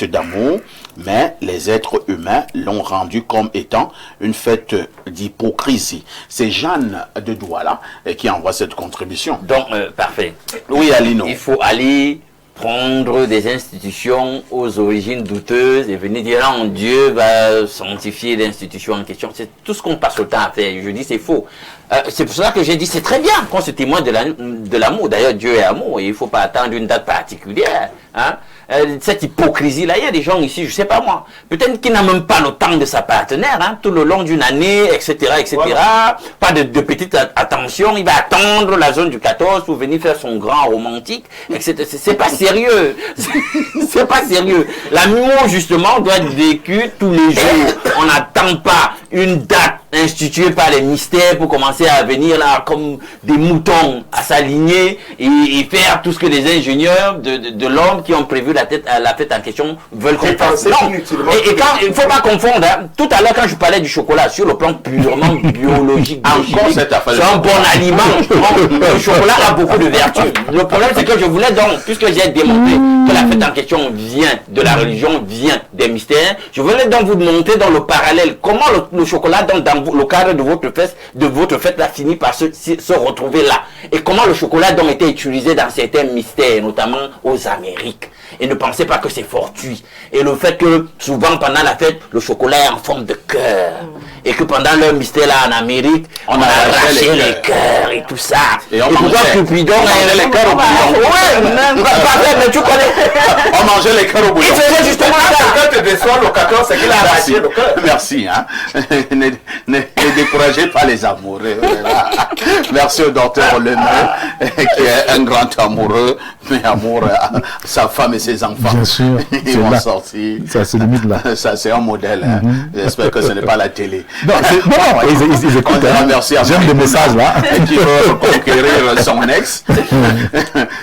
d'amour, mais les êtres humains l'ont rendu comme étant une fête d'hypocrisie. C'est Jeanne de Douala qui envoie cette contribution. Donc, parfait. Oui, Alino. Il faut aller prendre des institutions aux origines douteuses et venir dire non, Dieu va sanctifier l'institution en question. C'est tout ce qu'on passe le temps à faire. Je dis c'est faux. C'est pour ça que j'ai dit c'est très bien qu'on se témoigne de l'amour. D'ailleurs, Dieu est amour et il ne faut pas attendre une date particulière. Hein? Cette hypocrisie-là, il y a des gens ici, je sais pas moi, peut-être qui n'a même pas le temps de sa partenaire, hein, tout le long d'une année, etc., etc. Voilà. Pas de petite attention, il va attendre la zone du 14 pour venir faire son grand romantique, etc. C'est pas sérieux. C'est pas sérieux. L'amour, justement, doit être vécu tous les jours. On n'attend pas une date instituée par les mystères pour commencer à venir là comme des moutons à s'aligner et faire tout ce que les ingénieurs de l'homme qui ont prévu la fête en question veulent qu'on fasse. Non. Et quand il ne faut pas confondre, hein, tout à l'heure quand je parlais du chocolat sur le plan purement biologique, c'est un bon aliment. Le chocolat a beaucoup de vertus. Le problème c'est que je voulais donc, puisque j'ai démontré que la fête en question vient de la religion, vient des mystères, je voulais donc vous montrer dans le parallèle comment le chocolat dans le cadre de votre fête a fini par se retrouver là. Et comment le chocolat donc était utilisé dans certains mystères, notamment aux Amériques. Et ne pensez pas que c'est fortuit. Et le fait que souvent pendant la fête, le chocolat est en forme de cœur. Et que pendant leur mystère là en Amérique, on a arraché les cœurs et tout ça. Et pourquoi Cupidon mangeait les cœurs au bouillon. Mais tu connais. On mangeait les cœurs au bouillon. Il faisait justement ça. Quand tu déçois le 14, c'est qu'il a arraché le cœur. Merci. Hein. Ne découragez pas les amoureux. Voilà. Merci au docteur Lemay, qui est un grand amoureux, mais amour à sa femme et ses enfants. Bien sûr. Ils vont sortir. Ça se limite là. Ça, c'est un modèle. Hein. J'espère que ce n'est pas la télé. Non, ils écoutent. Merci à j'aime des messages là. Qui veut conquérir son ex.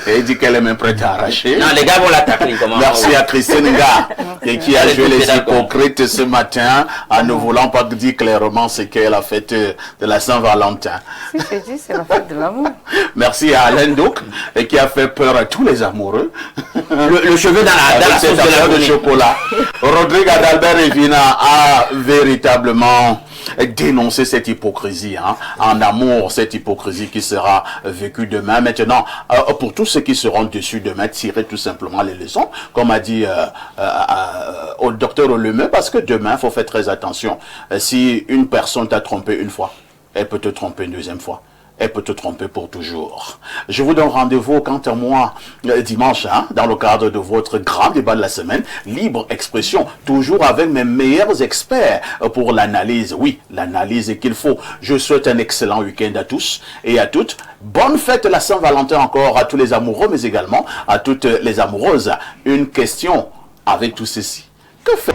Et il dit qu'elle est même prête à arracher. Non, les gars vont l'attaquer. Merci à Christine Nga, qui a joué les hypocrites ce matin en ne voulant pas dire clairement ce qu'est la fête de la Saint-Valentin. Si je dis, c'est la fête de l'amour. Merci à Alain Douk, qui a fait peur à tous les amoureux. Le cheveu dans la sauce de chocolat. Rodrigue Adalbert Evina a véritablement dénoncer cette hypocrisie, hein, en amour, cette hypocrisie qui sera vécue demain. Maintenant, pour tous ceux qui seront dessus demain, tirez tout simplement les leçons, comme a dit au docteur Lemay, parce que demain, il faut faire très attention. Si une personne t'a trompé une fois, elle peut te tromper une deuxième fois. elle peut te tromper pour toujours. Je vous donne rendez-vous, quant à moi, dimanche, dans le cadre de votre grand débat de la semaine, libre expression, toujours avec mes meilleurs experts pour l'analyse. Oui, l'analyse qu'il faut. Je souhaite un excellent week-end à tous et à toutes. Bonne fête de la Saint-Valentin encore à tous les amoureux, mais également à toutes les amoureuses. Une question avec tout ceci. Que fait